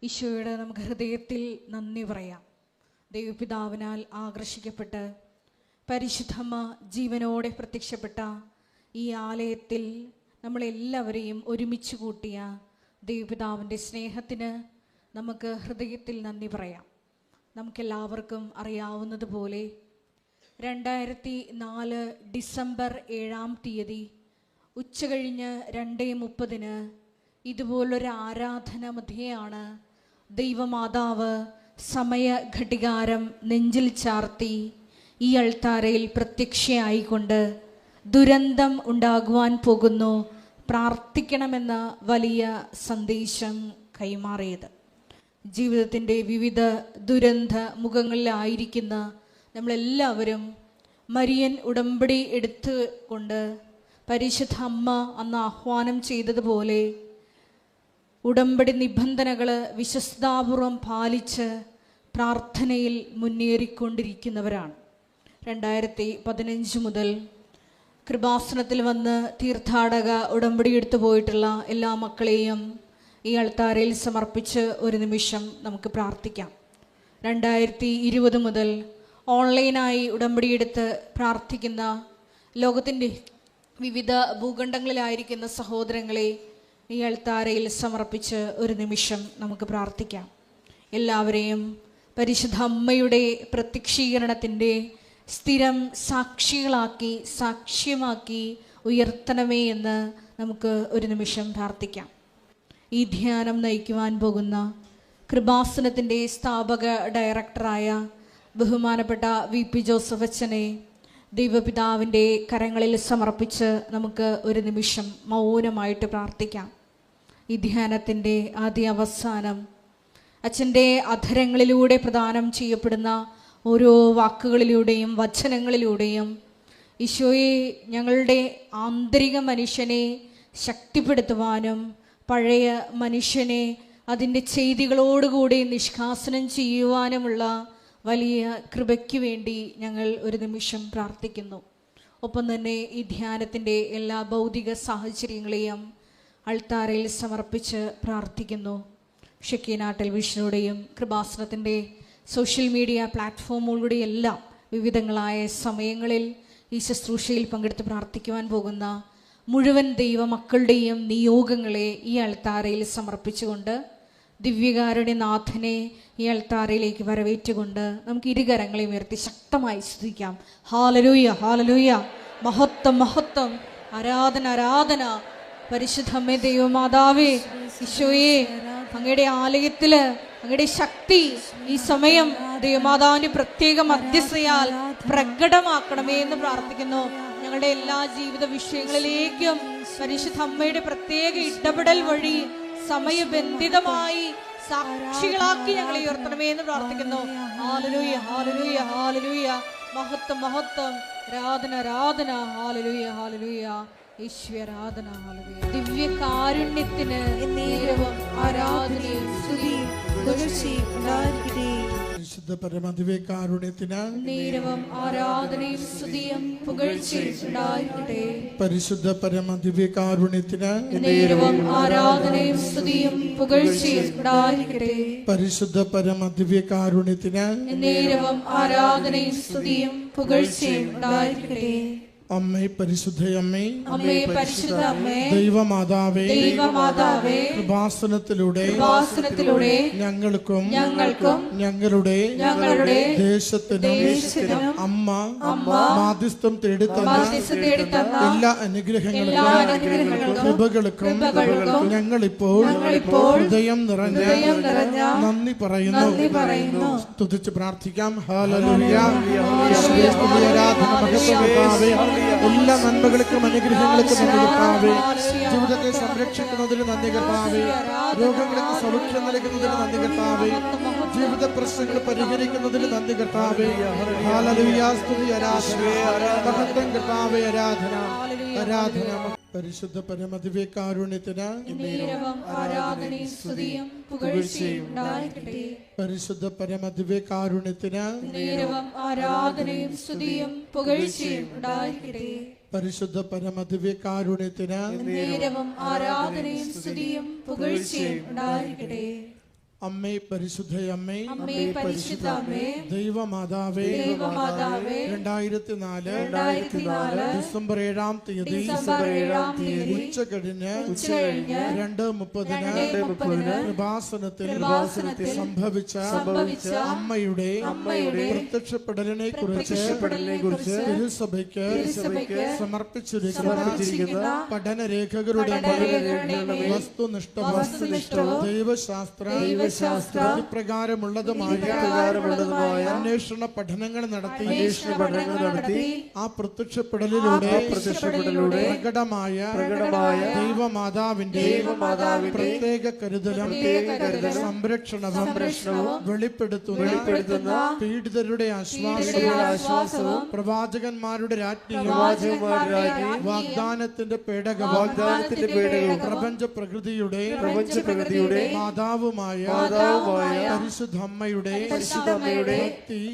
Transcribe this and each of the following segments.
ഈശോയുടെ നമുക്ക് ഹൃദയത്തിൽ നന്ദി പറയാം. ദൈവപിതാവിനാൽ ആകർഷിക്കപ്പെട്ട് പരിശുദ്ധമ്മ ജീവനോടെ പ്രത്യക്ഷപ്പെട്ട ഈ ആലയത്തിൽ നമ്മളെല്ലാവരെയും ഒരുമിച്ച് കൂട്ടിയ ദൈവപിതാവിൻ്റെ സ്നേഹത്തിന് നമുക്ക് ഹൃദയത്തിൽ നന്ദി പറയാം. നമുക്കെല്ലാവർക്കും അറിയാവുന്നതുപോലെ 2004 ഡിസംബർ 7-ാം തീയതി ഉച്ചകഴിഞ്ഞ് 2:30 ഇതുപോലൊരു ആരാധന മധ്യയാണ് ദൈവമാതാവ് സമയഘടികാരം നെഞ്ചിൽ ചാർത്തി ഈ അൾത്താരയിൽ പ്രത്യക്ഷയായിക്കൊണ്ട് ദുരന്തം ഉണ്ടാകുവാൻ പോകുന്നു, പ്രാർത്ഥിക്കണമെന്ന വലിയ സന്ദേശം കൈമാറിയത്. ജീവിതത്തിൻ്റെ വിവിധ ദുരന്ത മുഖങ്ങളിലായിരിക്കുന്ന നമ്മളെല്ലാവരും മരിയൻ ഉടമ്പടി എടുത്തുകൊണ്ട് പരിശുദ്ധ അമ്മ അന്ന് ആഹ്വാനം ചെയ്തതുപോലെ ഉടമ്പടി നിബന്ധനകൾ വിശ്വസ്താപൂർവം പാലിച്ച് പ്രാർത്ഥനയിൽ മുന്നേറിക്കൊണ്ടിരിക്കുന്നവരാണ്. 2015 മുതൽ കൃപാസനത്തിൽ വന്ന് തീർത്ഥാടക ഉടമ്പടി എടുത്തു പോയിട്ടുള്ള എല്ലാ മക്കളെയും ഈ അൾത്താരയിൽ സമർപ്പിച്ച് ഒരു നിമിഷം നമുക്ക് പ്രാർത്ഥിക്കാം. 2020 മുതൽ ഓൺലൈനായി ഉടമ്പടി എടുത്ത് പ്രാർത്ഥിക്കുന്ന ലോകത്തിൻ്റെ വിവിധ ഭൂഖണ്ഡങ്ങളിലായിരിക്കുന്ന സഹോദരങ്ങളെ ഈ അൾത്താരയിൽ സമർപ്പിച്ച് ഒരു നിമിഷം നമുക്ക് പ്രാർത്ഥിക്കാം. എല്ലാവരെയും പരിശുദ്ധ അമ്മയുടെ പ്രത്യക്ഷീകരണത്തിൻ്റെ സ്ഥിരം സാക്ഷികളാക്കി സാക്ഷ്യമാക്കി ഉയർത്തണമേ എന്ന് നമുക്ക് ഒരു നിമിഷം പ്രാർത്ഥിക്കാം. ഈ ധ്യാനം നയിക്കുവാൻ പോകുന്ന കൃപാസനത്തിൻ്റെ സ്ഥാപക ഡയറക്ടറായ ബഹുമാനപ്പെട്ട VP ജോസഫ് അച്ഛനെ ദൈവപിതാവിൻ്റെ കരങ്ങളിൽ സമർപ്പിച്ച് നമുക്ക് ഒരു നിമിഷം മൗനമായിട്ട് പ്രാർത്ഥിക്കാം. ഈ ധ്യാനത്തിൻ്റെ ആദ്യ അവസാനം അച്ഛൻ്റെ അധരങ്ങളിലൂടെ പ്രദാനം ചെയ്യപ്പെടുന്ന ഓരോ വാക്കുകളിലൂടെയും വചനങ്ങളിലൂടെയും ഈശോയെ ഞങ്ങളുടെ ആന്തരിക മനുഷ്യനെ ശക്തിപ്പെടുത്തുവാനും പഴയ മനുഷ്യനെ അതിൻ്റെ ചെയ്തികളോടുകൂടി നിഷ്കാസനം ചെയ്യുവാനുമുള്ള വലിയ കൃപയ്ക്ക് വേണ്ടി ഞങ്ങൾ ഒരു നിമിഷം പ്രാർത്ഥിക്കുന്നു. ഒപ്പം തന്നെ ഈ ധ്യാനത്തിൻ്റെ എല്ലാ ഭൗതിക സാഹചര്യങ്ങളെയും അൾത്താരയിൽ സമർപ്പിച്ച് പ്രാർത്ഥിക്കുന്നു. ഷെക്കീന ടെലിവിഷനിലൂടെയും കൃപാസനത്തിൻ്റെ സോഷ്യൽ മീഡിയ പ്ലാറ്റ്ഫോമുകളുടെയെല്ലാം വിവിധങ്ങളായ സമയങ്ങളിൽ ഈ ശുശ്രൂഷയിൽ പങ്കെടുത്ത് പ്രാർത്ഥിക്കുവാൻ പോകുന്ന മുഴുവൻ ദൈവമക്കളുടെയും നിയോഗങ്ങളെ ഈ അൾത്താരയിൽ സമർപ്പിച്ചുകൊണ്ട് ദിവ്യകാരുണ്യനാഥനെ ഈ അൾത്താരയിലേക്ക് വരവേറ്റുകൊണ്ട് നമുക്ക് ഇരുകരങ്ങളെയും ഉയർത്തി ശക്തമായി സ്തുതിക്കാം. ഹല്ലേലൂയ, ഹല്ലേലൂയ, മഹത്വം, മഹത്വം, ആരാധന, ആരാധന. പരിശുദ്ധമേ ദൈവമാതാവേ, ഈശോയെ, അങ്ങയുടെ ആലയത്തില് അങ്ങയുടെ ശക്തി ഈ സമയം ദൈവമാതാവിന്റെ പ്രത്യേക മധ്യസ്ഥയാൽ പ്രകടമാക്കണമേ എന്ന് പ്രാർത്ഥിക്കുന്നു. ഞങ്ങളുടെ എല്ലാ ജീവിത വിഷയങ്ങളിലേക്കും പരിശുദ്ധ അമ്മയുടെ പ്രത്യേക ഇടപെടൽ വഴി സമയബന്ധിതമായി സാക്ഷികളാക്കി ഞങ്ങളെ ഉയർത്തണമേ എന്ന് പ്രാർത്ഥിക്കുന്നു. ഹല്ലേലൂയ, ഹല്ലേലൂയ, ഹല്ലേലൂയ, മഹത്വം, മഹത്വം, ആരാധന, ആരാധന. ഹല്ലേലൂയ, ഹല്ലേലൂയ, ഈശ്വരാധന. ഹല്ലേലൂയ. ദിവ്യകാരുണ്യത്തിന് നേരവും ആരാധനയും സ്തുതിയും പുകഴ്ചയും ഉണ്ടായിരിക്കട്ടെ. പരിശുദ്ധ പരമദിവ്യകാരുണ്യത്തിന് നേരവും ആരാധനയും സ്തുതിയും പുകഴ്ചയും ഉണ്ടായിരിക്കട്ടെ. പരിശുദ്ധ പരമദിവ്യകാരുണ്യത്തിന് നേരവും ആരാധനയും സ്തുതിയും പുകഴ്ചയും ഉണ്ടായിരിക്കട്ടെ. പരിശുദ്ധ പരമദിവ്യകാരുണ്യത്തിന് നേരവും ആരാധനയും സ്തുതിയും പുകഴ്ചയും ഉണ്ടായിരിക്കട്ടെ. അമ്മേ, പരിശുദ്ധയമ്മേ, അമ്മേ, പരിശുദ്ധ അമ്മേ, ദൈവമാതാവേ, ദൈവമാതാവേ, കൃപാസനത്തിലൂടെ ഞങ്ങൾക്കും ഞങ്ങളുടെ ദേശത്തിനും അമ്മ മാധ്യസ്ഥം തേടിത്തന്ന എല്ലാ അനുഗ്രഹങ്ങൾക്കും കൃപകൾക്കും ഞങ്ങളിപ്പോൾ ഹൃദയം നിറഞ്ഞ നന്ദി പറയുന്നു. സ്തുതിച്ച് പ്രാർത്ഥിക്കാം. ഹല്ലേലൂയ, ആരാധന, മഹത്വമേ, എല്ലാ നന്മകൾക്കും അനുഗ്രഹങ്ങൾക്കും നന്ദി കർത്താവേ. ജീവിതത്തെ സംരക്ഷിക്കുന്നതിന് നന്ദി കർത്താവേ. രോഗങ്ങൾക്ക് സൗഖ്യം നൽകുന്നതിന് നന്ദി കർത്താവേ. ജീവിത പ്രശ്നങ്ങൾ പരിഹരിക്കുന്നതിന് നന്ദി കർത്താവേ. ഹല്ലേലൂയ, സ്തുതി, ആരാധന, മഹത്വം കർത്താവേ, ആരാധന, ആരാധന. പരിശുദ്ധ പരമദിവ്യകാരുണ്യത്തിന് ആരാധനയും സ്തുതിയും പുകഴ്ചയും ഉണ്ടായിരിക്കട്ടെ. പരിശുദ്ധ പരമദിവ്യകാരുണ്യത്തിന് ആരാധനയും സ്തുതിയും പുകഴ്ചയും ഉണ്ടായിരിക്കട്ടെ. പരിശുദ്ധ പരമദിവ്യകാരുണ്യത്തിന് ആരാധനയും സ്തുതിയും പുകഴ്ചയും ഉണ്ടായിരിക്കട്ടെ. അമ്മേ പരിശുദ്ധയമ്മേ, അമ്മേ പരിശുദ്ധ അമ്മേ, ദൈവമാതാവേ, ദൈവമാതാവേ, 2004 ഡിസംബർ 7-ാം തീയതി ഉച്ച കഴിഞ്ഞ് 2:30 കൃപാസനത്തിൽ സംഭവിച്ച അമ്മയുടെ പ്രത്യക്ഷപ്പെടലിനെ കുറിച്ച് തിരുസഭയ്ക്ക് സമർപ്പിച്ചിരിക്കുന്ന പഠനരേഖകളുടെ വസ്തുനിഷ്ഠവും ദൈവശാസ്ത്ര പ്രകാരമുള്ളതുമായ അന്വേഷണ പഠനങ്ങൾ നടത്തി ആ പ്രത്യക്ഷപ്പെടലിലൂടെ പ്രകടമായ ദൈവമാതാവിന്റെ പ്രത്യേക കരുതലും സംരക്ഷണവും വെളിപ്പെടുത്തുന്ന പീഡിതരുടെ ആശ്വാസവും പ്രവാചകന്മാരുടെ രാജ്ഞിയും വാഗ്ദാനത്തിന്റെ പേടകവും പ്രപഞ്ച പ്രകൃതിയുടെ മാതാവുമായ പരിശുദ്ധമ്മയുടെ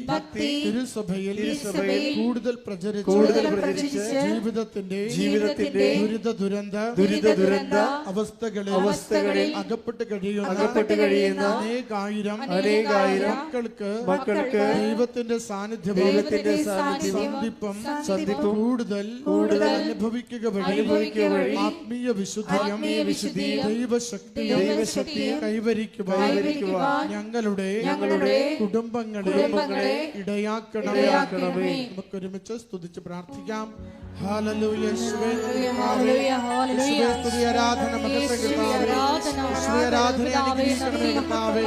ഭക്തി തിരുസഭയിൽ കൂടുതൽ പ്രചരിച്ച് ജീവിതത്തിന്റെ ദുരിത ദുരന്ത അവസ്ഥകളിൽ അകപ്പെട്ട് കഴിയുന്ന അനേകായിരം മക്കൾക്ക് ദൈവത്തിന്റെ സാന്നിധ്യവും കൂടുതൽ അനുഭവിക്കുക വഴി ആത്മീയ വിശുദ്ധിയും ദൈവശക്തിയും കൈവരിക്കുവാൻ ഞങ്ങളുടെ കുടുംബങ്ങളെ ഇടയാക്കണമേ. നമുക്ക് ഒരുമിച്ച് സ്തുതിച്ച് പ്രാർത്ഥിക്കാം. ഹല്ലേലൂയ. യേശുവേ സ്തുതി, ആരാധന, മഹത്വം കർത്താവേ. യേശുവേ ആരാധന അനുഗ്രഹിക്കണമേ കർത്താവേ.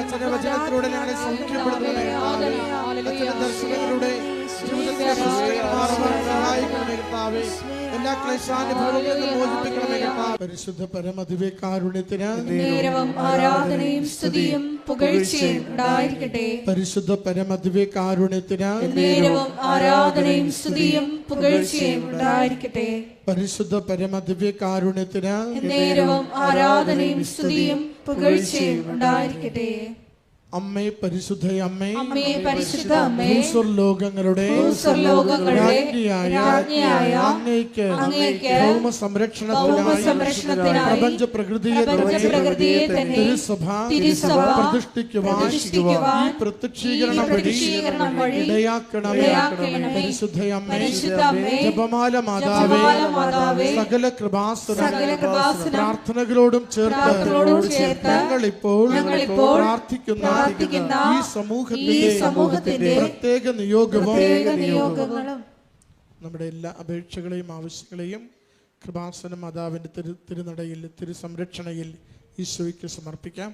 അച്ഛന്റെ വചനത്തിലൂടെ ഞങ്ങളെ സൗഖ്യപ്പെടുത്തണമേ കർത്താവേ. അച്ഛന്റെ ദർശനത്തിലൂടെ ജീവിതത്തെ സഹായിക്കണമേ കർത്താവേ. എല്ലാ ക്ലേശാനുഭവങ്ങളും മോചിപ്പിക്കണമേ കർത്താവേ. പരിശുദ്ധ പരമദിവ്യകാരുണ്യത്തിന് നേരവും ആരാധനയും സ്തുതിയും പുകഴ്ചയും ഉണ്ടായിരിക്കട്ടെ. പരിശുദ്ധ പരമദിവ്യകാരുണ്യത്തിന് നേരവും ആരാധനയും സ്തുതിയും പുകഴ്ചയും ഉണ്ടായിരിക്കട്ടെ. പരിശുദ്ധ പരമദിവ്യകാരുണ്യത്തിന് നേരവും ആരാധനയും സ്തുതിയും പുകഴ്ചയും ഉണ്ടായിരിക്കട്ടെ. അമ്മേ പരിശുദ്ധയമ്മേ, അമ്മേ പരിശുദ്ധ അമ്മേ, ഭൂസ്വർലോകങ്ങളുടെ രാജ്ഞിയായ അങ്ങേക്ക് ഭൗമസംരക്ഷണത്തിനായി പ്രപഞ്ച പ്രകൃതിയെ തന്നെ തിരുസഭ പ്രതിഷ്ഠിക്കുവാൻ ഈ പ്രത്യക്ഷീകരണം വഴി ഇടയാക്കണമേ. പരിശുദ്ധയമ്മേ, ജപമാല മാതാവേ, സകല കൃപാസന പ്രാർത്ഥനകളോടും ചേർത്ത് ഞങ്ങളിപ്പോൾ പ്രാർത്ഥിക്കുന്ന ഈ സമൂഹത്തിന്റെ പ്രത്യേക നിയോഗങ്ങളും നമ്മുടെ എല്ലാ അപേക്ഷകളെയും ആവശ്യങ്ങളെയും കൃപാസന മാതാവിന്റെ തിരുനടയിൽ തിരുസംരക്ഷണയിൽ ഈശോയ്ക്ക് സമർപ്പിക്കാം.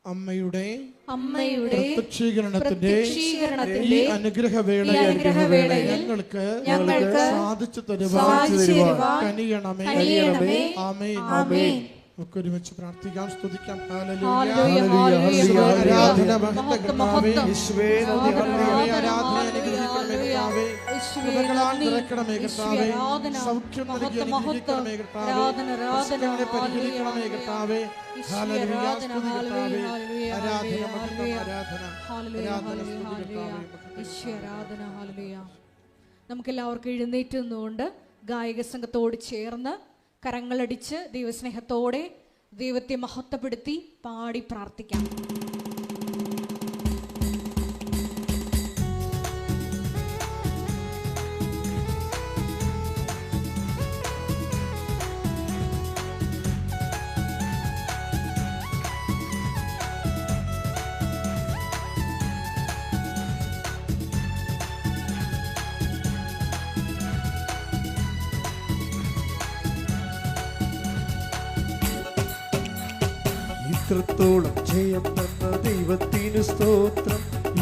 അമ്മയുടെ പ്രത്യക്ഷീകരണത്തിന്റെ ഈ അനുഗ്രഹവേളയിൽ ഞങ്ങൾക്ക് സാധിച്ചു തരുവാൻ കനിയണമേ. ആമേൻ. നമുക്ക് ഒരുമിച്ച് പ്രാർത്ഥിക്കാം, സ്തുതിക്കാം. ആരാധന മഹത്വകർത്താവേ, ആരാധന അനുഗ്രഹിക്കണമേ കർത്താവേ. കൃപകളാൽ നിറയ്ക്കണമേ കർത്താവേ. സൗഖ്യം നൽകി അനുഗ്രഹിക്കണമേ കർത്താവേ. പ്രശ്നങ്ങളെ പരിഹരിക്കണമേ കർത്താവേ. ഹല്ലേലൂയ. സ്തുതി കർത്താവേ. ആരാധന മഹത്വം, ആരാധന സ്തുതി കർത്താവേ. നമുക്കെല്ലാവർക്കും എഴുന്നേറ്റ് നിന്നുകൊണ്ട് ഗായക സംഘത്തോട് ചേർന്ന് കരങ്ങളടിച്ച് ദൈവസ്നേഹത്തോടെ ദൈവത്തെ മഹത്വപ്പെടുത്തി പാടി പ്രാർത്ഥിക്കാം. ഇത്രത്തോളം ജയം തന്ന ദൈവത്തിനു സ്തോത്രം,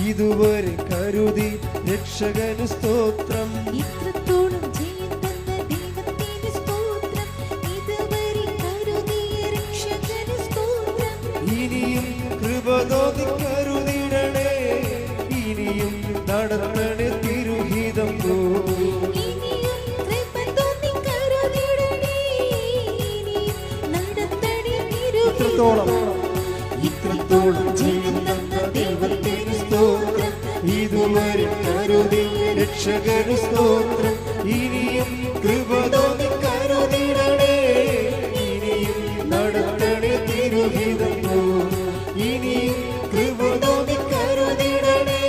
ഇതുവരെ കരുതി രക്ഷകന് സ്തോത്രം. ഇത്രത്തോളം ജയം തന്ന ദൈവത്തിനു സ്തോത്രം, ഇതുവരെ കരുതിയ രക്ഷകന് സ്തോത്രം. ഇനിയും കൃപ തോന്നി കരുതിടണേ, ഇനിയും നടത്തണേ തിരുഹിതം പോ. ഇനിയും കൃപ തോന്നി കരുതിടണേ, ഇനിയും നടത്തണേ തിരുഹിതം. ഇത്രത്തോളം ജയം തന്ന ദൈവത്തിനു സ്തോത്രം, ഇതുവരെ കരുതി രക്ഷകന് സ്തോത്രം. ഇനിയും കൃപ തോന്നി കരുതിടണേ, ഇനിയും നടത്തണേ തിരുഹിതം പോൽ. ഇനിയും കൃപ തോന്നി കരുതിടണേ,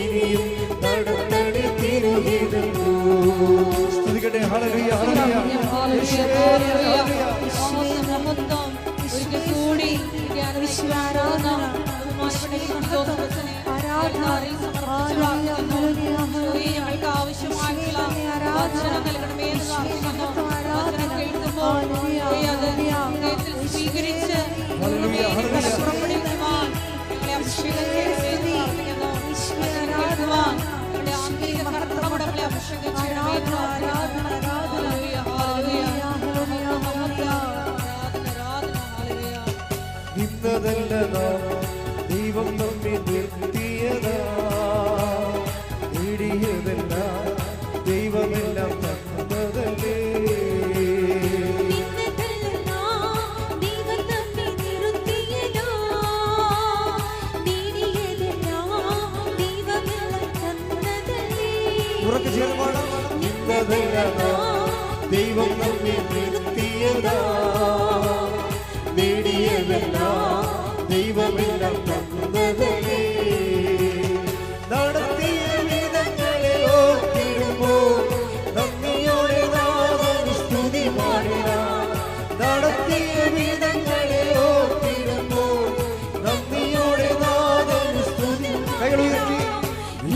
ഇനിയും നടത്തണേ തിരുഹിതം പോൽ. സ്തുതിക്കട്ടെ. ഹല്ലേലൂയ, ഹല്ലേലൂയ, ഹല്ലേലൂയ. ഒരിക്കൽ കൂടി ഞങ്ങൾക്ക് ആവശ്യമായിട്ടുള്ള വചനം നൽകണമേ എന്ന് പ്രാർത്ഥിക്കുന്നു. വചനം കേൾക്കുമ്പോൾ അത് ഹൃദയത്തിൽ സ്വീകരിച്ച് പുറപ്പെടുവിക്കുവാൻ ഞങ്ങളെ അഭിഷേകം ചെയ്യണമേ എന്ന് പ്രാർത്ഥിക്കുന്നു. വചനം കേൾക്കുവാൻ ഞങ്ങളുടെ ആന്തരിക കർത്തവ്യം ഞങ്ങളെ അഭിഷേകം ചെയ്യണമേ എന്ന് പ്രാർത്ഥിക്കുന്നു. ഹല്ലേലൂയ, ഹല്ലേലൂയ, ഇന്നതല്ല നാം ദൈവം നമ്മെ നിർത്തിയതാ, നേടിയതല്ല ദൈവമെല്ലാം തന്നതല്ലേ. ഉറക്കെ ചേർന്ന് പാടാം. ഇന്നതല്ല നാം ദൈവം നമ്മെ നിർത്തിയതാ, നേടിയതെല്ലാം ദൈവമെല്ലാം തന്നതല്ലേ. നടത്തിയ വിധങ്ങളെ ഓർത്തിടുമ്പോൾ നന്ദിയോടെ നാഥന് സ്തുതി പാടിടാം. നടത്തിയ വിധങ്ങളെ ഓർത്തിടുമ്പോൾ നന്ദിയോടെ നാഥന് സ്തുതി. കൈകൾ ഉയർത്തി.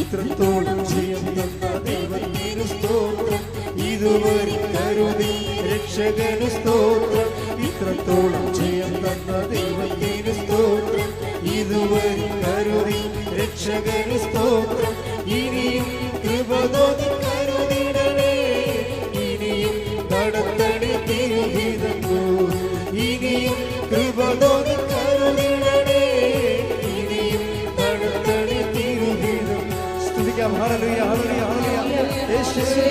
ഇത്രത്തോളം ജയം തന്ന ദൈവത്തിന് സ്തോത്രം, ഇതുവരെ കരുതി രക്ഷകന് സ്തോത്രം. ഇത്രത്തോളം ജയം തന്ന ദൈവത്തിന് സ്തോത്രം, ഇതുവരെ കരുതി രക്ഷകന് സ്തോത്രം. ഇനിയും കൃപ തോന്നി കരുതിടണേ, ഇനിയും നടത്തണേ തിരുഹിതം പോൽ. ഇനിയും കൃപ തോന്നി കരുതിടണേ, ഇനിയും നടത്തണേ തിരുഹിതം. സ്തുതിക്കാം. ഹല്ലേലൂയ, ഹല്ലേലൂയ, ഹല്ലേലൂയ. യേശുവേ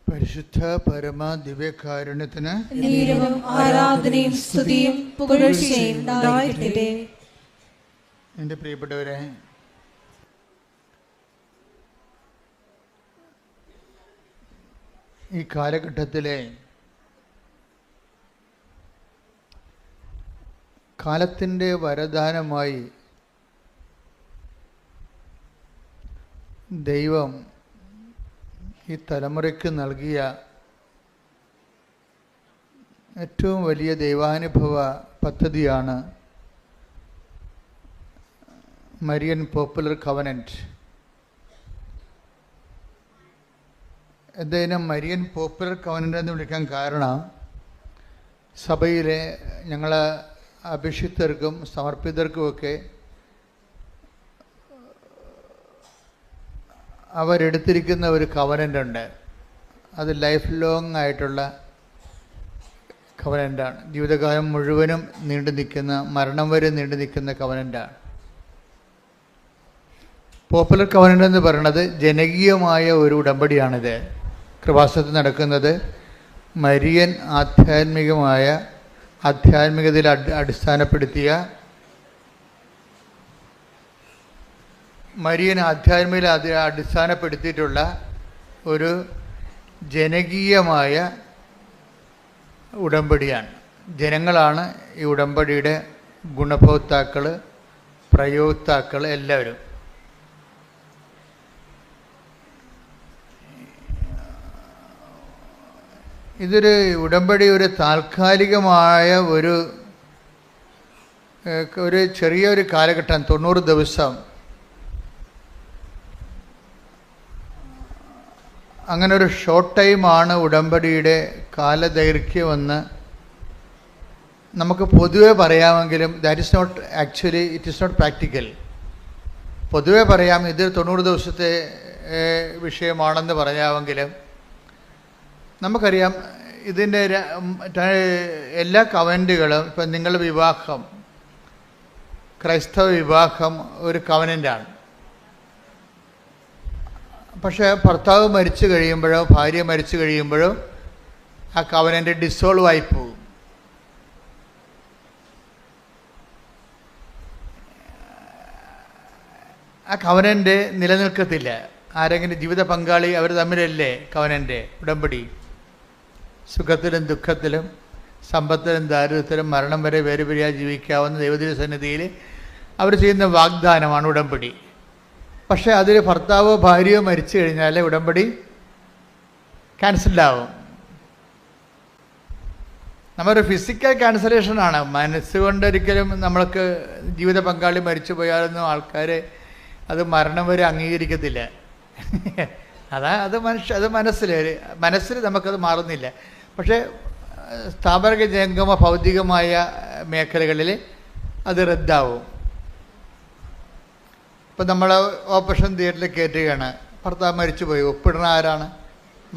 പരിശുദ്ധ പരമ ദിവ്യകാരുണ്യത്തിന് നീരവും ആരാധനയും സ്തുതിയും പുകഴ്ചയും ഉണ്ടായിരിക്കട്ടെ. എൻ്റെ പ്രിയപ്പെട്ടവരെ, ഈ കാലഘട്ടത്തിലെ കാലത്തിൻ്റെ വരദാനമായി ദൈവം ഈ തലമുറയ്ക്ക് നൽകിയ ഏറ്റവും വലിയ ദൈവാനുഭവ പദ്ധതിയാണ് മരിയൻ പോപ്പുലർ കവനൻറ്റ്. ഇതിനെ മരിയൻ പോപ്പുലർ കവനൻ്റ് എന്ന് വിളിക്കാൻ കാരണം സഭയിലെ ഞങ്ങൾ അഭിഷിക്തർക്കും സമർപ്പിതർക്കുമൊക്കെ അവരെടുത്തിരിക്കുന്ന ഒരു കവനൻ്റ് ഉണ്ട്. അത് ലൈഫ് ലോങ് ആയിട്ടുള്ള കവനൻ്റാണ്. ജീവിതകാലം മുഴുവനും നീണ്ടു നിൽക്കുന്ന, മരണം വരെ നീണ്ടു നിൽക്കുന്ന കവനൻ്റാണ്. പോപ്പുലർ കവനൻ്റ് എന്ന് പറയുന്നത് ജനകീയമായ ഒരു ഉടമ്പടിയാണിത്. കൃപാസനത്തിൽ നടക്കുന്നത് മരിയൻ ആധ്യാത്മികതയിൽ അടിസ്ഥാനപ്പെടുത്തിയ മരിയൻ ആധ്യാത്മികതയിൽ അടിസ്ഥാനപ്പെടുത്തിയിട്ടുള്ള ഒരു ജനകീയമായ ഉടമ്പടിയാണ്. ജനങ്ങളാണ് ഈ ഉടമ്പടിയുടെ ഗുണഭോക്താക്കൾ, പ്രയോക്താക്കൾ എല്ലാവരും. ഇതൊരു ഉടമ്പടി ഒരു താൽക്കാലികമായ ഒരു ചെറിയൊരു കാലഘട്ടം, 90 ദിവസം അങ്ങനെ ഒരു ഷോർട്ട് ടൈമാണ് ഉടമ്പടിയുടെ കാലദൈർഘ്യമെന്ന് നമുക്ക് പൊതുവെ പറയാമെങ്കിലും that is not actually it is not practical. പൊതുവെ പറയാം ഇത് 90 ദിവസത്തെ വിഷയമാണെന്ന് പറയാമെങ്കിലും നമുക്കറിയാം ഇതിൻ്റെ എല്ലാ കവനൻറ്റുകളും ഇപ്പം നിങ്ങളുടെ വിവാഹം, ക്രൈസ്തവ വിവാഹം ഒരു കവനൻ്റാണ്. പക്ഷേ ഭർത്താവ് മരിച്ചു കഴിയുമ്പോഴോ ഭാര്യ മരിച്ചു കഴിയുമ്പോഴോ ആ കവനൻ്റ് ഡിസോൾവ് ആയി പോകും. ആ കവനൻ്റ് നിലനിൽക്കത്തില്ല. ആരെങ്കിലും ജീവിത പങ്കാളി അവർ തമ്മിലല്ലേ കവനൻ്റ് ഉടമ്പടി. സുഖത്തിലും ദുഃഖത്തിലും സമ്പത്തിലും ദാരിദ്ര്യത്തിലും മരണം വരെ വേർപിരിയാതെ ജീവിക്കാവുന്ന ദൈവത്തിൻ്റെ സന്നിധിയിൽ അവർ ചെയ്യുന്ന വാഗ്ദാനമാണ് ഉടമ്പടി. പക്ഷേ അതിൽ ഭർത്താവോ ഭാര്യയോ മരിച്ചു കഴിഞ്ഞാൽ ഉടമ്പടി ക്യാൻസലാവും. നമ്മുടെ ഫിസിക്കൽ ക്യാൻസലേഷനാണ്. മനസ്സുകൊണ്ടൊരിക്കലും നമ്മൾക്ക് ജീവിത പങ്കാളി മരിച്ചു പോയാലൊന്നും ആൾക്കാർ അത് മരണം വരെ അംഗീകരിക്കത്തില്ല. അത് മനസ്സിൽ നമുക്കത് മാറുന്നില്ല. പക്ഷേ സ്ഥാപന ജംഗമ ഭൗതികമായ മേഖലകളിൽ അത് റദ്ദാവും. ഇപ്പം നമ്മൾ ഓപ്പറേഷൻ തിയേറ്ററിൽ കയറ്റുകയാണ്, ഭർത്താവ് മരിച്ചു പോയി, ഒപ്പിടുന്ന ആരാണ്?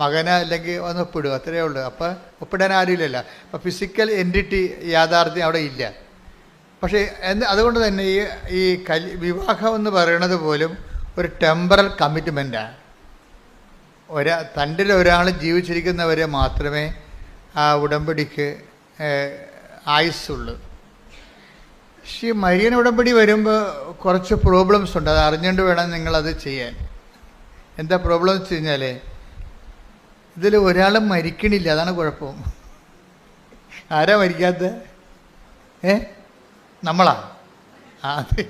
മകന് അല്ലെങ്കിൽ ഒന്ന് ഒപ്പിടുക, അത്രയേ ഉള്ളൂ. അപ്പോൾ ഒപ്പിടാൻ ആരുമില്ലല്ലോ. അപ്പോൾ ഫിസിക്കൽ എൻറ്റിറ്റി യാഥാർത്ഥ്യം അവിടെ ഇല്ല. പക്ഷേ അതുകൊണ്ട് തന്നെ ഈ വിവാഹം എന്ന് പറയുന്നത് പോലും ഒരു ടെമ്പറൽ കമ്മിറ്റ്മെൻറ്റാണ്. തൻ്റെ ഒരാൾ ജീവിച്ചിരിക്കുന്നവരെ മാത്രമേ ആ ഉടമ്പടിക്ക് ആയുസ്സുള്ളൂ. പക്ഷേ മരിയൻ ഉടമ്പടി വരുമ്പോൾ കുറച്ച് പ്രോബ്ലംസ് ഉണ്ട്. അത് അറിഞ്ഞുകൊണ്ട് വേണം നിങ്ങളത് ചെയ്യാൻ. എന്താ പ്രോബ്ലം എന്ന് വെച്ച് കഴിഞ്ഞാൽ ഇതിൽ ഒരാളും മരിക്കണില്ല, അതാണ് കുഴപ്പം. ആരാ മരിക്കാത്ത? നമ്മളാ? അത്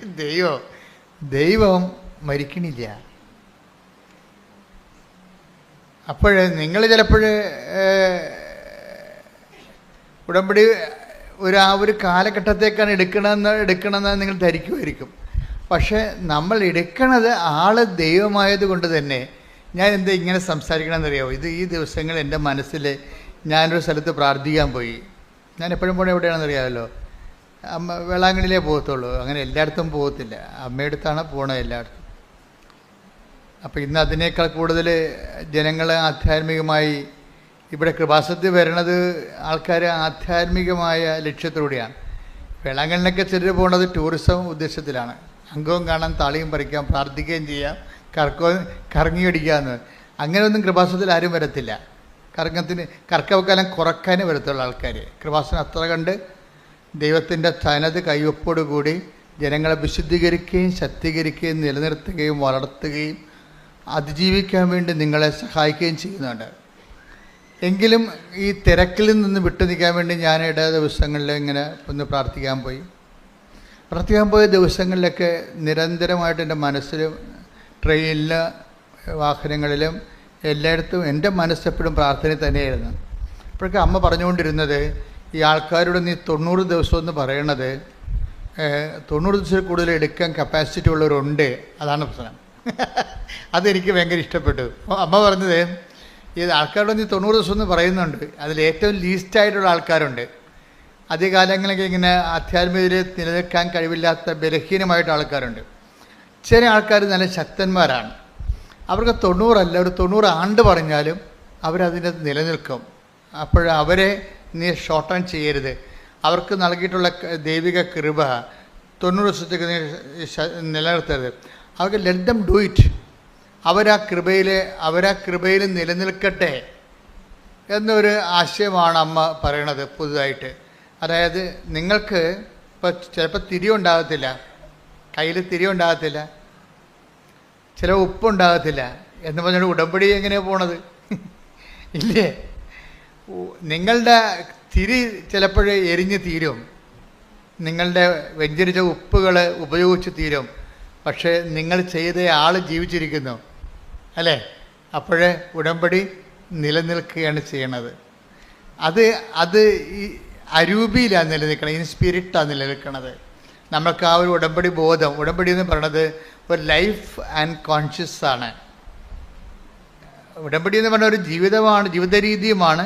ദൈവം മരിക്കണില്ല. അപ്പോൾ നിങ്ങൾ ചിലപ്പോൾ ഉടമ്പടി ഒരു കാലഘട്ടത്തേക്കാണ് എടുക്കണമെന്ന് നിങ്ങൾ ധരിക്കുമായിരിക്കും. പക്ഷേ നമ്മൾ എടുക്കണത് ആൾ ദൈവമായത് കൊണ്ട് തന്നെ ഞാൻ എന്താ ഇങ്ങനെ സംസാരിക്കണമെന്നറിയാമോ? ഈ ദിവസങ്ങൾ എൻ്റെ മനസ്സിൽ ഞാനൊരു സ്ഥലത്ത് പ്രാർത്ഥിക്കാൻ പോയി. ഞാൻ എപ്പോഴും പോകണത് എവിടെയാണെന്നറിയാമല്ലോ? വേളാങ്കണ്ണിയിലേ പോകത്തുള്ളൂ. അങ്ങനെ എല്ലായിടത്തും പോകത്തില്ല. അമ്മയടുത്താണ് പോകണത് എല്ലായിടത്തും. അപ്പോൾ ഇന്ന് അതിനേക്കാൾ കൂടുതൽ ജനങ്ങൾ ആധ്യാത്മികമായി ഇവിടെ കൃപാസനത്തിൽ വരണത് ആൾക്കാർ ആധ്യാത്മികമായ ലക്ഷ്യത്തോടെയാണ്. വേളാങ്കണ്ണിലൊക്കെ ചിലർ പോകുന്നത് ടൂറിസം ഉദ്ദേശത്തിലാണ്. അംഗവും കാണാൻ, താളിയും പറിക്കാം, പ്രാർത്ഥിക്കുകയും ചെയ്യാം, കറങ്ങി അടിക്കാമെന്ന്. അങ്ങനെയൊന്നും കൃപാസനത്തിൽ ആരും വരത്തില്ല. കറക്കവക്കാലം കുറക്കാനേ വരത്തുള്ള ആൾക്കാർ. കൃപാസനം അത്ര കണ്ട് ദൈവത്തിൻ്റെ തനത് കയ്യൊപ്പോടുകൂടി ജനങ്ങളെ വിശുദ്ധീകരിക്കുകയും ശക്തീകരിക്കുകയും നിലനിർത്തുകയും വളർത്തുകയും അതിജീവിക്കാൻ വേണ്ടി നിങ്ങളെ സഹായിക്കുകയും ചെയ്യുന്നുണ്ട്. എങ്കിലും ഈ തിരക്കിൽ നിന്ന് വിട്ടു നിൽക്കാൻ വേണ്ടി ഞാൻ ദിവസങ്ങളിൽ ഇങ്ങനെ ഒന്ന് പ്രാർത്ഥിക്കാൻ പോയ ദിവസങ്ങളിലൊക്കെ നിരന്തരമായിട്ട് എൻ്റെ മനസ്സിലും ട്രെയിനിൽ, വാഹനങ്ങളിലും എല്ലായിടത്തും എൻ്റെ മനസ്സെപ്പോഴും പ്രാർത്ഥന തന്നെയായിരുന്നു. അപ്പോഴൊക്കെ അമ്മ പറഞ്ഞുകൊണ്ടിരുന്നത് ഈ ആൾക്കാരോട് നീ 90 ദിവസം എന്ന് പറയണത് 90 ദിവസത്തിൽ കൂടുതൽ എടുക്കാൻ കപ്പാസിറ്റി ഉള്ളവരുണ്ട്, അതാണ് പ്രശ്നം. അതെനിക്ക് ഭയങ്കര ഇഷ്ടപ്പെട്ടു. അമ്മ പറഞ്ഞത് ഈ ആൾക്കാരോട് നീ 90 ദിവസം എന്ന് പറയുന്നുണ്ട്, അതിൽ ഏറ്റവും ലീസ്റ്റായിട്ടുള്ള ആൾക്കാരുണ്ട്. ആദ്യകാലങ്ങളിലൊക്കെ ഇങ്ങനെ ആധ്യാത്മികതയിൽ നിലനിൽക്കാൻ കഴിവില്ലാത്ത ബലഹീനമായിട്ട് ആൾക്കാരുണ്ട്. ചില ആൾക്കാർ നല്ല ശക്തന്മാരാണ്. അവർക്ക് 90 അല്ല, ഒരു 90 ആണ്ട് പറഞ്ഞാലും അവരതിൻ്റെ നിലനിൽക്കും. അവരെ നീ ഷോർട്ട് ടൈം ചെയ്യരുത്. അവർക്ക് നൽകിയിട്ടുള്ള ദൈവിക കൃപ 90 ദിവസത്തേക്ക് നീ നിലനിർത്തരുത്. അവർക്ക് ലെറ്റ് ദം ഡു ഇറ്റ്. അവരാ കൃപയിൽ നിലനിൽക്കട്ടെ എന്നൊരു ആശയമാണ് അമ്മ പറയണത് പുതുതായിട്ട്. അതായത് നിങ്ങൾക്ക് ഇപ്പോൾ ചിലപ്പോൾ തിരിയുണ്ടാകത്തില്ല, കയ്യിൽ തിരിയുണ്ടാകത്തില്ല, ചില ഉപ്പുണ്ടാകത്തില്ല എന്ന് പറഞ്ഞിട്ട് ഉടമ്പടി എങ്ങനെയാണ് പോണത്? ഇല്ലേ? നിങ്ങളുടെ തിരി ചിലപ്പോൾ എരിഞ്ഞ് തീരും, നിങ്ങളുടെ വ്യഞ്ചരിച്ച ഉപ്പുകൾ ഉപയോഗിച്ച് തീരും. പക്ഷേ നിങ്ങൾ ചെയ്ത ആൾ ജീവിച്ചിരിക്കുന്നു, അല്ലേ? അപ്പോഴേ ഉടമ്പടി നിലനിൽക്കുകയാണ് ചെയ്യണത്. അത് ഈ അരൂപിയിലാണ് നിലനിൽക്കണം, ഇൻ സ്പിരിറ്റാണ് നിലനിൽക്കുന്നത്. നമ്മൾക്ക് ആ ഒരു ഉടമ്പടി ബോധം, ഉടമ്പടി എന്ന് പറയുന്നത് ഒരു ലൈഫ് ആൻഡ് കോൺഷ്യസ് ആണ്. ഉടമ്പടി എന്ന് പറഞ്ഞ ഒരു ജീവിതമാണ്, ജീവിത രീതിയുമാണ്.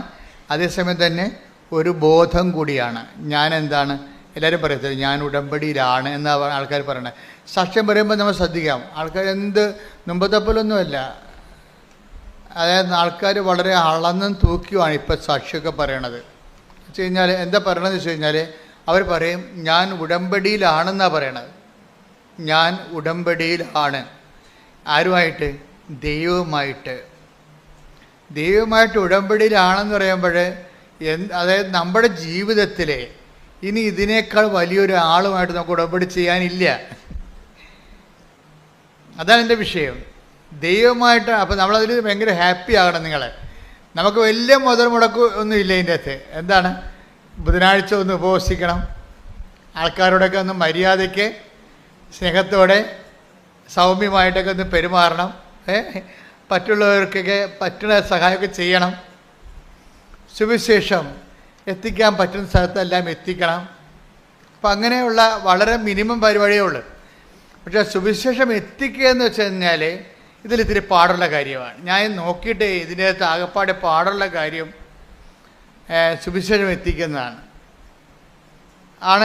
അതേസമയം തന്നെ ഒരു ബോധം കൂടിയാണ്. ഞാൻ എന്താണ്, എല്ലാവരും പറയത്തില്ല ഞാൻ ഉടമ്പടിയിലാണ് എന്നാണ് ആൾക്കാർ പറയണത്. സാക്ഷ്യം പറയുമ്പോൾ നമ്മൾ ശ്രദ്ധിക്കാം. ആൾക്കാർ എന്ത് മുമ്പത്തെപ്പോലൊന്നുമല്ല. അതായത് ആൾക്കാർ വളരെ അളന്നും തൂക്കിയുമാണ് ഇപ്പം സാക്ഷിയൊക്കെ പറയണത്. വെച്ച് കഴിഞ്ഞാൽ എന്താ പറയണതെന്ന് വെച്ച് കഴിഞ്ഞാൽ അവർ പറയും ഞാൻ ഉടമ്പടിയിലാണെന്നാണ് പറയണത്. ഞാൻ ഉടമ്പടിയിലാണ്. ആരുമായിട്ട്? ദൈവവുമായിട്ട് ഉടമ്പടിയിലാണെന്ന് പറയുമ്പോൾ അതായത് നമ്മുടെ ജീവിതത്തിൽ ഇനി ഇതിനേക്കാൾ വലിയൊരു ആളുമായിട്ട് നമുക്ക് ഉടമ്പടി ചെയ്യാനില്ല. അതാണ് എൻ്റെ വിഷയം. ദൈവമായിട്ട്. അപ്പോൾ നമ്മളതിൽ ഭയങ്കര ഹാപ്പി ആകണം. നമുക്ക് വലിയ മുതൽ മുടക്ക് ഒന്നും ഇല്ല ഇതിൻ്റെ അകത്ത്. എന്താണ്? ബുധനാഴ്ച ഒന്ന് ഉപവസിക്കണം, ആൾക്കാരോടൊക്കെ ഒന്ന് മര്യാദയ്ക്ക് സ്നേഹത്തോടെ സൗമ്യമായിട്ടൊക്കെ ഒന്ന് പെരുമാറണം, മറ്റുള്ളവർക്കൊക്കെ പറ്റുന്ന സഹായമൊക്കെ ചെയ്യണം, സുവിശേഷം എത്തിക്കാൻ പറ്റുന്ന സ്ഥലത്തെല്ലാം എത്തിക്കണം. അപ്പം അങ്ങനെയുള്ള വളരെ മിനിമം പരിപാടിയേ ഉള്ളൂ. പക്ഷേ സുവിശേഷം എത്തിക്കുക എന്ന് വെച്ച് കഴിഞ്ഞാൽ ഇതിലിത്തിരി പാടുള്ള കാര്യമാണ്. ഞാൻ നോക്കിയിട്ട് ഇതിനകത്ത് ആകെപ്പാടെ പാടുള്ള കാര്യം സുവിശേഷം എത്തിക്കുന്നതാണ്.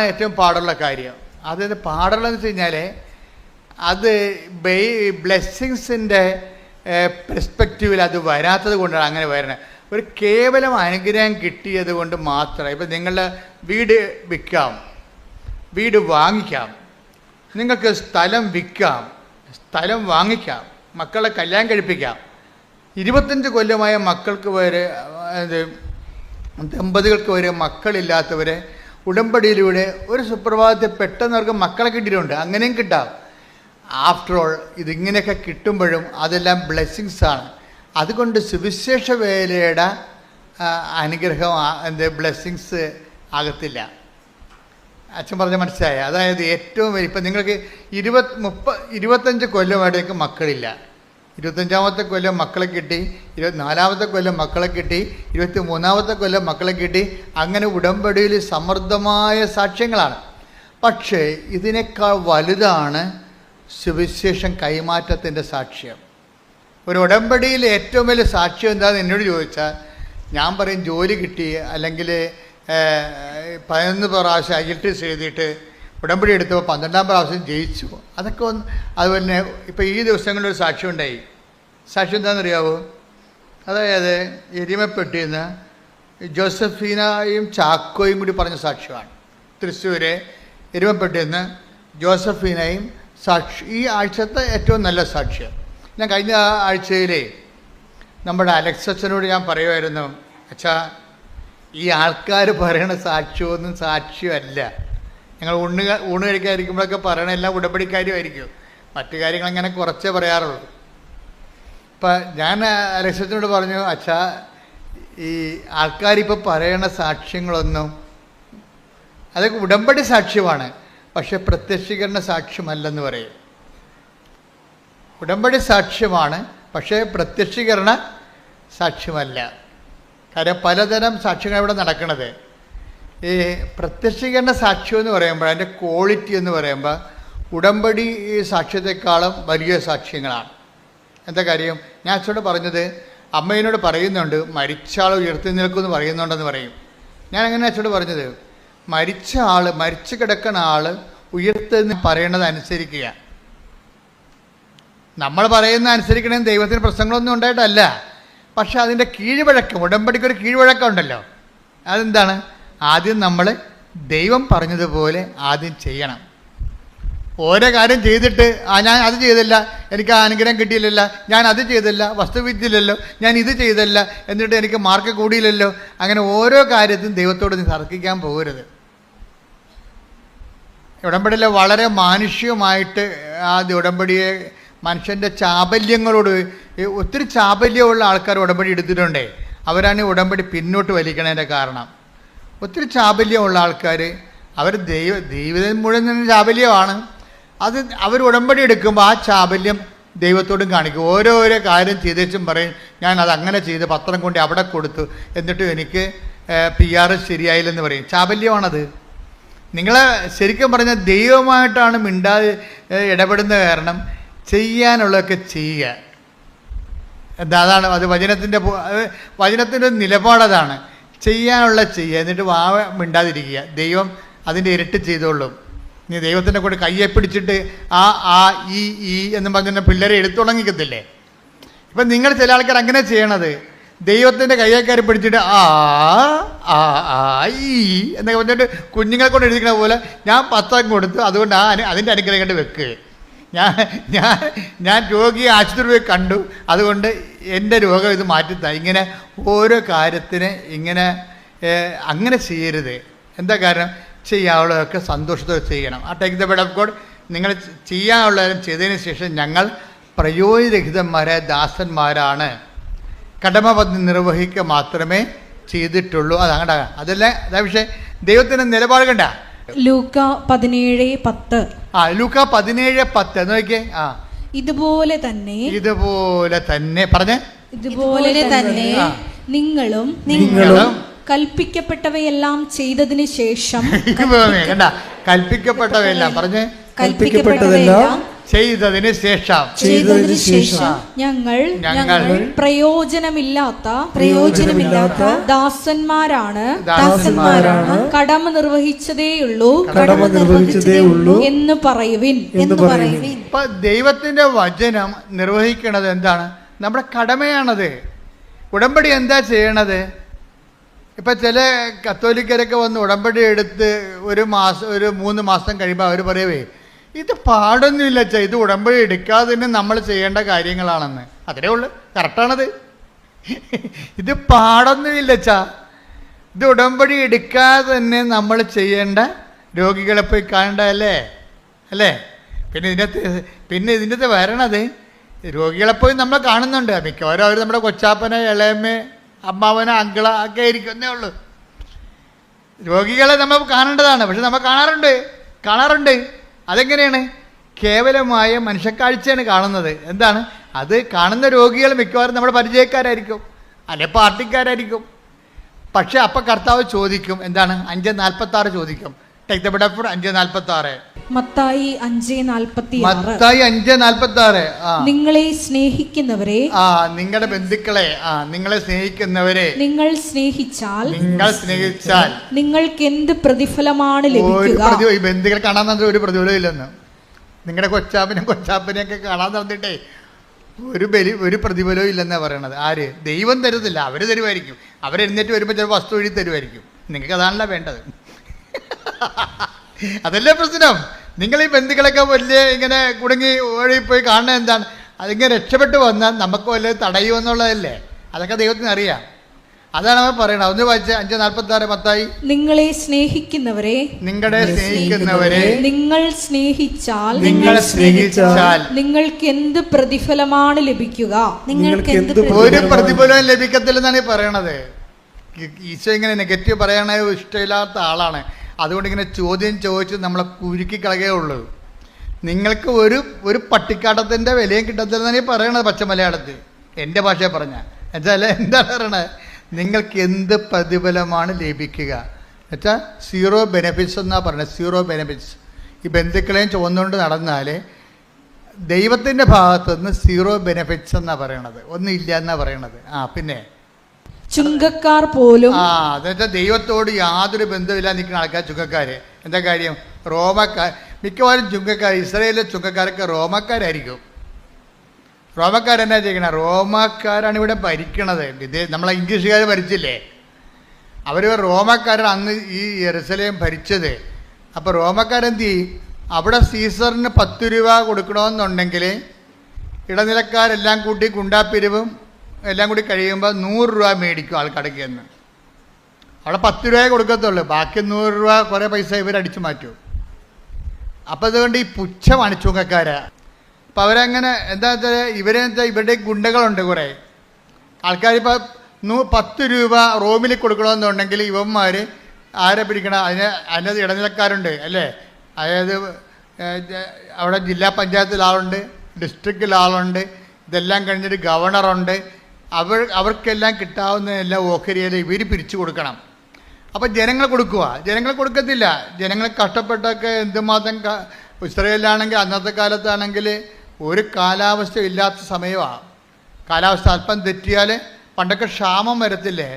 ഏറ്റവും പാടുള്ള കാര്യം. അതായത് പാടുള്ളതെന്ന് വെച്ച് കഴിഞ്ഞാൽ അത് ബ്ലെസ്സിങ്സിൻ്റെ പെർസ്പെക്റ്റീവിൽ അത് വരാത്തത് കൊണ്ടാണ് അങ്ങനെ വരുന്നത്. ഒരു കേവലം അനുഗ്രഹം കിട്ടിയത് കൊണ്ട് മാത്രം. ഇപ്പം നിങ്ങളുടെ വീട് വിൽക്കാം, വീട് വാങ്ങിക്കാം, നിങ്ങൾക്ക് സ്ഥലം വിൽക്കാം, സ്ഥലം വാങ്ങിക്കാം, മക്കളെ കല്യാണം കഴിപ്പിക്കാം. 25 കൊല്ലമായ മക്കൾക്ക് വരെ ദമ്പതികൾക്ക് വരെ മക്കളില്ലാത്തവരെ ഉടമ്പടിയിലൂടെ ഒരു സുപ്രഭാതത്തിൽ പെട്ടെന്ന് അവർക്ക് മക്കളെ കിട്ടിയിട്ടുണ്ട്. അങ്ങനെയും കിട്ടാം. ആഫ്റ്റർ ഓൾ ഇതിങ്ങനെയൊക്കെ കിട്ടുമ്പോഴും അതെല്ലാം ബ്ലെസ്സിങ്സാണ്. അതുകൊണ്ട് സുവിശേഷ വേലയുടെ അനുഗ്രഹം ബ്ലെസ്സിങ്സ് ആകത്തില്ല. അച്ഛൻ പറഞ്ഞ മനസ്സിലായ? അതായത് ഏറ്റവും വലിയ ഇപ്പം നിങ്ങൾക്ക് 25 കൊല്ലമായിട്ടേക്ക് മക്കളില്ല, 25ാമത്തെ കൊല്ലം മക്കളെ കിട്ടി, 24ാമത്തെ കൊല്ലം മക്കളെ കിട്ടി, 23ാമത്തെ കൊല്ലം മക്കളെ കിട്ടി. അങ്ങനെ ഉടമ്പടിയിൽ സമൃദ്ധമായ സാക്ഷ്യങ്ങളാണ്. പക്ഷേ ഇതിനേക്കാൾ വലുതാണ് സുവിശേഷം കൈമാറ്റത്തിൻ്റെ സാക്ഷ്യം. ഒരു ഉടമ്പടിയിൽ ഏറ്റവും വലിയ സാക്ഷ്യം എന്താണെന്ന് എന്നോട് ചോദിച്ചാൽ ഞാൻ പറയും ജോലി കിട്ടി, അല്ലെങ്കിൽ 11 പ്രാവശ്യം IELTS എഴുതിയിട്ട് ഉടമ്പടി എടുത്തപ്പോൾ 12ാം പ്രാവശ്യം ജയിച്ചു. അതൊക്കെ അതുപോലെ തന്നെ ഇപ്പോൾ ഈ ദിവസങ്ങളിലൊരു സാക്ഷ്യം ഉണ്ടായി. സാക്ഷ്യം എന്താണെന്നറിയാവോ? അതായത് എരിമപ്പെട്ടിയിൽ നിന്ന് ജോസഫീനയും ചാക്കോയും കൂടി പറഞ്ഞ സാക്ഷ്യമാണ്. തൃശ്ശൂർ എരിമപ്പെട്ടിയിൽ നിന്ന് ജോസഫീനയും ഈ ആഴ്ചത്തെ ഏറ്റവും നല്ല സാക്ഷ്യം. ഞാൻ കഴിഞ്ഞ ആഴ്ചയിലെ നമ്മുടെ അലക്സച്ചനോട് ഞാൻ പറയുമായിരുന്നു, അച്ഛാ ഈ ആൾക്കാർ പറയണ സാക്ഷ്യമൊന്നും സാക്ഷ്യമല്ല. ഞങ്ങൾ ഊണ് കഴിക്കാതിരിക്കുമ്പോഴൊക്കെ പറയണ എല്ലാം ഉടമ്പടിക്കാരുമായിരിക്കും. മറ്റു കാര്യങ്ങൾ അങ്ങനെ കുറച്ചേ പറയാറുള്ളൂ. അപ്പം ഞാൻ അലക്സച്ചനോട് പറഞ്ഞു, അച്ഛാ ഈ ആൾക്കാരിപ്പോൾ പറയണ സാക്ഷ്യങ്ങളൊന്നും അതൊക്കെ ഉടമ്പടി സാക്ഷ്യമാണ്, പക്ഷെ പ്രത്യക്ഷീകരണ സാക്ഷ്യമല്ലെന്ന് പറയും. ഉടമ്പടി സാക്ഷ്യമാണ്, പക്ഷേ പ്രത്യക്ഷീകരണ സാക്ഷ്യമല്ല. കാര്യം പലതരം സാക്ഷ്യങ്ങൾ ഇവിടെ നടക്കുന്നത്. ഈ പ്രത്യക്ഷീകരണ സാക്ഷ്യം എന്ന് പറയുമ്പോൾ അതിൻ്റെ ക്വാളിറ്റി എന്ന് പറയുമ്പോൾ ഉടമ്പടി സാക്ഷ്യത്തെക്കാളും വലിയ സാക്ഷ്യങ്ങളാണ്. എന്താ കാര്യം? ഞാൻ അച്ഛനോട് പറഞ്ഞത്, അമ്മയോട് പറയുന്നുണ്ട് മരിച്ച ആൾ ഉയർത്തി നിൽക്കുമെന്ന് പറയുന്നുണ്ടെന്ന് പറയും. ഞാൻ അങ്ങനെ അച്ഛനോട് പറഞ്ഞത്, മരിച്ച ആൾ, മരിച്ചു കിടക്കുന്ന ആൾ ഉയർത്തെന്ന് പറയണത് അനുസരിക്കുക. നമ്മൾ പറയുന്ന അനുസരിക്കണമെന്ന് ദൈവത്തിന് പ്രശ്നങ്ങളൊന്നും ഉണ്ടായിട്ടല്ല. പക്ഷെ അതിൻ്റെ കീഴ്വഴക്കം, ഉടമ്പടിക്കൊരു കീഴ്വഴക്കം ഉണ്ടല്ലോ. അതെന്താണ്? ആദ്യം നമ്മൾ ദൈവം പറഞ്ഞതുപോലെ ആദ്യം ചെയ്യണം. ഓരോ കാര്യം ചെയ്തിട്ട് ഞാൻ അത് ചെയ്തില്ല, എനിക്ക് ആ അനുഗ്രഹം കിട്ടിയില്ലല്ല, ഞാൻ അത് ചെയ്തില്ല, വസ്തുവിദ്യയില്ലല്ലോ, ഞാൻ ഇത് ചെയ്തില്ല, എന്നിട്ട് എനിക്ക് മാർക്ക് കൂടിയില്ലല്ലോ, അങ്ങനെ ഓരോ കാര്യത്തിനും ദൈവത്തോട് നീ തർക്കിക്കാൻ പോകരുത്. ഉടമ്പടിയിൽ വളരെ മാനുഷികമായിട്ട് ആ ഉടമ്പടിയെ മനുഷ്യൻ്റെ ചാബല്യങ്ങളോട്, ഒത്തിരി ചാബല്യമുള്ള ആൾക്കാർ ഉടമ്പടി എടുത്തിട്ടുണ്ടേ. അവരാണ് ഈ ഉടമ്പടി പിന്നോട്ട് വലിക്കണതിൻ്റെ കാരണം. ഒത്തിരി ചാബല്യമുള്ള ആൾക്കാർ, അവർ ജീവിതം മുഴുവൻ തന്നെ ചാബല്യമാണ്. അത് അവർ ഉടമ്പടി എടുക്കുമ്പോൾ ആ ചാബല്യം ദൈവത്തോടും കാണിക്കും. ഓരോരോ കാര്യം ചെയ്തേച്ചും പറയും, ഞാൻ അത് അങ്ങനെ ചെയ്ത് പത്രം കൊണ്ട് അവിടെ കൊടുത്തു, എന്നിട്ടും എനിക്ക് PR ശരിയായില്ലെന്ന് പറയും. ചാബല്യമാണത്. നിങ്ങളെ ശരിക്കും പറഞ്ഞാൽ ദൈവമായിട്ടാണ് ഇടപെടുന്ന കാരണം ചെയ്യാനുള്ളതൊക്കെ ചെയ്യുക. എന്താ അതാണ് അത് വചനത്തിൻ്റെ ഒരു നിലപാടതാണ്. ചെയ്യാനുള്ള ചെയ്യുക, എന്നിട്ട് വാവ മിണ്ടാതിരിക്കുക. ദൈവം അതിൻ്റെ ഇരട്ടി ചെയ്തോളും. നീ ദൈവത്തിൻ്റെ കൂടെ കയ്യെ പിടിച്ചിട്ട് ആ ഈ എന്നും പറഞ്ഞ പിള്ളേരെ എടുത്തു തുടങ്ങിക്കത്തില്ലേ. ഇപ്പം നിങ്ങൾ ചില ആൾക്കാർ അങ്ങനെ ചെയ്യണത്, ദൈവത്തിൻ്റെ കയ്യേക്കാരി പിടിച്ചിട്ട് ഈ എന്നൊക്കെ പറഞ്ഞിട്ട് കുഞ്ഞുങ്ങളെ കൊണ്ട് എഴുതിക്കണ പോലെ ഞാൻ 10 കൊടുത്തു, അതുകൊണ്ട് അതിൻ്റെ അനുഗ്രഹം കണ്ട് വെക്ക്. ഞാൻ രോഗിയെ ആശുപത്രി പോയി കണ്ടു, അതുകൊണ്ട് എൻ്റെ രോഗം ഇത് മാറ്റിത്താ. ഇങ്ങനെ ഓരോ കാര്യത്തിന് ഇങ്ങനെ അങ്ങനെ ചെയ്യരുത്. എന്താ കാരണം? ചെയ്യാനുള്ളതൊക്കെ സന്തോഷത്തോടെ ചെയ്യണം. ആ take the word of God. നിങ്ങൾ ചെയ്യാനുള്ളതും ചെയ്തതിന് ശേഷം ഞങ്ങൾ പ്രയോജനരഹിതന്മാരായ ദാസന്മാരാണ്, കടമബദ്ധം നിർവഹിക്കുക മാത്രമേ ചെയ്തിട്ടുള്ളൂ. അതല്ല അതാ വിഷയം. ദൈവത്തിൻ്റെ നിലപാട് കണ്ട ലൂക്ക 17:10. ലൂക്ക 17:10 നോക്കിയേ. ഇതുപോലെ തന്നെ പറഞ്ഞേ, ഇതുപോലെ തന്നെ നിങ്ങളും കൽപ്പിക്കപ്പെട്ടവയെല്ലാം ചെയ്തതിന് ശേഷം കണ്ട കൽപ്പിക്കപ്പെട്ടവയെല്ലാം പറഞ്ഞേ, കൽപ്പിക്കപ്പെട്ടതെല്ലാം ചെയ്തതിന് ശേഷം ഞങ്ങൾ പ്രയോജനമില്ലാത്ത ദാസന്മാരാണ് കടമ നിർവഹിച്ചതേയുള്ളൂ എന്ന് പറയുവിൻ. ഇപ്പൊ ദൈവത്തിന്റെ വചനം നിർവഹിക്കണത് എന്താണ്? നമ്മുടെ കടമയാണത്. ഉടമ്പടി എന്താ ചെയ്യണത്? ഇപ്പൊ ചില കത്തോലിക്കരൊക്കെ വന്ന് ഉടമ്പടി എടുത്ത് ഒരു 3 മാസം കഴിയുമ്പോൾ അവർ പറയവേ, ഇത് പാടൊന്നുമില്ല അച്ഛാ, ഇത് ഉടമ്പടി എടുക്കാതെ തന്നെ നമ്മൾ ചെയ്യേണ്ട കാര്യങ്ങളാണെന്ന്. അത്രേ ഉള്ളു, കറക്റ്റാണത്. ഇത് പാടൊന്നുമില്ല അച്ഛാ, ഇത് ഉടമ്പടി എടുക്കാതെ തന്നെ നമ്മൾ ചെയ്യേണ്ട, രോഗികളെ പോയി കാണണ്ടല്ലേ അല്ലേ? പിന്നെ ഇതിൻ്റെ വരണത് രോഗികളെപ്പോയി നമ്മൾ കാണുന്നുണ്ട്. മിക്കവാറും അവർ നമ്മുടെ കൊച്ചാപ്പനെ, ഇളയമ്മ, അമ്മാവന, അങ്കിള ഒക്കെ ആയിരിക്കുന്നേ ഉള്ളൂ. രോഗികളെ നമ്മൾ കാണേണ്ടതാണ്, പക്ഷെ നമ്മൾ കാണാറുണ്ട്. അതെങ്ങനെയാണ്? കേവലമായ മനുഷ്യക്കാഴ്ചയാണ് കാണുന്നത്. എന്താണ് അത്? കാണുന്ന രോഗികൾ മിക്കവാറും നമ്മുടെ പരിചയക്കാരായിരിക്കും, അല്ലെ പാർട്ടിക്കാരായിരിക്കും. പക്ഷെ അപ്പം കർത്താവ് ചോദിക്കും, എന്താണ്? 5:46 ചോദിക്കും. Take the bed for 5:46. Mathai 5:46. നിങ്ങളെ സ്നേഹിക്കുന്നവരെ, നിങ്ങളുടെ ബന്ധുക്കളെ, നിങ്ങളെ സ്നേഹിക്കുന്നവരെ നിങ്ങൾ സ്നേഹിച്ചാൽ നിങ്ങൾക്ക് എന്ത് പ്രതിഫലമാണ് ലഭിക്കുക? ഈ ബന്ധുക്കളെ കാണാൻ തന്നെ ഒരു പ്രതിഫലം ഇല്ലെന്ന്. നിങ്ങളുടെ കൊച്ചാപ്പനെയൊക്കെ കാണാൻ തന്നിട്ടേ ഒരു പ്രതിഫലവും ഇല്ലെന്നാണ് പറയണത്. ആര്? ദൈവം തരുന്നില്ല, അവർ തരുമായിരിക്കും. അവരെഴുന്നേറ്റ് വരുമ്പോൾ ചിലപ്പോൾ വസ്തു എഴുതി തരുമായിരിക്കും. നിങ്ങൾക്ക് അതാണല്ലോ വേണ്ടത്. അതല്ലേ പ്രശ്നം. നിങ്ങൾ ഈ ബന്ധുക്കളൊക്കെ വലിയ ഇങ്ങനെ കുടുങ്ങി ഓടിപ്പോയി കാണുന്നത് എന്താണ്? അതിങ്ങനെ രക്ഷപ്പെട്ടു വന്നാൽ നമുക്ക് വല്ല തടയുമെന്നുള്ളതല്ലേ? അതൊക്കെ ദൈവത്തിന് അറിയാം. അതാണ് അവർ പറയണത്. ഒന്ന് വായിച്ച 5:46 മത്തായി. നിങ്ങളെ സ്നേഹിക്കുന്നവരെ നിങ്ങൾ സ്നേഹിച്ചാൽ നിങ്ങൾക്ക് എന്ത് പ്രതിഫലമാണ് ലഭിക്കുക? ഒരു പ്രതിഫലവും ലഭിക്കത്തില്ലെന്നാണ് ഈ പറയണത്. ഈശോ ഇങ്ങനെ നെഗറ്റീവ് പറയാൻ ഇഷ്ടമില്ലാത്ത ആളാണ്. അതുകൊണ്ട് ഇങ്ങനെ ചോദ്യം ചോദിച്ച് നമ്മളെ കുരുക്കി കളയുകയുള്ളൂ. നിങ്ങൾക്ക് ഒരു പട്ടിക്കാട്ടത്തിൻ്റെ വിലയും കിട്ടത്തില്ലെന്നാണ് ഈ പറയണത് പച്ച മലയാളത്തിൽ. എൻ്റെ ഭാഷയെ പറഞ്ഞാൽ എന്നുവെച്ചാൽ എന്താണ് പറയണത്? നിങ്ങൾക്ക് എന്ത് പ്രതിഫലമാണ് ലഭിക്കുക എന്നുവെച്ചാൽ സീറോ ബെനിഫിറ്റ്സ് എന്നാണ് പറയുന്നത്. Zero benefits. ഈ ബന്ധുക്കളെയും ചുവന്നുകൊണ്ട് നടന്നാൽ ദൈവത്തിൻ്റെ ഭാഗത്തുനിന്ന് സീറോ ബെനിഫിറ്റ്സ് എന്നാണ് പറയണത്. ഒന്നുമില്ല എന്നാണ് പറയണത്. പിന്നെ ചുങ്കക്കാർ പോലും അതെന്നുവെച്ചാൽ ദൈവത്തോട് യാതൊരു ബന്ധമില്ല നിൽക്കുന്ന ആൾക്കാർ ചുങ്കക്കാർ. എന്താ കാര്യം? റോമക്കാർ. മിക്കവാറും ചുങ്കക്കാർ, ഇസ്രായേലിലെ ചുങ്കക്കാരൊക്കെ റോമക്കാരായിരിക്കും. റോമക്കാരെന്നാ ചെയ്യണം? റോമക്കാരാണ് ഇവിടെ ഭരിക്കണത്. നമ്മളെ ഇംഗ്ലീഷുകാർ ഭരിച്ചില്ലേ, അവർ റോമക്കാരാണ് അന്ന് ഈ യെരുശലേം ഭരിച്ചത്. അപ്പോൾ റോമക്കാരെന്ത് ചെയ്യും? അവിടെ സീസറിന് 10 രൂപ കൊടുക്കണമെന്നുണ്ടെങ്കിൽ ഇടനിലക്കാരെല്ലാം കൂട്ടി ഗുണ്ടാപ്പിരിവും എല്ലാം കൂടി കഴിയുമ്പോൾ 100 രൂപ മേടിക്കും ആൾക്കടയ്ക്ക് എന്ന്. അവിടെ 10 രൂപയെ കൊടുക്കത്തുള്ളൂ, ബാക്കി 100 രൂപ കുറേ പൈസ ഇവരടിച്ചു മാറ്റും. അപ്പോൾ അതുകൊണ്ട് ഈ പുച്ഛമാണ് ചുങ്കക്കാര്. അപ്പം അവരങ്ങനെ എന്താ വെച്ചാൽ ഇവരുടെ ഗുണ്ടകളുണ്ട് കുറേ ആൾക്കാരിപ്പോൾ 10 രൂപ റോമിൽ കൊടുക്കണമെന്നുണ്ടെങ്കിൽ ഇവന്മാർ ആരെ പിടിക്കണം? അതിനകത്ത് ഇടനിലക്കാരുണ്ട് അല്ലേ? അതായത് അവിടെ ജില്ലാ പഞ്ചായത്തിൽ ആളുണ്ട്, ഡിസ്ട്രിക്റ്റിൽ ആളുണ്ട്, ഇതെല്ലാം കഴിഞ്ഞിട്ട് ഗവർണറുണ്ട്. അവർക്കെല്ലാം കിട്ടാവുന്നതെല്ലാം ഓഹരിയിൽ ഇവർ പിരിച്ചു കൊടുക്കണം. അപ്പോൾ ജനങ്ങൾ കൊടുക്കത്തില്ല. ജനങ്ങൾ കഷ്ടപ്പെട്ടൊക്കെ എന്തുമാത്രം ഇസ്രായേലിലാണെങ്കിൽ അന്നത്തെ കാലത്താണെങ്കിൽ ഒരു കാലാവസ്ഥ ഇല്ലാത്ത സമയമാണ്. കാലാവസ്ഥ അല്പം തെറ്റിയാൽ പണ്ടൊക്കെ ക്ഷാമം വരത്തില്ലേ?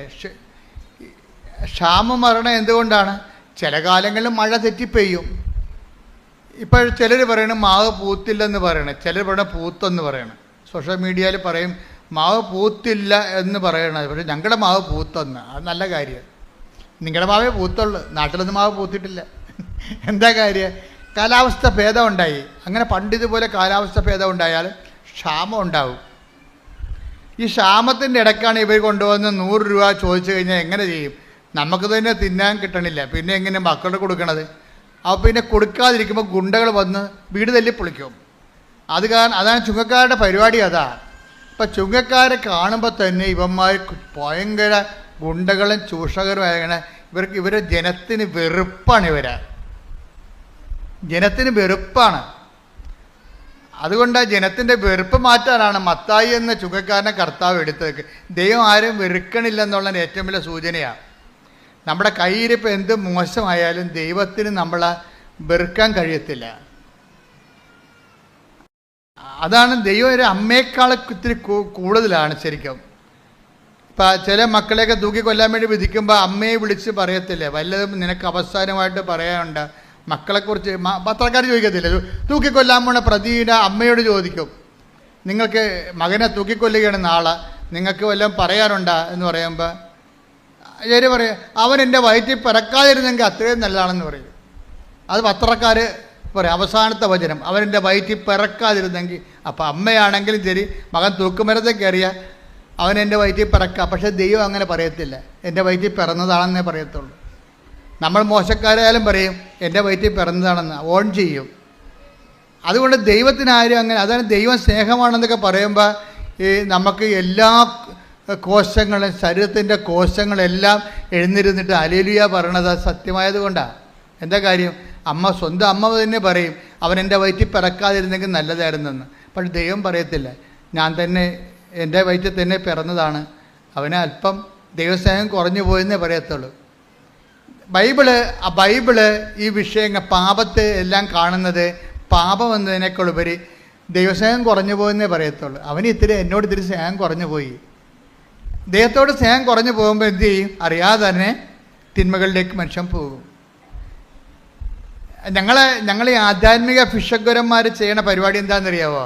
ക്ഷാമം വരണത് എന്തുകൊണ്ടാണ്? ചില കാലങ്ങളിൽ മഴ തെറ്റിപ്പെയ്യും. ഇപ്പോൾ ചിലർ പറയണം മാവ് പൂത്തില്ലെന്ന് പറയണം, ചിലർ പറയണ പൂത്തെന്ന് പറയണം. സോഷ്യൽ മീഡിയയിൽ പറയും മാവ് പൂത്തില്ല എന്ന് പറയണത്, പക്ഷേ ഞങ്ങളുടെ മാവ് പൂത്തെന്ന്. അത് നല്ല കാര്യം. നിങ്ങളുടെ മാവേ പൂത്തുള്ളൂ, നാട്ടിലൊന്നും മാവ് പൂത്തിട്ടില്ല. എന്താ കാര്യം? കാലാവസ്ഥ ഭേദം ഉണ്ടായി. അങ്ങനെ പണ്ടിതുപോലെ കാലാവസ്ഥ ഭേദം ഉണ്ടായാൽ ക്ഷാമം ഉണ്ടാവും. ഈ ക്ഷാമത്തിൻ്റെ ഇടയ്ക്കാണ് ഇവർ കൊണ്ടുവന്ന് 100 രൂപ ചോദിച്ചു കഴിഞ്ഞാൽ എങ്ങനെ ചെയ്യും? നമുക്ക് തന്നെ തിന്നാൻ കിട്ടണില്ല, പിന്നെ എങ്ങനെ മക്കളുടെ കൊടുക്കണത്? അപ്പോൾ പിന്നെ കൊടുക്കാതിരിക്കുമ്പോൾ ഗുണ്ടകൾ വന്ന് വീട് തല്ലി പൊളിക്കും. അതാണ് ചുങ്കക്കാരുടെ പരിപാടി. അതാ ഇപ്പം ചുങ്കക്കാരെ കാണുമ്പോൾ തന്നെ ഇവന്മാർ ഭയങ്കര ഗുണ്ടകളും ചൂഷകരുമായാണ്. ഇവരെ ജനത്തിന് വെറുപ്പാണ്. ജനത്തിന് വെറുപ്പാണ്. അതുകൊണ്ട് ജനത്തിൻ്റെ വെറുപ്പ് മാറ്റാനാണ് മത്തായി എന്ന ചുങ്കക്കാരനെ കർത്താവ് എടുത്തത്. ദൈവം ആരും വെറുക്കണില്ലെന്നുള്ളതിന് ഏറ്റവും വലിയ സൂചനയാണ്. നമ്മുടെ കയ്യിരിപ്പോൾ എന്ത് മോശമായാലും ദൈവത്തിന് നമ്മളെ വെറുക്കാൻ കഴിയത്തില്ല. അതാണ് ദൈവം ഒരു അമ്മയെക്കാൾ ഇത്തിരി കൂടുതലാണ് ശരിക്കും. ഇപ്പം ചില മക്കളെയൊക്കെ തൂക്കിക്കൊല്ലാൻ വേണ്ടി വിധിക്കുമ്പോൾ അമ്മയെ വിളിച്ച് പറയത്തില്ലേ, വല്ലതും നിനക്ക് അവസാനമായിട്ട് പറയാനുണ്ട്? മക്കളെക്കുറിച്ച് പത്രക്കാർ ചോദിക്കത്തില്ല. തൂക്കിക്കൊല്ലാൻ പോണ പ്രതിയുടെ അമ്മയോട് ചോദിക്കും, നിങ്ങൾക്ക് മകനെ തൂക്കിക്കൊല്ലുകയാണ് നാളെ, നിങ്ങൾക്ക് വല്ലതും പറയാനുണ്ടോ എന്ന് പറയുമ്പോൾ ശരി പറയും, അവൻ എൻ്റെ വയറ്റിൽ പിറക്കാതിരുന്നെങ്കിൽ അത്രയും നല്ലതാണെന്ന് പറയും. അത് പത്രക്കാർ പറയും അവസാനത്തെ വചനം, അവൻ എൻ്റെ വയറ്റിൽ പിറക്കാതിരുന്നെങ്കിൽ. അപ്പം അമ്മയാണെങ്കിലും ശരി, മകൻ തൂക്കുമരത്തെ കയറിയ അവൻ എൻ്റെ വയറ്റിൽ പിറക്കാം. പക്ഷേ ദൈവം അങ്ങനെ പറയത്തില്ല, എൻ്റെ വയറ്റിൽ പിറന്നതാണെന്നേ പറയത്തുള്ളൂ. നമ്മൾ മോശക്കാരായാലും പറയും എൻ്റെ വയറ്റിൽ പിറന്നതാണെന്ന്, ഓൺ ചെയ്യും. അതുകൊണ്ട് ദൈവത്തിനാരും അങ്ങനെ, അതാണ് ദൈവം സ്നേഹമാണെന്നൊക്കെ പറയുമ്പോൾ ഈ നമുക്ക് എല്ലാ കോശങ്ങളും, ശരീരത്തിൻ്റെ കോശങ്ങളെല്ലാം എഴുന്നിരുന്നിട്ട് ഹല്ലേലൂയ പറയണത് സത്യമായത് കൊണ്ടാണ്. എന്താ കാര്യം? സ്വന്തം അമ്മ തന്നെ പറയും അവൻ എൻ്റെ വയറ്റിൽ പിറക്കാതിരുന്നെങ്കിൽ നല്ലതായിരുന്നെന്ന്. പക്ഷെ ദൈവം പറയത്തില്ല, ഞാൻ തന്നെ എൻ്റെ വയറ്റിൽ തന്നെ പിറന്നതാണ്, അവന് അല്പം ദൈവസ്നേഹം കുറഞ്ഞു പോയെന്നേ പറയത്തുള്ളൂ. ബൈബിള് ഈ വിഷയങ്ങൾ പാപത്തെ എല്ലാം കാണുന്നത് പാപം എന്നതിനേക്കാളുപരി ദൈവസ്നേഹം കുറഞ്ഞു പോയെന്നേ പറയത്തുള്ളൂ. എന്നോട് ഇത്തിരി സ്നേഹം കുറഞ്ഞു പോയി. ദൈവത്തോട് സ്നേഹം കുറഞ്ഞു പോകുമ്പോൾ എന്ത് ചെയ്യും? അറിയാതെ തന്നെ തിന്മകളിലേക്ക് മനുഷ്യൻ പോകും. ഞങ്ങൾ ഈ ആധ്യാത്മിക ഭിഷഗ്വരന്മാർ ചെയ്യണ പരിപാടി എന്താണെന്നറിയാവോ?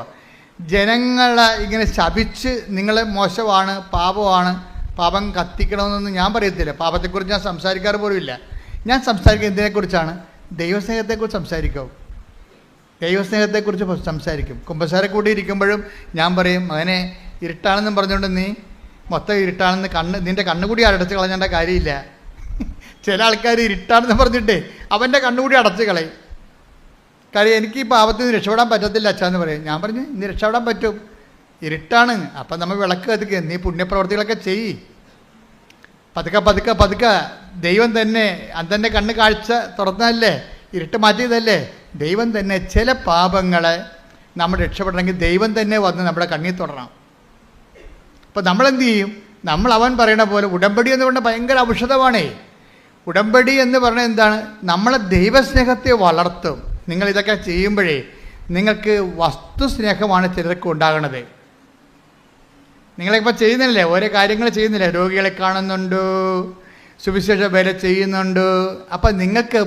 ജനങ്ങളെ ഇങ്ങനെ ശപിച്ച് നിങ്ങൾ മോശമാണ്, പാപമാണ്, പാപം കത്തിക്കണമെന്നൊന്നും ഞാൻ പറയത്തില്ല. പാപത്തെക്കുറിച്ച് ഞാൻ സംസാരിക്കാറ് പോലുമില്ല. ഞാൻ സംസാരിക്കുക എന്തിനെക്കുറിച്ചാണ്? ദൈവസ്നേഹത്തെക്കുറിച്ച് സംസാരിക്കും. ദൈവസ്നേഹത്തെക്കുറിച്ച് സംസാരിക്കും. കുമ്പസാരെ കൂടി ഇരിക്കുമ്പോഴും ഞാൻ പറയും, മകനെ ഇരുട്ടാണെന്നും പറഞ്ഞുകൊണ്ട് നീ മൊത്തം ഇരുട്ടാണെന്ന് നിൻ്റെ കണ്ണുകൂടി അടച്ച് കളഞ്ഞേണ്ട കാര്യമില്ല. ചില ആൾക്കാർ ഇരുട്ടാണെന്ന് പറഞ്ഞിട്ടേ അവൻ്റെ കണ്ണുകൂടി അടച്ച് കളയും. കാര്യം എനിക്ക് ഈ പാപത്തിൽ നിന്ന് രക്ഷപ്പെടാൻ പറ്റത്തില്ല അച്ഛാന്ന് പറയും. ഞാൻ പറഞ്ഞു ഇന്ന് രക്ഷപ്പെടാൻ പറ്റും, ഇരുട്ടാണ്. അപ്പം നമ്മൾ വിളക്ക് കത്തിക്കുക, നീ പുണ്യപ്രവർത്തികളൊക്കെ ചെയ്യ്. പതുക്കെ ദൈവം തന്നെ അന്തൻ്റെ കണ്ണ് കാഴ്ച തുറന്നതല്ലേ, ഇരുട്ട് മാറ്റിയതല്ലേ. ദൈവം തന്നെ ചില പാപങ്ങളെ നമ്മൾ രക്ഷപ്പെടണമെങ്കിൽ ദൈവം തന്നെ വന്ന് നമ്മുടെ കണ്ണിൽ തൊടണം. അപ്പോൾ നമ്മളെന്ത് ചെയ്യും? അവൻ പറയണ പോലെ ഉടമ്പടി എന്ന് പറഞ്ഞാൽ ഭയങ്കര ഔഷധമാണേ. ഉടമ്പടി എന്ന് പറഞ്ഞാൽ എന്താണ്? നമ്മളെ ദൈവസ്നേഹത്തെ വളർത്തും. നിങ്ങളിതൊക്കെ ചെയ്യുമ്പോഴേ നിങ്ങൾക്ക് വസ്തുസ്നേഹമാണ് ചിലർക്ക് ഉണ്ടാകണത്. നിങ്ങളിപ്പോൾ ചെയ്യുന്നില്ലേ, ഓരോ കാര്യങ്ങൾ ചെയ്യുന്നില്ലേ? രോഗികളെ കാണുന്നുണ്ട്, സുവിശേഷ വേല ചെയ്യുന്നുണ്ട്. അപ്പം നിങ്ങൾക്ക്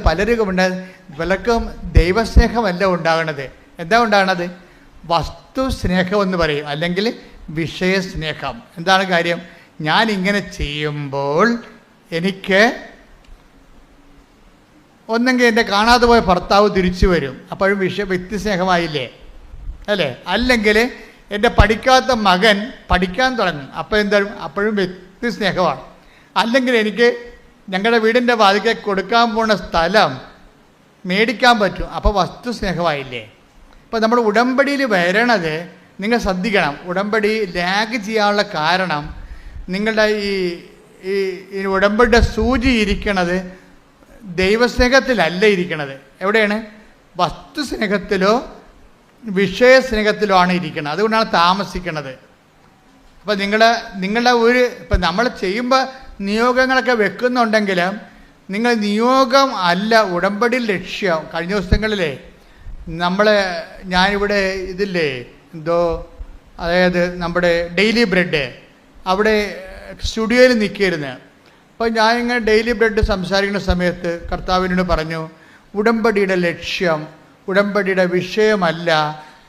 പലർക്കും ദൈവസ്നേഹമല്ല ഉണ്ടാകണത്. എന്താ ഉണ്ടാകണത്? വസ്തുസ്നേഹം എന്ന് പറയും, അല്ലെങ്കിൽ വിഷയസ്നേഹം. എന്താണ് കാര്യം? ഞാൻ ഇങ്ങനെ ചെയ്യുമ്പോൾ എനിക്ക് ഒന്നെങ്കിൽ എൻ്റെ കാണാതെ പോയ ഭർത്താവ് തിരിച്ചു വരും, അപ്പോഴും വ്യക്തിസ്നേഹമായില്ലേ അല്ലേ? അല്ലെങ്കിൽ എൻ്റെ പഠിക്കാത്ത മകൻ പഠിക്കാൻ തുടങ്ങും, അപ്പോൾ എന്തായാലും അപ്പോഴും വ്യക്തിസ്നേഹമാണ്. അല്ലെങ്കിൽ എനിക്ക് ഞങ്ങളുടെ വീടിൻ്റെ വാതിക്കെ കൊടുക്കാൻ പോണ സ്ഥലം മേടിക്കാൻ പറ്റും, അപ്പോൾ വസ്തുസ്നേഹമായില്ലേ? അപ്പോൾ നമ്മൾ ഉടമ്പടിയിൽ വരണത് നിങ്ങൾ ശ്രദ്ധിക്കണം. ഉടമ്പടി ലാഗ് ചെയ്യാനുള്ള കാരണം നിങ്ങളുടെ ഈ ഉടമ്പടിയുടെ സൂചി ഇരിക്കണത് ദൈവസ്നേഹത്തിലല്ല ഇരിക്കണത്. എവിടെയാണ്? വസ്തുസ്നേഹത്തിലോ വിഷയസ്നേഹത്തിലോ ആണ് ഇരിക്കുന്നത്. അതുകൊണ്ടാണ് താമസിക്കുന്നത്. അപ്പോൾ നിങ്ങളുടെ ഇപ്പം നമ്മൾ ചെയ്യുമ്പോൾ നിയോഗങ്ങളൊക്കെ വെക്കുന്നുണ്ടെങ്കിലും നിങ്ങൾ നിയോഗം അല്ല ഉടമ്പടിയിൽ ലക്ഷ്യം. കഴിഞ്ഞ ദിവസങ്ങളിലേ ഞാനിവിടെ ഇതില്ലേ അതായത് നമ്മുടെ ഡെയിലി ബ്രെഡ് അവിടെ സ്റ്റുഡിയോയിൽ നിൽക്കിയിരുന്നു. അപ്പോൾ ഞാൻ ഇങ്ങനെ ഡെയിലി ബ്രെഡ് സംസാരിക്കുന്ന സമയത്ത് കർത്താവിനോട് പറഞ്ഞു, ഉടമ്പടിയുടെ ലക്ഷ്യം ഉടമ്പടിയുടെ വിഷയമല്ല,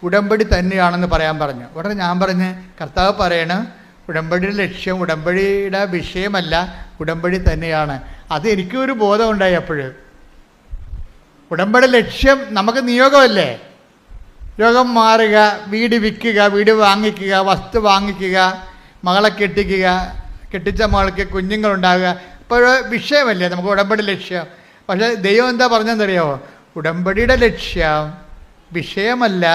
ഉടമ്പടി തന്നെയാണെന്ന് പറയാൻ പറഞ്ഞു. ഉടനെ ഞാൻ പറഞ്ഞ്, കർത്താവ് പറയണം ഉടമ്പടിയുടെ ലക്ഷ്യം ഉടമ്പടിയുടെ വിഷയമല്ല, ഉടമ്പടി തന്നെയാണ്. അത് എനിക്കൊരു ബോധമുണ്ടായി. അപ്പോഴും ഉടമ്പടി ലക്ഷ്യം നമുക്ക് നിയോഗമല്ലേ, രോഗം മാറുക, വീട് വിൽക്കുക, വീട് വാങ്ങിക്കുക, വസ്തു വാങ്ങിക്കുക, മകളെ കെട്ടിക്കുക, കെട്ടിച്ച മകൾക്ക് കുഞ്ഞുങ്ങളുണ്ടാകുക, ഇപ്പോൾ വിഷയമല്ലേ നമുക്ക് ഉടമ്പടി ലക്ഷ്യം. പക്ഷേ ദൈവം എന്താ പറഞ്ഞതെന്നറിയാമോ? ഉടമ്പടിയുടെ ലക്ഷ്യം വിഷയമല്ല,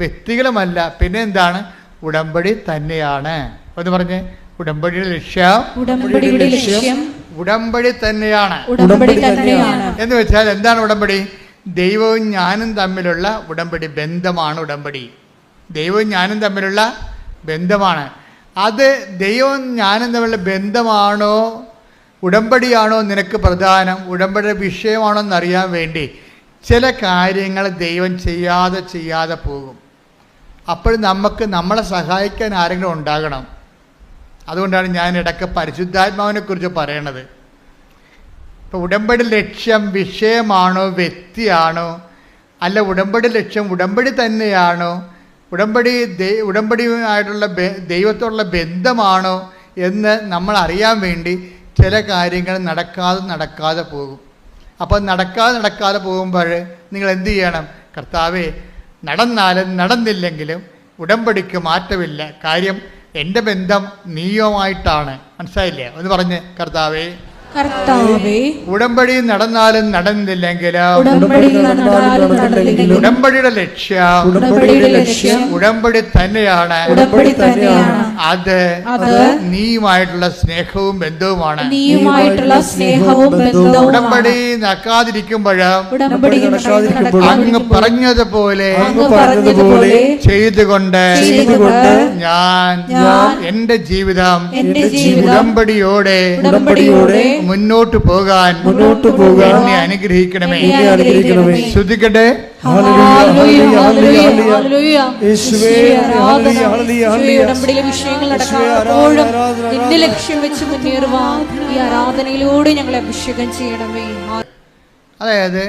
വ്യക്തികളുമല്ല, പിന്നെ എന്താണ്? ഉടമ്പടി തന്നെയാണ്. എന്ന് പറഞ്ഞ്, ഉടമ്പടിയുടെ ലക്ഷ്യം ഉടമ്പടി തന്നെയാണ്. എന്ന് വെച്ചാൽ എന്താണ് ഉടമ്പടി? ദൈവവും ഞാനും തമ്മിലുള്ള ഉടമ്പടി ബന്ധമാണ് ഉടമ്പടി. ദൈവവും ഞാനും തമ്മിലുള്ള ബന്ധമാണ്. അത് ദൈവവും ഞാനും തമ്മിലുള്ള ബന്ധമാണോ ഉടമ്പടിയാണോ നിനക്ക് പ്രധാനം, ഉടമ്പടിയുടെ വിഷയമാണോ എന്നറിയാൻ വേണ്ടി ചില കാര്യങ്ങൾ ദൈവം ചെയ്യാതെ പോകും. അപ്പോൾ നമുക്ക് നമ്മളെ സഹായിക്കാൻ ആരെങ്കിലും ഉണ്ടാകണം. അതുകൊണ്ടാണ് ഞാൻ ഇടയ്ക്ക് പരിശുദ്ധാത്മാവിനെക്കുറിച്ച് പറയണത്. ഇപ്പോൾ ഉടമ്പടി ലക്ഷ്യം വിഷയമാണോ വ്യക്തിയാണോ, അല്ല ഉടമ്പടി ലക്ഷ്യം ഉടമ്പടി തന്നെയാണോ, ഉടമ്പടിയുമായിട്ടുള്ള ദൈവത്തോടുള്ള ബന്ധമാണോ എന്ന് നമ്മൾ അറിയാൻ വേണ്ടി ചില കാര്യങ്ങൾ നടക്കാതെ പോകും. അപ്പോൾ നടക്കാതെ പോകുമ്പോൾ നിങ്ങൾ എന്ത് ചെയ്യണം? കർത്താവേ, നടന്നാലും നടന്നില്ലെങ്കിലും ഉടമ്പടിക്ക് മാറ്റമില്ല, കാര്യം എൻ്റെ ബന്ധം നീയുമായിട്ടാണ്. മനസ്സിലായില്ലേ? എന്ന് പറഞ്ഞ്, കർത്താവേ ഉടമ്പടി നടന്നാലും നടന്നില്ലെങ്കിലും ഉടമ്പടിയുടെ ലക്ഷ്യം ഉടമ്പടി തന്നെയാണ്. അത് നീയുമായിട്ടുള്ള സ്നേഹവും ബന്ധവുമാണ്. ഉടമ്പടി നടക്കാതിരിക്കുമ്പോഴും അങ്ങ് പറഞ്ഞതുപോലെ ചെയ്തുകൊണ്ട് ഞാൻ എൻ്റെ ജീവിതം ഉടമ്പടിയോടെ മുന്നോട്ട് പോകാൻ എന്നെ അനുഗ്രഹിക്കണമേ. ശ്രദ്ധിക്കട്ടെ. ഉടമ്പടിയിലെ വിഷയങ്ങൾ നിന്റെ ലക്ഷ്യം വെച്ച് മുന്നേറുവാൻ ഈ ആരാധനയിലൂടെ ഞങ്ങളെ അഭിഷേകം ചെയ്യണമേ. അതായത്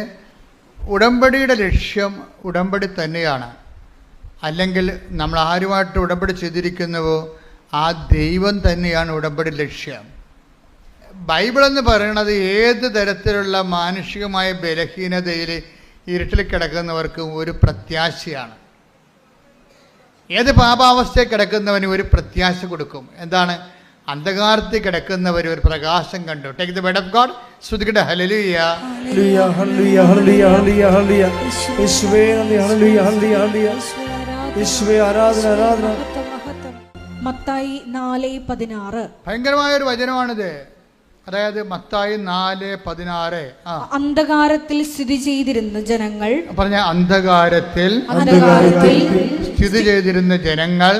ഉടമ്പടിയുടെ ലക്ഷ്യം ഉടമ്പടി തന്നെയാണ്. അല്ലെങ്കിൽ നമ്മൾ ആരുമായിട്ട് ഉടമ്പടി ചെയ്തിരിക്കുന്നുവോ ആ ദൈവം തന്നെയാണ് ഉടമ്പടി ലക്ഷ്യം. ബൈബിളെന്ന് പറയുന്നത് ഏത് തരത്തിലുള്ള മാനുഷികമായ ബലഹീനതയിൽ ഇരുട്ടിൽ കിടക്കുന്നവർക്കും ഒരു പ്രത്യാശയാണ്. ഏത് പാപാവസ്ഥയിൽ കിടക്കുന്നവനും ഒരു പ്രത്യാശ കൊടുക്കും. എന്താണ്? അന്ധകാരത്തിൽ കിടക്കുന്നവർ ഒരു പ്രകാശം കണ്ടു. Take the word of God. സ്തുതിക്കട്ടെ. ഹല്ലേലൂയ, ഹല്ലേലൂയ, ഹല്ലേലൂയ, ഹല്ലേലൂയ, ഹല്ലേലൂയ. യേശുവേ നന്ദി. ഹല്ലേലൂയ, ഹല്ലേലൂയ, ഹല്ലേലൂയ. യേശുവേ ആരാധന, ആരാധന. മത്തായി 4:16 ഭയങ്കരമായ ഒരു വചനമാണിത്. അതായത് മത്തായി 4:16. അന്ധകാരത്തിൽ സ്ഥിതി ചെയ്തിരുന്ന ജനങ്ങൾ പറഞ്ഞ അന്ധകാരത്തിൽ സ്ഥിതി ചെയ്തിരുന്ന ജനങ്ങൾ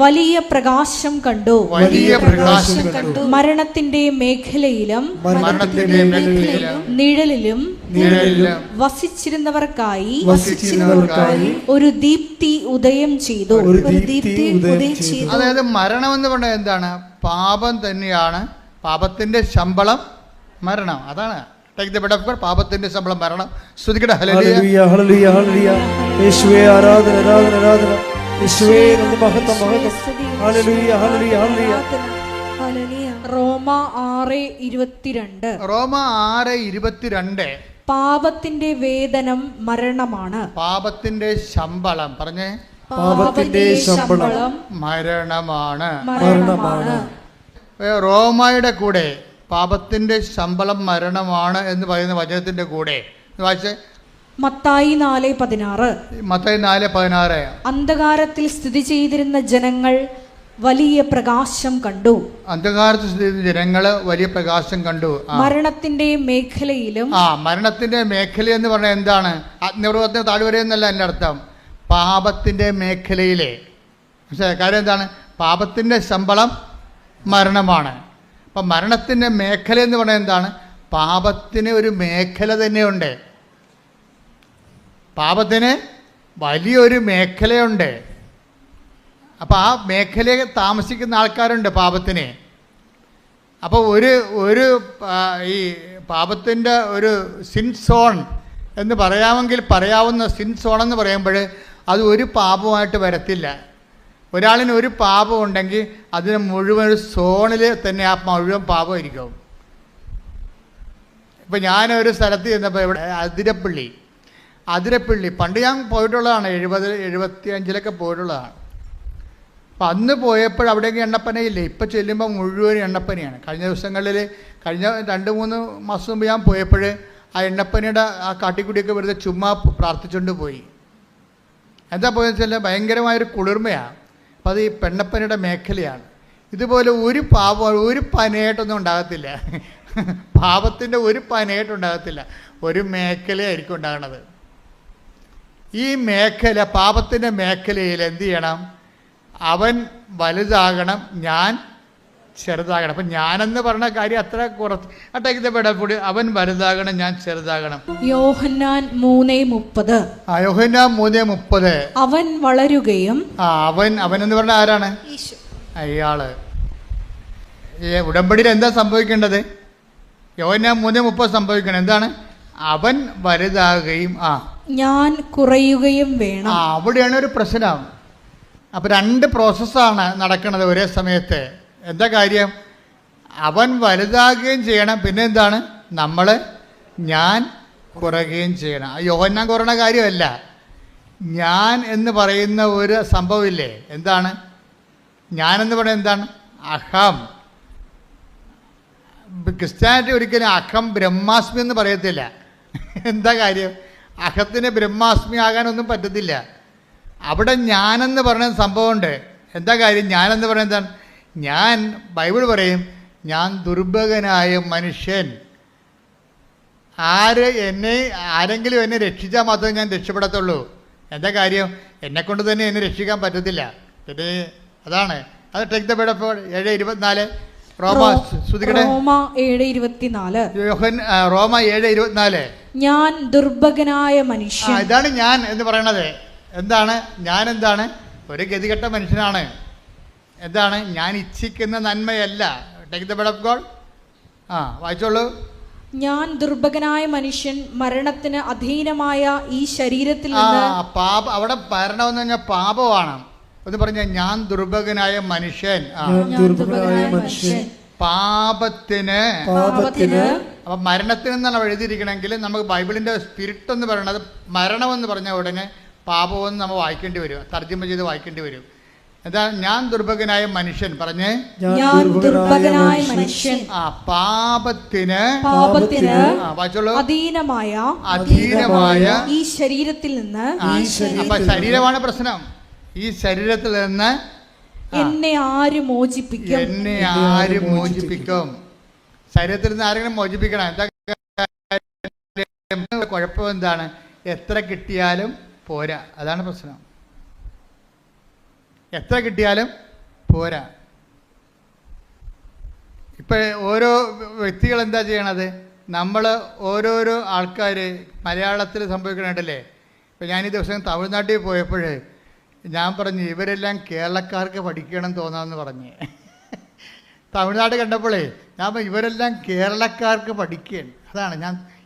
വലിയ പ്രകാശം കണ്ടു. മരണത്തിന്റെ മേഖലയിലും നിഴലിലും വസിച്ചിരുന്നവർക്കായി ഒരു ദീപ്തി ഉദയം ചെയ്തു. അതായത് മരണം എന്ന് പറഞ്ഞാൽ എന്താണ്? പാപം തന്നെയാണ്. പാപത്തിന്റെ ശമ്പളം മരണം. അതാണ് പാപത്തിന്റെ ശമ്പളം മരണം. സ്തുതിക്കട്ടെ. ഹല്ലേലൂയ, ഹല്ലേലൂയ, ഹല്ലേലൂയ. യേശുവേ ആരാധന, ആരാധന, ആരാധന. യേശുവേ മഹത്വം, മഹത്വം. ഹല്ലേലൂയ, ഹല്ലേലൂയ, ഹല്ലേലൂയ. റോമ 6:22. റോമ 6:22. പാപത്തിന്റെ വേതനം മരണമാണ്. പാപത്തിന്റെ ശമ്പളം പറഞ്ഞേ. പാപത്തിന്റെ ശമ്പളം മരണമാണ്. മരണമാണ്. റോമയുടെ കൂടെ പാപത്തിന്റെ ശമ്പളം മരണമാണ് എന്ന് പറയുന്ന വചനത്തിന്റെ കൂടെ വായിച്ചേ. മത്തായി 4:16. മത്തായി 4:16. അന്ധകാരത്തിൽ സ്ഥിതി ചെയ്തിരുന്ന ജനങ്ങൾ വലിയ പ്രകാശം കണ്ടു. അന്ധകാരത്തിൽ സ്ഥിതി ചെയ്തിരുന്ന ജനങ്ങൾ വലിയ പ്രകാശം കണ്ടു. മരണത്തിന്റെ മേഖലയിലും. മരണത്തിന്റെ മേഖല എന്ന് പറഞ്ഞാൽ എന്താണ്? അഗ്നിപർവ്വതത്തിന് താഴ്വരയെന്നല്ല എൻ്റെ അർത്ഥം. പാപത്തിന്റെ മേഖലയിലെ കാര്യം എന്താണ്? പാപത്തിന്റെ ശമ്പളം മരണമാണ്. അപ്പം മരണത്തിന്റെ മേഖല എന്ന് പറഞ്ഞാൽ എന്താണ്? പാപത്തിന് ഒരു മേഖല തന്നെയുണ്ട്. പാപത്തിന് വലിയൊരു മേഖലയുണ്ട്. അപ്പോൾ ആ മേഖലയിൽ താമസിക്കുന്ന ആൾക്കാരുണ്ട് പാപത്തിന്. അപ്പോൾ ഒരു ഈ പാപത്തിൻ്റെ ഒരു സിൻ സോൺ എന്ന് പറയാമെങ്കിൽ പറയാവുന്ന സിൻ സോൺ എന്ന് പറയുമ്പോൾ അത് ഒരു പാപമായിട്ട് വരത്തില്ല. ഒരാളിന് ഒരു പാപം ഉണ്ടെങ്കിൽ അതിന് മുഴുവൻ ഒരു സോണിൽ തന്നെ ആ മുഴുവൻ പാപമായിരിക്കും. ഇപ്പം ഞാനൊരു സ്ഥലത്ത് ചെന്നപ്പോൾ ഇവിടെ അതിരപ്പള്ളി പണ്ട് ഞാൻ പോയിട്ടുള്ളതാണ്, 70-75 പോയിട്ടുള്ളതാണ്. അപ്പം അന്ന് പോയപ്പോൾ അവിടേക്ക് എണ്ണപ്പനയില്ലേ. ഇപ്പം ചെല്ലുമ്പോൾ മുഴുവൻ എണ്ണപ്പനയാണ്. കഴിഞ്ഞ ദിവസങ്ങളിൽ കഴിഞ്ഞ 2-3 മാസം മുമ്പ് ഞാൻ പോയപ്പോൾ ആ എണ്ണപ്പനയുടെ ആ കാട്ടിക്കുടിയൊക്കെ വെറുതെ ചുമ്മാ പ്രാർത്ഥിച്ചുകൊണ്ട് പോയി. എന്താ പോയെന്ന് വെച്ചാൽ ഭയങ്കരമായൊരു കുളിർമയാണ്. അപ്പം അത് ഈ പെണ്ണപ്പനയുടെ മേഖലയാണ്. ഇതുപോലെ ഒരു പാപം ഒരു പനയായിട്ടൊന്നും ഉണ്ടാകത്തില്ല. പാപത്തിൻ്റെ ഒരു പനയായിട്ടുണ്ടാകത്തില്ല, ഒരു മേഖലയായിരിക്കും ഉണ്ടാകണത്. ഈ മേഖല, പാപത്തിൻ്റെ മേഖലയിൽ എന്ത് ചെയ്യണം? അവൻ വലുതാകണം, ഞാൻ ചെറുതാകണം. അപ്പം ഞാനെന്ന് പറഞ്ഞ കാര്യം അത്ര കുറച്ച് അട്ടേക്കപ്പെടപ്പൂടി. അവൻ വലുതാകണം, ഞാൻ ചെറുതാകണം. യോഹന്നാൻ 3:30. യോഹന്നാൻ 3:30. അവൻ വളരുകയും. അവൻ എന്ന് പറഞ്ഞാൽ ആരാണ്? അയാള്. ഉടമ്പടിയിൽ എന്താ സംഭവിക്കേണ്ടത്? യോഹന്നാൻ 3:30 സംഭവിക്കണം. എന്താണ്? അവൻ വലുതാകുകയും ഞാൻ കുറയുകയും വേണം. അവിടെയാണ് ഒരു പ്രശ്നം. അപ്പം 2 പ്രോസസ്സാണ് നടക്കുന്നത് ഒരേ സമയത്ത്. എന്താ കാര്യം? അവൻ വലുതാകുകയും ചെയ്യണം, പിന്നെ എന്താണ്? ഞാൻ കുറയുകയും ചെയ്യണം. യോഹന്നാൻ കുറയണ കാര്യമല്ല, ഞാൻ എന്ന് പറയുന്ന ഒരു സംഭവമില്ലേ. എന്താണ് ഞാനെന്ന് പറയുന്നത്? എന്താണ്? അഹം. ക്രിസ്ത്യാനിറ്റി ഒരിക്കലും അഹം ബ്രഹ്മാസ്മി എന്ന് പറയത്തില്ല. എന്താ കാര്യം? അഹത്തിന് ബ്രഹ്മാസ്മി ആകാനൊന്നും പറ്റത്തില്ല. അവിടെ ഞാനെന്ന് പറയുന്ന സംഭവമുണ്ട്. എന്താ കാര്യം? ഞാനെന്ന് പറയുന്നത് എന്താണ്? ഞാൻ, ബൈബിൾ പറയും, ഞാൻ ദുർഭകനായ മനുഷ്യൻ. ആരെങ്കിലും എന്നെ രക്ഷിച്ചാൽ മാത്രമേ ഞാൻ രക്ഷപ്പെടത്തുള്ളൂ. എന്താ കാര്യം? എന്നെക്കൊണ്ട് തന്നെ എന്നെ രക്ഷിക്കാൻ പറ്റത്തില്ല. പിന്നെ അതാണ് അത്. ടേക്ക് ദ ബെഡ് ഓഫ് 7:24 റോമ 7:24. ഞാൻ ദുർഭകനായ മനുഷ്യൻ. ഇതാണ് ഞാൻ എന്ന് പറയണത്. എന്താണ് ഞാൻ? എന്താണ്? ഒരു ഗതികെട്ട മനുഷ്യനാണ്. എന്താണ്? ഞാൻ ഇച്ഛിക്കുന്ന നന്മയല്ല. Take the word of God. വായിച്ചോളൂ. ഞാൻ ദുർഭകനായ മനുഷ്യൻ, മരണത്തിന് അധീനമായ ഈ ശരീരത്തിൽ നിന്ന്. അവിടെ മരണം എന്ന് പറഞ്ഞാൽ പാപമാണ്. എന്ന് പറഞ്ഞാൽ ഞാൻ ദുർഭകനായ മനുഷ്യൻ. പാപത്തിന്. അപ്പൊ മരണത്തിന് എന്നാണ് എഴുതിയിരിക്കണമെങ്കിൽ നമുക്ക് ബൈബിളിന്റെ സ്പിരിറ്റ് എന്ന് പറയുന്നത് മരണം എന്ന് പറഞ്ഞ ഉടനെ പാപമെന്ന് നമ്മൾ വായിക്കേണ്ടി വരും, തർജ്ജമ ചെയ്ത് വായിക്കേണ്ടി വരും. എന്താ? ഞാൻ ദുർഭകനായ മനുഷ്യൻ. പറഞ്ഞേ, പാപത്തിന് അധീനമായ ഈ ശരീരത്തിൽ നിന്ന്. അപ്പൊ ശരീരമാണ് പ്രശ്നം. ഈ ശരീരത്തിൽ നിന്ന് എന്നെ ആര് മോചിപ്പിക്കും? ശരീരത്തിൽ നിന്ന് ആരെങ്കിലും മോചിപ്പിക്കണം. എന്താ കുഴപ്പം? എന്താണ്? എത്ര കിട്ടിയാലും പോരാ. അതാണ് പ്രശ്നം. എത്ര കിട്ടിയാലും പോരാ. ഇപ്പം ഓരോ വ്യക്തികൾ എന്താ ചെയ്യണത്? നമ്മൾ ഓരോരോ ആൾക്കാർ മലയാളത്തിൽ സംഭവിക്കണുണ്ടല്ലേ. ഇപ്പം ഞാൻ ഈ ദിവസം തമിഴ്നാട്ടിൽ പോയപ്പോൾ ഞാൻ പറഞ്ഞു, ഇവരെല്ലാം കേരളക്കാർക്ക് പഠിക്കണം തോന്നാമെന്ന് പറഞ്ഞ്. തമിഴ്നാട് കണ്ടപ്പോഴേ ഞാൻ ഇവരെല്ലാം കേരളക്കാർക്ക് പഠിക്കുകയാണ്. അതാണ്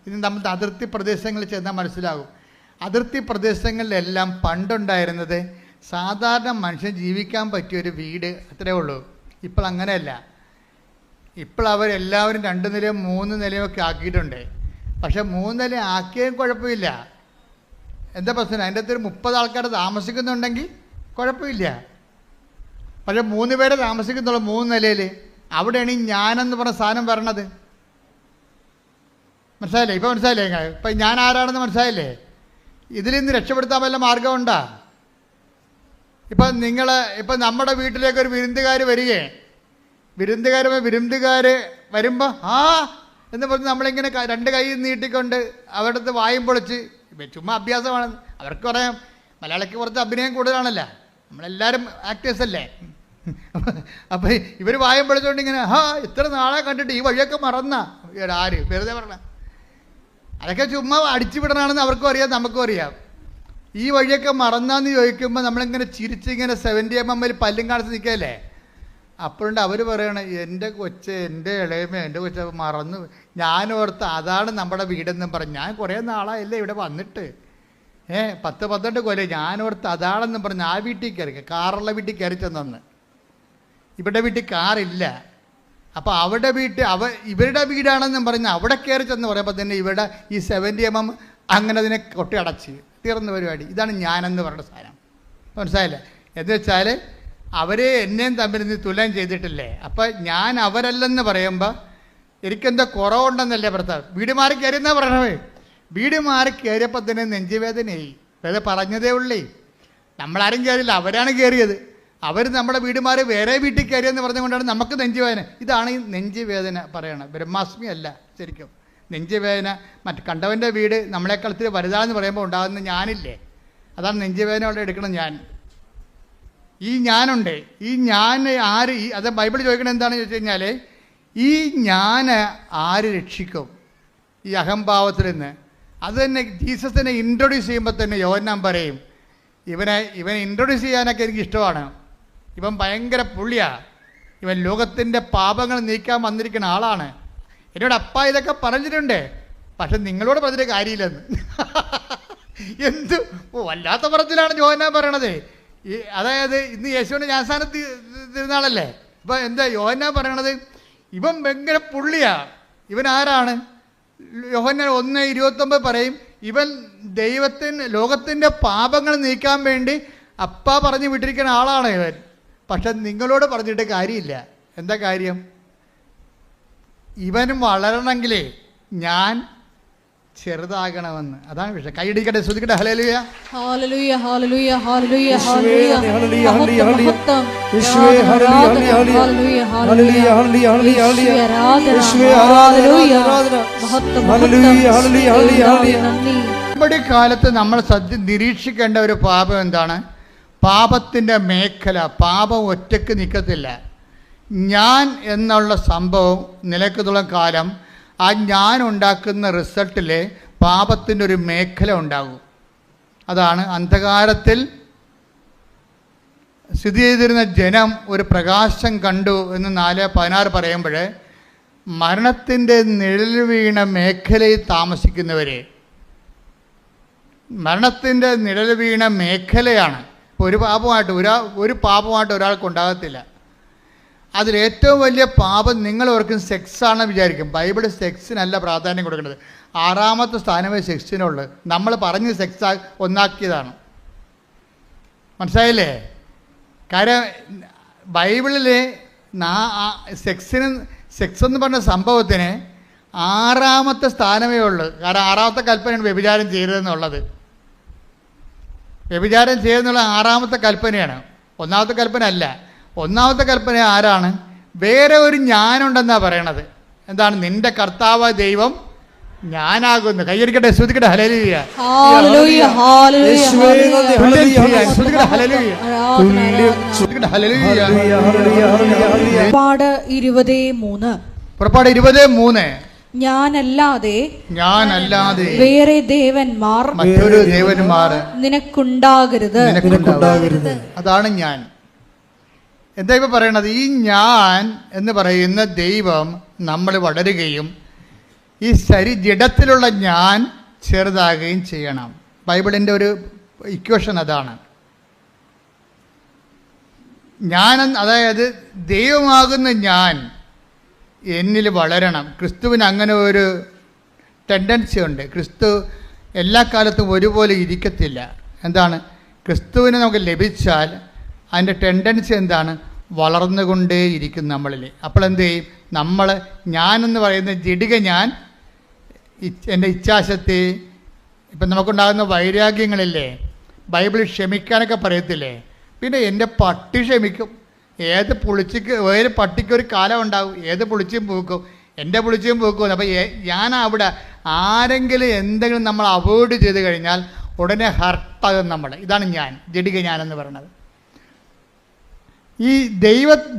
ഇത് നമ്മൾ അതിർത്തി പ്രദേശങ്ങളിൽ ചെന്നാൽ മനസ്സിലാകും. അതിർത്തി പ്രദേശങ്ങളിലെല്ലാം പണ്ടുണ്ടായിരുന്നത് സാധാരണ മനുഷ്യൻ ജീവിക്കാൻ പറ്റിയൊരു വീട്, അത്രയേ ഉള്ളൂ. ഇപ്പോൾ അങ്ങനെയല്ല. ഇപ്പോൾ അവരെല്ലാവരും 2 നിലയും 3 നിലയും ഒക്കെ ആക്കിയിട്ടുണ്ട്. പക്ഷെ 3 നില ആക്കിയാൽ കുഴപ്പമില്ല. എന്താ പ്രശ്നം? അതിൻ്റെ അകത്ത് 30 ആൾക്കാർ താമസിക്കുന്നുണ്ടെങ്കിൽ കുഴപ്പമില്ല. പക്ഷെ 3 പേരെ താമസിക്കുന്നുള്ളൂ 3 നിലയിൽ. അവിടെയാണ് ഈ ഞാനെന്ന് പറഞ്ഞ സാധനം വരണത്. മനസ്സിലായില്ലേ? ഇപ്പം മനസ്സിലായില്ലേ? ഇപ്പം ഞാൻ ആരാണെന്ന് മനസ്സിലായില്ലേ? ഇതിൽ നിന്ന് രക്ഷപ്പെടുത്താൻ വല്ല മാർഗമുണ്ടോ? ഇപ്പം നമ്മുടെ വീട്ടിലേക്ക് ഒരു വിരുന്നുകാർ വരികയാണ്. വിരുന്നുകാർ വരുമ്പോൾ എന്ന് പറഞ്ഞ് നമ്മളിങ്ങനെ 2 കൈ നീട്ടിക്കൊണ്ട് അവരുടെ അടുത്ത് വായും പൊളിച്ച്, ചുമ്മാ അഭ്യാസമാണ്. അവർക്ക് പറയാം, മലയാളിക്ക് കുറച്ച് അഭിനയം കൂടുതലാണല്ലോ, നമ്മളെല്ലാവരും ആക്ടേഴ്സ് അല്ലേ. അപ്പം ഇവർ വായും പൊളിച്ചുകൊണ്ട് ഇങ്ങനെ ഇത്ര നാളെ കണ്ടിട്ട് ഈ വഴിയൊക്കെ മറന്ന ആര് വെറുതെ പറഞ്ഞ, അതൊക്കെ ചുമ്മാ അടിച്ചു വിടണമെന്ന് അവർക്കും അറിയാം, നമുക്കും അറിയാം. ഈ വഴിയൊക്കെ മറന്നാന്ന് ചോദിക്കുമ്പോൾ നമ്മളിങ്ങനെ ചിരിച്ചിങ്ങനെ 70 mm പല്ലും കാണിച്ച് നിൽക്കല്ലേ. അപ്പോഴുണ്ട് അവർ പറയണ എൻ്റെ കൊച്ച്, എൻ്റെ ഇളയമ, എൻ്റെ കൊച്ച് മറന്നു. ഞാനോർത്ത് അതാണ് നമ്മുടെ വീടെന്നും പറഞ്ഞു. ഞാൻ കുറേ നാളായല്ലേ ഇവിടെ വന്നിട്ട്, 10-12 കൊല്ലം. ഞാനോർത്ത് അതാണെന്നും പറഞ്ഞ് ആ വീട്ടിൽ കയറി, കാറുള്ള വീട്ടിൽ കയറി ചെന്നു. ഇവിടെ വീട്ടിൽ കാറില്ല. അപ്പോൾ അവിടെ ഇവരുടെ വീടാണെന്നും പറഞ്ഞ് അവിടെ കയറി ചെന്ന് പറയുമ്പോൾ തന്നെ ഇവിടെ ഈ 70 mm അങ്ങനെ അതിനെ കൊട്ടി അടച്ച് തീർന്ന പരിപാടി. ഇതാണ് ഞാനെന്ന് പറയുന്ന സാധനം. മനസ്സിലായില്ലേ? എന്ന് വെച്ചാൽ അവരെ എന്നെയും തമ്മിൽ നിന്ന് തുലനം ചെയ്തിട്ടില്ലേ. അപ്പം ഞാൻ അവരല്ലെന്ന് പറയുമ്പോൾ എനിക്കെന്തോ കുറവുണ്ടെന്നല്ലേ ഭർത്താവ്. വീട് മാറി കയറിയെന്നാ പറയണേ. വീട് മാറി കയറിയപ്പോൾ തന്നെ നെഞ്ചുവേദനയായി. അത് പറഞ്ഞതേ ഉള്ളേ. നമ്മളാരും കയറിയില്ല, അവരാണ് കയറിയത്. അവർ നമ്മുടെ വീട് മാറി വേറെ വീട്ടിൽ കയറിയെന്ന് പറഞ്ഞുകൊണ്ടാണ് നമുക്ക് നെഞ്ചുവേദന. ഇതാണ് ഈ നെഞ്ചുവേദന പറയണത്. ബ്രഹ്മാസ്മി അല്ല ശരിക്കും. നെഞ്ചുവേദന മറ്റ് കണ്ടവൻ്റെ വീട് നമ്മളെക്കാൾ ഇത്തിരി വലുതാണെന്ന് പറയുമ്പോൾ ഉണ്ടാകുന്ന ഞാനില്ലേ, അതാണ് നെഞ്ചുവേദന അവിടെ എടുക്കണം. ഞാൻ ഈ ഞാനുണ്ട്. ഈ ഞാൻ ആര്? അത് ബൈബിൾ ചോദിക്കണത് എന്താണെന്ന് ചോദിച്ചു കഴിഞ്ഞാൽ, ഈ ഞാൻ ആര് രക്ഷിക്കും ഈ അഹംഭാവത്തിൽ നിന്ന്? അത് തന്നെ ജീസസിനെ ഇൻട്രൊഡ്യൂസ് ചെയ്യുമ്പോൾ തന്നെ യോഹന്നാൻ പറയും, ഇവനെ ഇൻട്രൊഡ്യൂസ് ചെയ്യാനൊക്കെ എനിക്ക് ഇഷ്ടമാണ്. ഇവൻ ഭയങ്കര പുള്ളിയാണ്. ഇവൻ ലോകത്തിൻ്റെ പാപങ്ങൾ നീക്കാൻ വന്നിരിക്കുന്ന ആളാണ്. എന്നോട് അപ്പ ഇതൊക്കെ പറഞ്ഞിട്ടുണ്ട്, പക്ഷെ നിങ്ങളോട് പറഞ്ഞിട്ട് കാര്യമില്ലെന്ന്. എന്ത് വല്ലാത്ത പറച്ചിലാണ് യോഹന്നാൻ പറയണത്. അതായത് ഇന്ന് യേശുവിൻ്റെ ജ്ഞാനസ്നാനത്തിൽ തിരുനാളല്ലേ. ഇപ്പം എന്താ യോഹന്നാൻ പറയണത്? ഇവൻ ഭയങ്കര പുള്ളിയാണ്. ഇവൻ ആരാണ്? യോഹന്നാൻ 1:29 പറയും, ഇവൻ ലോകത്തിൻ്റെ പാപങ്ങൾ നീക്കാൻ വേണ്ടി അപ്പ പറഞ്ഞു വിട്ടിരിക്കുന്ന ആളാണ് ഇവൻ. പക്ഷെ നിങ്ങളോട് പറഞ്ഞിട്ട് കാര്യമില്ല. എന്താ കാര്യം? ഇവനും വളരണമെങ്കിലേ ഞാൻ ചെറുതാകണമെന്ന്. അതാണ് വിഷയം. കൈയടിക്കട്ടെ, ശ്രദ്ധിക്കട്ടെ. ഹല്ലേലൂയ, ഹല്ലേലൂയ, ഹല്ലേലൂയ, ഹല്ലേലൂയ, ഹല്ലേലൂയ, ഹല്ലേലൂയ, ഹല്ലേലൂയ, മഹത്വം, യേശുവേ, ഹല്ലേലൂയ, ഹല്ലേലൂയ, ഹല്ലേലൂയ, ഹല്ലേലൂയ, ഹല്ലേലൂയ, ഹല്ലേലൂയ, യേശുവേ, ഹല്ലേലൂയ, ആരാധന, മഹത്വം, ഹല്ലേലൂയ, ഹല്ലേലൂയ, ഹല്ലേലൂയ. നന്ദി. നമ്മുടെ കാലത്ത് നമ്മൾ നിരീക്ഷിക്കേണ്ട ഒരു പാപം എന്താണ്? പാപത്തിൻ്റെ മേഖല. പാപം ഒറ്റയ്ക്ക് നിൽക്കത്തില്ല. ഞാൻ എന്നുള്ള സംഭവം നിലയ്ക്കുള്ള കാലം ആ ഞാൻ ഉണ്ടാക്കുന്ന റിസൾട്ടിൽ പാപത്തിൻ്റെ ഒരു മേഖല ഉണ്ടാകും. അതാണ് അന്ധകാരത്തിൽ സ്ഥിതി ചെയ്തിരുന്ന ജനം ഒരു പ്രകാശം കണ്ടു എന്ന് 4:16 പറയുമ്പോൾ മരണത്തിൻ്റെ നിഴൽ വീണ മേഖലയിൽ താമസിക്കുന്നവരെ, മരണത്തിൻ്റെ നിഴൽ വീണ മേഖലയാണ്. ഇപ്പോൾ ഒരു പാപമായിട്ട് ഒരാൾക്കുണ്ടാകത്തില്ല. അതിലേറ്റവും വലിയ പാപം നിങ്ങൾ ഓർക്കും സെക്സാണെന്ന് വിചാരിക്കും. ബൈബിൾ സെക്സിനല്ല പ്രാധാന്യം കൊടുക്കേണ്ടത്. 6ാമത്തെ സ്ഥാനമേ സെക്സിനുള്ളത്. നമ്മൾ പറഞ്ഞ് സെക്സ് ഒന്നാക്കിയതാണ്. മനസ്സിലായില്ലേ? കാര്യം ബൈബിളിൽ സെക്സ് എന്ന് പറഞ്ഞ സംഭവത്തിന് 6ാമത്തെ സ്ഥാനമേ ഉള്ളൂ. കാരണം 6ാമത്തെ കൽപ്പനയാണ് വ്യഭിചാരം ചെയ്തതെന്നുള്ളത്. വ്യഭിചാരം ചെയ്തെന്നുള്ള 6ാമത്തെ കൽപ്പനയാണ്. 1ാമത്തെ കൽപ്പന അല്ല. 1ാമത്തെ കൽപ്പന ആരാണ്? വേറെ ഒരു ഞാനുണ്ടെന്നാണ് പറയണത്. എന്താണ്? നിന്റെ കർത്താവ് ദൈവം ഞാനാകുന്നു. കൈയടിക്കട്ടെ, ശ്രദ്ധിക്കട്ടെ. ഹല്ലേലൂയ, ഹല്ലേലൂയ, ഹല്ലേലൂയ, പുറപ്പാട് 20:3. പുറപ്പാട് 20:3. ഞാനല്ലാതെ വേറെ ദേവന്മാർ മറ്റൊരു ദേവന്മാർ നിനക്കുണ്ടാകരുത്. അതാണ് ഞാൻ. എന്താ ഇപ്പം പറയണത്? ഈ ഞാൻ എന്ന് പറയുന്ന ദൈവം നമ്മൾ വളരുകയും ഈ ജഡത്തിലുള്ള ഞാൻ ചെറുതാകുകയും ചെയ്യണം. ബൈബിളിൻ്റെ ഒരു ഇക്വേഷൻ അതാണ്. അതായത് ദൈവമാകുന്ന ഞാൻ എന്നിൽ വളരണം. ക്രിസ്തുവിന് അങ്ങനെ ഒരു ടെൻഡൻസി ഉണ്ട്. ക്രിസ്തു എല്ലാ കാലത്തും ഒരുപോലെ ഇരിക്കത്തില്ല. എന്താണ്? ക്രിസ്തുവിനെ നമുക്ക് ലഭിച്ചാൽ അതിൻ്റെ ടെൻഡൻസി എന്താണ്? വളർന്നുകൊണ്ടേ ഇരിക്കും നമ്മളിൽ. അപ്പോൾ എന്ത് ചെയ്യും? ഞാനെന്ന് പറയുന്ന ജഡിക ഞാൻ, എൻ്റെ ഇച്ഛാശക്തി, ഇപ്പം നമുക്കുണ്ടാകുന്ന വൈരാഗ്യങ്ങളില്ലേ, ബൈബിളിൽ ക്ഷമിക്കാനൊക്കെ പറയത്തില്ലേ? പിന്നെ എൻ്റെ പട്ടി ക്ഷമിക്കും. ഏത് പട്ടിക്കൊരു കാലം ഉണ്ടാകും. ഏത് പുളിച്ചും പൂക്കും. എൻ്റെ പുളിച്ചും പൂക്കും. അപ്പോൾ ഞാൻ അവിടെ ആരെങ്കിലും എന്തെങ്കിലും നമ്മൾ അവോയ്ഡ് ചെയ്ത് കഴിഞ്ഞാൽ ഉടനെ ഹർട്ടാകും നമ്മൾ. ഇതാണ് ഞാൻ, ജഡിക ഞാനെന്ന് പറയുന്നത്. ഈ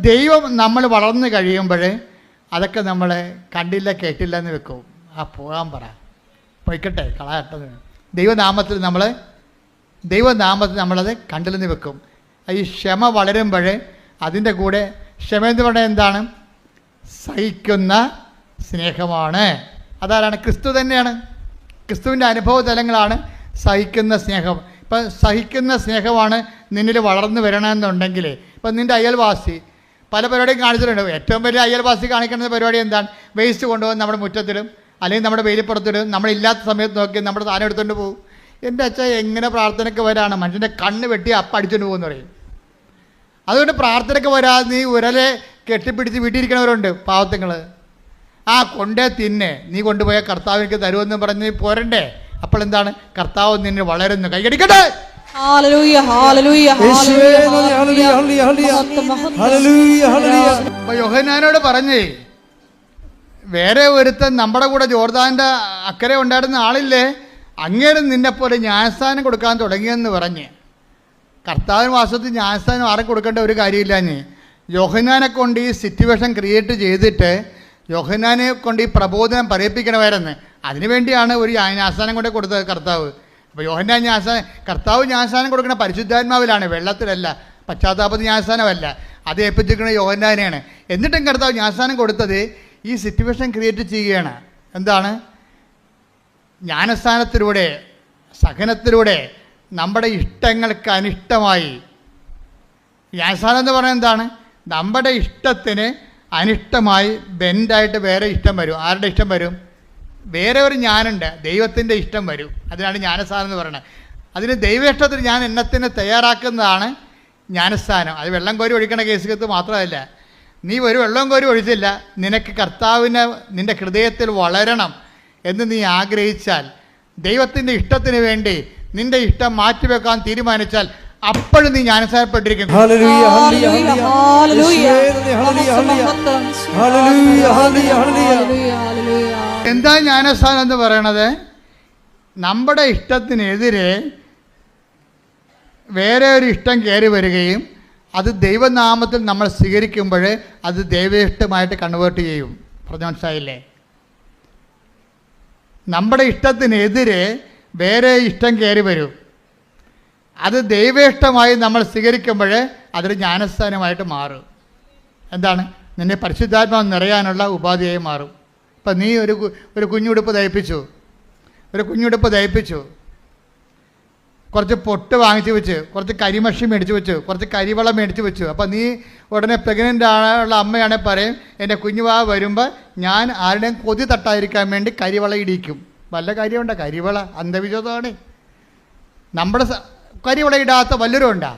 ദൈവം നമ്മൾ വളർന്നു കഴിയുമ്പോൾ അതൊക്കെ നമ്മൾ കണ്ടില്ല കേട്ടില്ല എന്ന് വെക്കും. പോകാൻ പറ, പൊയ്ക്കട്ടെ, കളയട്ടെ. ദൈവനാമത്തിൽ നമ്മൾ ദൈവനാമത്തിൽ നമ്മളത് കണ്ടില്ലെന്ന് വെക്കും. ഈ ക്ഷമ വളരുമ്പോൾ അതിൻ്റെ കൂടെ ക്ഷമ എന്ന് പറയുന്നത് എന്താണ്? സഹിക്കുന്ന സ്നേഹമാണ്. അതാരാണ്? ക്രിസ്തു തന്നെയാണ്. ക്രിസ്തുവിൻ്റെ അനുഭവ തലങ്ങളാണ് സഹിക്കുന്ന സ്നേഹം. ഇപ്പം സഹിക്കുന്ന സ്നേഹമാണ് നിന്നിൽ വളർന്നു വരണമെന്നുണ്ടെങ്കിൽ, ഇപ്പം നിൻ്റെ അയൽവാസി പല പരിപാടിയും കാണിച്ചിട്ടുണ്ട്. ഏറ്റവും വലിയ അയൽവാസി കാണിക്കുന്ന പരിപാടി എന്താണ്? വേസ്റ്റ് കൊണ്ടുപോകും നമ്മുടെ മുറ്റത്തിലും അല്ലെങ്കിൽ നമ്മുടെ വെയിലിപ്പുറത്തിലും, നമ്മളില്ലാത്ത സമയത്ത് നോക്കി നമ്മുടെ സാധനം എടുത്തുകൊണ്ട് പോകും. എൻ്റെ അച്ഛൻ എങ്ങനെ പ്രാർത്ഥനയ്ക്ക് വരാണ്? മനുഷ്യൻ്റെ കണ്ണ് വെട്ടി അപ്പം അടിച്ചുകൊണ്ട് പോകുമെന്ന് പറയും. അതുകൊണ്ട് പ്രാർത്ഥനയ്ക്ക് വരാതെ നീ ഉരലെ കെട്ടിപ്പിടിച്ച് വീട്ടിയിരിക്കണവരുണ്ട് പാവത്തുങ്ങൾ. കൊണ്ടേ തിന്നെ, നീ കൊണ്ടുപോയ കർത്താവ് എനിക്ക് തരുമെന്ന് പറഞ്ഞ് പോരണ്ടേ? അപ്പോൾ എന്താണ്? കർത്താവ് നിന്നെ വളരുന്നു. കൈയടിക്കട്ടെ. അപ്പൊ യോഹന്നാനോട് പറഞ്ഞേ, വേറെ ഒരുത്തൻ നമ്മുടെ കൂടെ ജോർദാൻ്റെ അക്കരെ ഉണ്ടായിരുന്ന ആളില്ലേ, അങ്ങേരും നിന്നെപ്പോലെ ജ്ഞാനസ്ഥാനം കൊടുക്കാൻ തുടങ്ങിയെന്ന് പറഞ്ഞ്. കർത്താവിന് വാസ്തവത്തിൽ ജ്ഞാനസ്ഥാനം ആരും കൊടുക്കേണ്ട ഒരു കാര്യമില്ലാഞ്ഞ് യോഹന്നാനെ കൊണ്ട് ഈ സിറ്റുവേഷൻ ക്രിയേറ്റ് ചെയ്തിട്ട് യോഹന്നാനെ കൊണ്ട് ഈ പ്രബോധനം പറയിപ്പിക്കണമായിരുന്നു. അതിനുവേണ്ടിയാണ് ഒരു ജ്ഞാനസ്ഥാനം കൊണ്ട് കൊടുത്തത് കർത്താവ്. അപ്പോൾ യോഹന്നാൻ കർത്താവ് ജ്ഞാനസ്ഥാനം കൊടുക്കുന്ന പരിശുദ്ധാത്മാവിലാണ്, വെള്ളത്തിലല്ല, പശ്ചാത്താപത്തിൽ ജ്ഞാനസ്ഥാനമല്ല. അത് ഏൽപ്പിച്ചിരിക്കുന്ന യോഹന്നാനെയാണ്. എന്നിട്ടും കർത്താവ് ജ്ഞാനസ്ഥാനം കൊടുത്തത് ഈ സിറ്റുവേഷൻ ക്രിയേറ്റ് ചെയ്യുകയാണ്. എന്താണ്? ജ്ഞാനസ്ഥാനത്തിലൂടെ, സഹനത്തിലൂടെ നമ്മുടെ ഇഷ്ടങ്ങൾക്ക് അനിഷ്ടമായി. ജ്ഞാനസ്ഥാനം എന്ന് പറയുന്നത് എന്താണ്? നമ്മുടെ ഇഷ്ടത്തിന് അനിഷ്ടമായി ബെൻഡായിട്ട് വേറെ ഇഷ്ടം വരും. ആരുടെ ഇഷ്ടം വരും? വേറെ ഒരു ഞാനുണ്ട്, ദൈവത്തിൻ്റെ ഇഷ്ടം വരും. അതിനാണ് ജ്ഞാനസ്ഥാനം എന്ന് പറയുന്നത്. അതിന് ദൈവ ഇഷ്ടത്തിന് ഞാൻ എണ്ണത്തിന് തയ്യാറാക്കുന്നതാണ് ജ്ഞാനസ്ഥാനം. അത് വെള്ളം കോരി ഒഴിക്കണ കേസികത്ത് മാത്രമല്ല. നീ ഒരു വെള്ളം കോരി ഒഴിച്ചില്ല, നിനക്ക് കർത്താവിനെ നിൻ്റെ ഹൃദയത്തിൽ വളരണം എന്ന് നീ ആഗ്രഹിച്ചാൽ, ദൈവത്തിൻ്റെ ഇഷ്ടത്തിന് വേണ്ടി നിൻ്റെ ഇഷ്ടം മാറ്റിവെക്കാൻ തീരുമാനിച്ചാൽ, അപ്പോഴും നീ ജ്ഞാനസ്ഥാനപ്പെട്ടിരിക്കുന്നു. എന്താ ജ്ഞാനസ്ഥാനം എന്ന് പറയണത്? നമ്മുടെ ഇഷ്ടത്തിനെതിരെ വേറെ ഒരു ഇഷ്ടം കയറി വരികയും അത് ദൈവനാമത്തിൽ നമ്മൾ സ്വീകരിക്കുമ്പോൾ അത് ദൈവേഷ്ടമായിട്ട് കൺവേർട്ട് ചെയ്യും. പറഞ്ഞ മനസ്സിലായില്ലേ? നമ്മുടെ ഇഷ്ടത്തിനെതിരെ വേറെ ഇഷ്ടം കയറി വരും. അത് ദൈവേഷ്ടമായി നമ്മൾ സ്വീകരിക്കുമ്പോൾ അതൊരു ജ്ഞാനസ്ഥാനമായിട്ട് മാറും. എന്താണ്? നിന്നെ പരിശുദ്ധാത്മാവ് നിറയാനുള്ള ഉപാധിയായി മാറും. ഇപ്പം നീ ഒരു കുഞ്ഞുടുപ്പ് തയ്പ്പിച്ചു, കുറച്ച് പൊട്ട് വാങ്ങിച്ച് വെച്ച്, കുറച്ച് കരിമഷി മേടിച്ച് വെച്ചു, കുറച്ച് കരിവളം മേടിച്ച് വെച്ചു. അപ്പം നീ ഉടനെ പ്രഗ്നൻ്റ് ആണുള്ള അമ്മയാണെങ്കിൽ പറയും, എൻ്റെ കുഞ്ഞുവാ വരുമ്പോൾ ഞാൻ ആരുടെയും കൊതി തട്ടാതിരിക്കാൻ വേണ്ടി കരിവള ഇടിക്കും. വല്ല കാര്യമുണ്ടോ? കരിവള അന്ധവിശ്വാസമാണ്. നമ്മുടെ കരിവള ഇടാത്ത വല്ലവരും ഉണ്ടാ?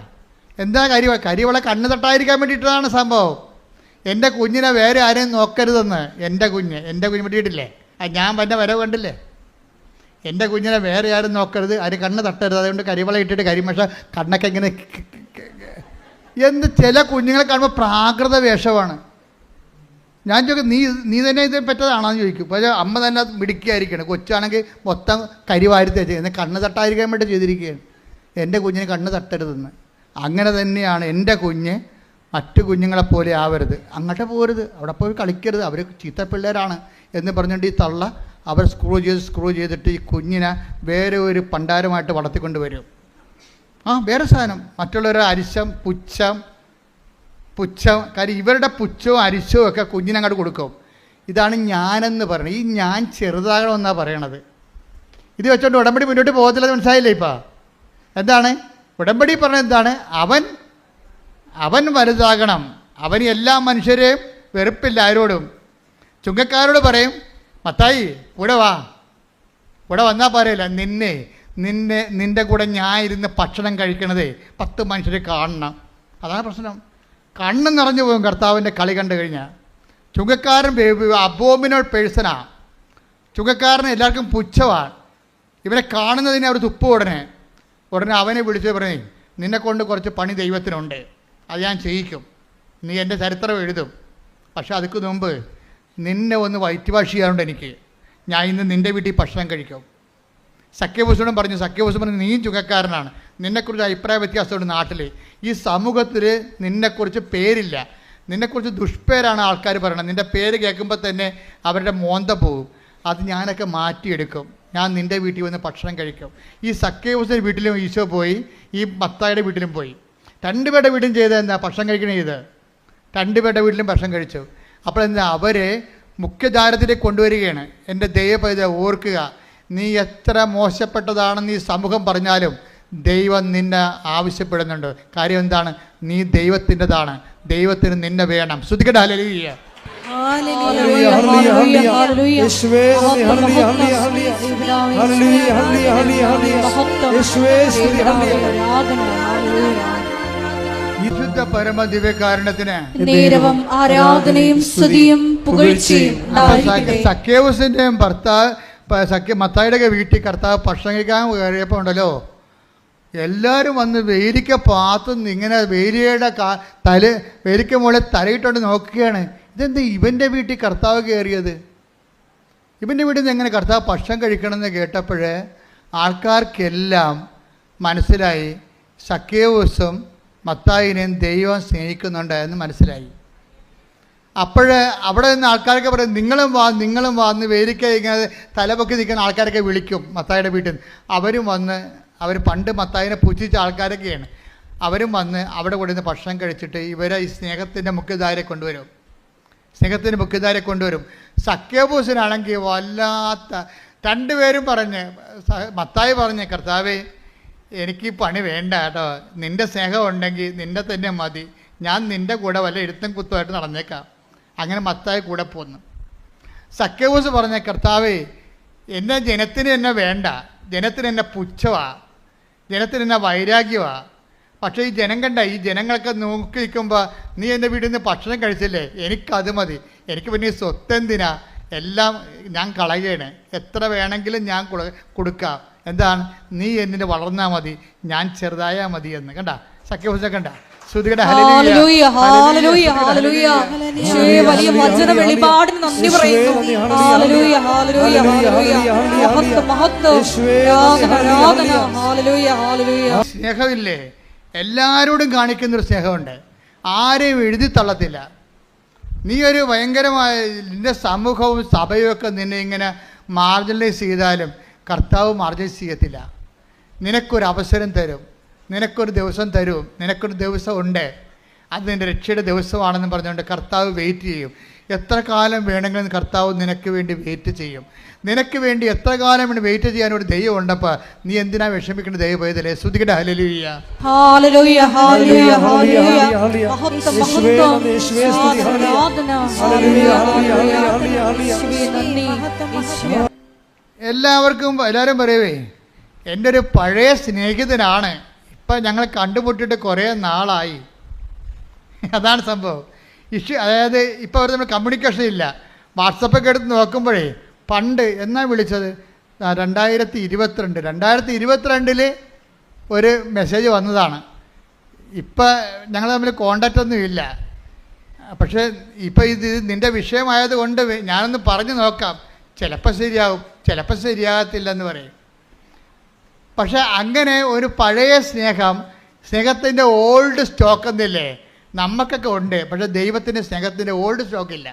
എന്താ കരിവള കണ്ണ് തട്ടാതിരിക്കാൻ വേണ്ടിയിട്ടതാണ് സംഭവം. എൻ്റെ കുഞ്ഞിനെ വേറെ ആരെയും നോക്കരുതെന്ന്. എൻ്റെ കുഞ്ഞ് പറ്റിയിട്ടില്ലേ? ഞാൻ വന്ന വരവ് കണ്ടില്ലേ? എൻ്റെ കുഞ്ഞിനെ വേറെ ആരും നോക്കരുത്, ആരും കണ്ണ് തട്ടരുത്, അതുകൊണ്ട് കരിവള ഇട്ടിട്ട് കരിമഷ കണ്ണൊക്കെ ഇങ്ങനെ ചില കുഞ്ഞുങ്ങളെ കാണുമ്പോൾ പ്രാകൃത വേഷമാണ്. ഞാൻ ചോദിക്കും, നീ തന്നെ ഇത് പറ്റതാണെന്ന് ചോദിക്കും. പക്ഷേ അമ്മ തന്നെ അത് മിടുക്കിയായിരിക്കണം. കൊച്ചാണെങ്കിൽ മൊത്തം കരിവാരുത്തി ചെയ്യുന്നത്, കണ്ണ് തട്ടാതിരിക്കാൻ വേണ്ടി ചെയ്തിരിക്കുകയാണ്. എൻ്റെ കുഞ്ഞിന് കണ്ണ് തട്ടരുതെന്ന്. അങ്ങനെ തന്നെയാണ് എൻ്റെ കുഞ്ഞ് മറ്റു കുഞ്ഞുങ്ങളെപ്പോലെ ആവരുത്, അങ്ങോട്ട് പോരുത്, അവിടെ പോയി കളിക്കരുത്, അവർ ചീത്ത പിള്ളേരാണ് എന്ന് പറഞ്ഞുകൊണ്ട് ഈ തള്ള അവർ സ്ക്രൂ ചെയ്തിട്ട് ഈ കുഞ്ഞിനെ വേറെ ഒരു പണ്ടാരമായിട്ട് വളർത്തിക്കൊണ്ട് വരും. വേറെ സാധനം, മറ്റുള്ളവരുടെ അരിശം, പുച്ഛം. കാര്യം ഇവരുടെ പുച്ഛവും അരിശവും ഒക്കെ കുഞ്ഞിനങ്ങോട്ട് കൊടുക്കും. ഇതാണ് ഞാനെന്ന് പറയുന്നത്. ഈ ഞാൻ ചെറുതാകണമെന്നാണ് പറയണത്. ഇത് വെച്ചോണ്ട് ഉടമ്പടി മുന്നോട്ട് പോകത്തില്ലെന്ന് മനസ്സിലായില്ലേ? ഇപ്പം എന്താണ് ഉടമ്പടി പറഞ്ഞത്? എന്താണ്? അവൻ വലുതാകണം, അവന് എല്ലാ മനുഷ്യരെയും വെറുപ്പില്ല ആരോടും. ചുങ്കക്കാരോട് പറയും, മത്തായി ഇവിടെ വന്നാൽ പറയില്ല, നിൻ്റെ കൂടെ ഞാൻ ഇരുന്ന് ഭക്ഷണം കഴിക്കണതേ 10 മനുഷ്യരെ കാണണം. അതാണ് പ്രശ്നം. കണ്ണ് നിറഞ്ഞു പോകും കർത്താവിൻ്റെ കളി കണ്ടു കഴിഞ്ഞാൽ. ചുങ്കക്കാരൻ അബോമിനൽ പേഴ്സണാണ്. ചുങ്കക്കാരന് എല്ലാവർക്കും പുച്ഛമാണ്. ഇവരെ കാണുന്നതിന് അവർ തുപ്പും. ഉടനെ അവനെ വിളിച്ച് പറയും, നിന്നെക്കൊണ്ട് കുറച്ച് പണി ദൈവത്തിനുണ്ട്, അത് ഞാൻ ചെയ്യിക്കും, നീ എൻ്റെ ചരിത്രം എഴുതും. പക്ഷെ അതിക്ക് മുമ്പ് നിന്നെ ഒന്ന് വയറ്റ് വാഷ് ചെയ്യാറുണ്ട് എനിക്ക്, ഞാൻ ഇന്ന് നിൻ്റെ വീട്ടിൽ ഭക്ഷണം കഴിക്കും. സഖ്യഭൂഷണം പറഞ്ഞു, നീയും ചുങ്കക്കാരനാണ്, നിന്നെക്കുറിച്ച് അഭിപ്രായ വ്യത്യാസമുണ്ട് നാട്ടിൽ, ഈ സമൂഹത്തിൽ നിന്നെക്കുറിച്ച് പേരില്ല, നിന്നെക്കുറിച്ച് ദുഷ്പേരാണ് ആൾക്കാർ പറയണത്, നിൻ്റെ പേര് കേൾക്കുമ്പോൾ തന്നെ അവരുടെ മോന്ത പോവും, അത് ഞാനൊക്കെ മാറ്റിയെടുക്കും. ഞാൻ നിൻ്റെ വീട്ടിൽ വന്ന് ഭക്ഷണം കഴിക്കും. ഈ സക്കേവൂസിൻ്റെ വീട്ടിലും ഈശോ പോയി, ഈ മത്തായിയുടെ വീട്ടിലും പോയി. രണ്ടുപേരുടെ വീട്ടിലും ചെയ്തത് എന്താ? ഭക്ഷണം കഴിക്കണേ ഇത്. രണ്ടുപേരുടെ വീട്ടിലും ഭക്ഷണം കഴിച്ചു. അപ്പോൾ എന്താ, അവരെ മുഖ്യധാരത്തിലേക്ക് കൊണ്ടുവരികയാണ്. എൻ്റെ ദൈവപൈത ഓർക്കുക, നീ എത്ര മോശപ്പെട്ടതാണെന്ന് ഈ സമൂഹം പറഞ്ഞാലും ദൈവം നിന്നെ ആവശ്യപ്പെടുന്നുണ്ട്. കാര്യം എന്താണ്? നീ ദൈവത്തിൻ്റെതാണ്, ദൈവത്തിന് നിന്നെ വേണം. ശ്രുതിക്കട്ടെ ഹല്ലേലൂയ. ഹല്ലേലൂയ, ഹല്ലേലൂയ, ഹല്ലേലൂയ. യേശുവേ നന്ദി, ഹല്ലേലൂയ, ഹല്ലേലൂയ, ഹല്ലേലൂയ, ഹല്ലേലൂയ, ഹല്ലേലൂയ, ഹല്ലേലൂയ. യേശുവേ സ്തുതി, ഹല്ലേലൂയ. വിശുദ്ധ പരമ ദിവ്യകാരുണ്യത്തിന് നേരവും ആരാധനയും സ്തുതിയും പുകഴ്ചയും ഉണ്ടായിരിക്കട്ടെ. സക്കേവൂസിൻ്റെയും മത്തായിയുടെ വീട്ടിൽ കർത്താവ് ഭക്ഷണം കഴിക്കാൻ കയറിയപ്പോൾ ഉണ്ടല്ലോ, എല്ലാവരും വന്ന് വേലിക്ക പാത്തുനിന്ന് ഇങ്ങനെ വേലിയുടെ വേലിക്ക മുകളിൽ തലയിട്ടോണ്ട് നോക്കുകയാണ്. ഇതെന്ത് ഇവൻ്റെ വീട്ടിൽ കർത്താവ് കയറിയത്? ഇവൻ്റെ വീട്ടിൽ നിന്ന് എങ്ങനെ കർത്താവ് ഭക്ഷണം കഴിക്കണമെന്ന് കേട്ടപ്പോൾ ആൾക്കാർക്കെല്ലാം മനസ്സിലായി സക്കേവൂസും മത്തായിനെയും ദൈവം സ്നേഹിക്കുന്നുണ്ട് എന്ന് മനസ്സിലായി. അപ്പോൾ അവിടെ നിന്ന് ആൾക്കാരൊക്കെ പറയും, നിങ്ങളും വാ എന്ന് വേലിക്ക ഇങ്ങനെ തലപൊക്കി നിൽക്കുന്ന ആൾക്കാരൊക്കെ വിളിക്കും മത്തായിയുടെ വീട്ടിൽ നിന്ന്. അവരും വന്ന്, അവർ പണ്ട് മത്തായിനെ പുച്ഛിച്ച ആൾക്കാരൊക്കെയാണ്, അവരും വന്ന് അവിടെ കൊണ്ടുവന്ന് ഭക്ഷണം കഴിച്ചിട്ട് ഇവരെ ഈ സ്നേഹത്തിൻ്റെ മുഖ്യധാരയെ കൊണ്ടുവരും. സ്നേഹത്തിൻ്റെ മുഖ്യധാരയെ കൊണ്ടുവരും. സക്കേവൂസിനാണെങ്കിൽ വല്ലാത്ത, രണ്ടുപേരും പറഞ്ഞ്, മത്തായി പറഞ്ഞ്, കർത്താവേ എനിക്ക് പണി വേണ്ട കേട്ടോ, നിൻ്റെ സ്നേഹം ഉണ്ടെങ്കിൽ നിൻ്റെ തന്നെ മതി, ഞാൻ നിൻ്റെ കൂടെ വല്ല എഴുത്തും കുത്തുമായിട്ട് നടന്നേക്കാം. അങ്ങനെ മത്തായി കൂടെ പോന്നു. സക്കേവൂസ് പറഞ്ഞ, കർത്താവേ ജനത്തിന് എന്നെ വേണ്ട, ജനത്തിന് എന്നെ പുച്ഛമാണ്, ജനത്തിന് എന്നെ വൈരാഗ്യമാണ്. പക്ഷേ ഈ ജനം കണ്ട, ഈ ജനങ്ങളൊക്കെ നോക്കി നിൽക്കുമ്പോൾ നീ എൻ്റെ വീട്ടിൽ നിന്ന് ഭക്ഷണം കഴിച്ചില്ലേ, എനിക്കത് മതി, എനിക്ക് പിന്നെ ഈ സ്വത്തെന്തിനാ, എല്ലാം ഞാൻ കളയുകയാണ്, എത്ര വേണമെങ്കിലും ഞാൻ കൊടുക്കാം. എന്താണ്? നീ എന്നിൽ വളർന്നാൽ മതി, ഞാൻ ചെറുതായാൽ മതി എന്ന്. കണ്ട സക്കേവൂസിനെ കണ്ട? ശ്രുതികട ഹല്ലേലൂയ, ഹല്ലേലൂയ, ഹല്ലേലൂയ. വലിയ വചന വെളിപാടിന് നന്ദി പറയുന്നു. ഹല്ലേലൂയ, ഹല്ലേലൂയ, ഹല്ലേലൂയ. മഹത്വം, ആരാധന. ഹല്ലേലൂയ, ഹല്ലേലൂയ. സ്നേഹമില്ലേ? എല്ലാവരോടും കാണിക്കുന്നൊരു സ്നേഹമുണ്ട്, ആരെയും എഴുതി തള്ളത്തില്ല. നീ ഒരു ഭയങ്കരമായ നിൻ്റെ സമൂഹവും സഭയും ഒക്കെ നിന്നെ ഇങ്ങനെ മാർജിനലൈസ് ചെയ്താലും കർത്താവ് മാർജിനലൈസ് ചെയ്യത്തില്ല. നിനക്കൊരു അവസരം തരും, നിനക്കൊരു ദിവസം തരും, നിനക്കൊരു ദിവസം ഉണ്ട്, അത് നിൻ്റെ രക്ഷയുടെ ദിവസമാണെന്ന് പറഞ്ഞുകൊണ്ട് കർത്താവ് വെയിറ്റ് ചെയ്യും. എത്ര കാലം വേണമെങ്കിലും കർത്താവ് നിനക്ക് വേണ്ടി വെയിറ്റ് ചെയ്യും. നിനക്ക് വേണ്ടി എത്ര കാലം വേണ്ടി വെയിറ്റ് ചെയ്യാനൊരു ദൈവം ഉണ്ടപ്പോൾ നീ എന്തിനാ വിഷമിക്കേണ്ട? ദൈവം പോയതല്ലേ? ശ്രുതികട ഹല്ലേലൂയ, ഹല്ലേലൂയ, ഹല്ലേലൂയ, ഹല്ലേലൂയ. മഹത്വം, മഹത്വം, ആരാധന. ഹല്ലേലൂയ, ഹല്ലേലൂയ. എല്ലാവരും പറയവേ, എൻ്റെ ഒരു പഴയ സ്നേഹിതനാണ്, ഇപ്പം ഞങ്ങൾ കണ്ടുമുട്ടിയിട്ട് കുറേ നാളായി. അതാണ് സംഭവം. അതായത് ഇപ്പോൾ അവർ നമ്മൾ കമ്മ്യൂണിക്കേഷൻ ഇല്ല. വാട്സപ്പൊക്കെ എടുത്ത് നോക്കുമ്പോഴേ പണ്ട് എന്നാ വിളിച്ചത്, 2022 ഒരു മെസ്സേജ് വന്നതാണ്. ഇപ്പം ഞങ്ങൾ തമ്മിൽ കോണ്ടാക്റ്റ് ഒന്നും ഇല്ല. പക്ഷേ ഇപ്പം ഇത് നിൻ്റെ വിഷയമായത് കൊണ്ട് ഞാനൊന്ന് പറഞ്ഞു നോക്കാം, ചിലപ്പോൾ ശരിയാവും, ചിലപ്പോൾ ശരിയാകത്തില്ലെന്ന് പറയും. പക്ഷേ അങ്ങനെ ഒരു പഴയ സ്നേഹത്തിൻ്റെ ഓൾഡ് സ്റ്റോക്ക് എന്നില്ലേ നമുക്കൊക്കെ ഉണ്ട്. പക്ഷേ ദൈവത്തിൻ്റെ സ്നേഹത്തിൻ്റെ ഓൾഡ് സ്റ്റോക്കില്ല.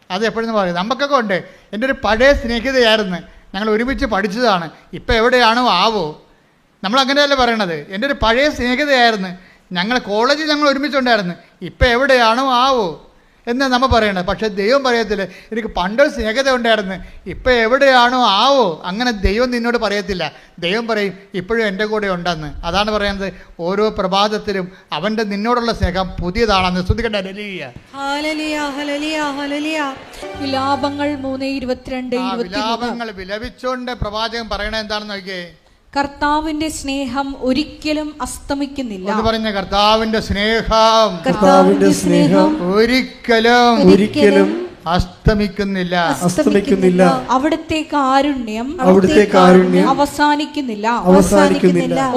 അത് എപ്പോഴെന്ന് പറയും, നമുക്കൊക്കെ ഉണ്ട്. എൻ്റെ ഒരു പഴയ സ്നേഹിതയായിരുന്നു, ഞങ്ങൾ ഒരുമിച്ച് പഠിച്ചതാണ്, ഇപ്പം എവിടെയാണോ ആവോ. നമ്മളങ്ങനെയല്ല പറയണത്. എൻ്റെ ഒരു പഴയ സ്നേഹിതയായിരുന്നു, കോളേജിൽ ഞങ്ങൾ ഒരുമിച്ചുണ്ടായിരുന്നു, ഇപ്പം എവിടെയാണോ ആവോ എന്ന് നമ്മൾ പറയണത്. പക്ഷേ ദൈവം പറയത്തില്ല, എനിക്ക് പണ്ടൊരു സ്നേഹിത ഉണ്ടായിരുന്നു, ഇപ്പം എവിടെയാണോ ആവോ. അങ്ങനെ ദൈവം നിന്നോട് പറയത്തില്ല. ദൈവം പറയും, ഇപ്പോഴും എൻ്റെ കൂടെ ഉണ്ടെന്ന്. അതാണ് പറയുന്നത്, ഓരോ പ്രഭാതത്തിലും അവൻ്റെ നിന്നോടുള്ള സ്നേഹം പുതിയതാണെന്ന്. ശ്രുതികട ഹല്ലേലൂയ, ഹല്ലേലൂയ, ഹല്ലേലൂയ, ഹല്ലേലൂയ. വിലാപങ്ങൾ 3:22-23. വിലാപങ്ങൾ വിലപിച്ചുകൊണ്ട് പ്രവാചകൻ പറയണത് എന്താണെന്ന് നോക്കിയേ. കർത്താവിന്റെ സ്നേഹം ഒരിക്കലും അസ്തമിക്കുന്നില്ല. എന്ന് പറഞ്ഞ കർത്താവിന്റെ സ്നേഹം ഒരിക്കലും അസ്തമിക്കുന്നില്ല. അവിടുത്തെ കാരുണ്യം അവസാനിക്കുന്നില്ല.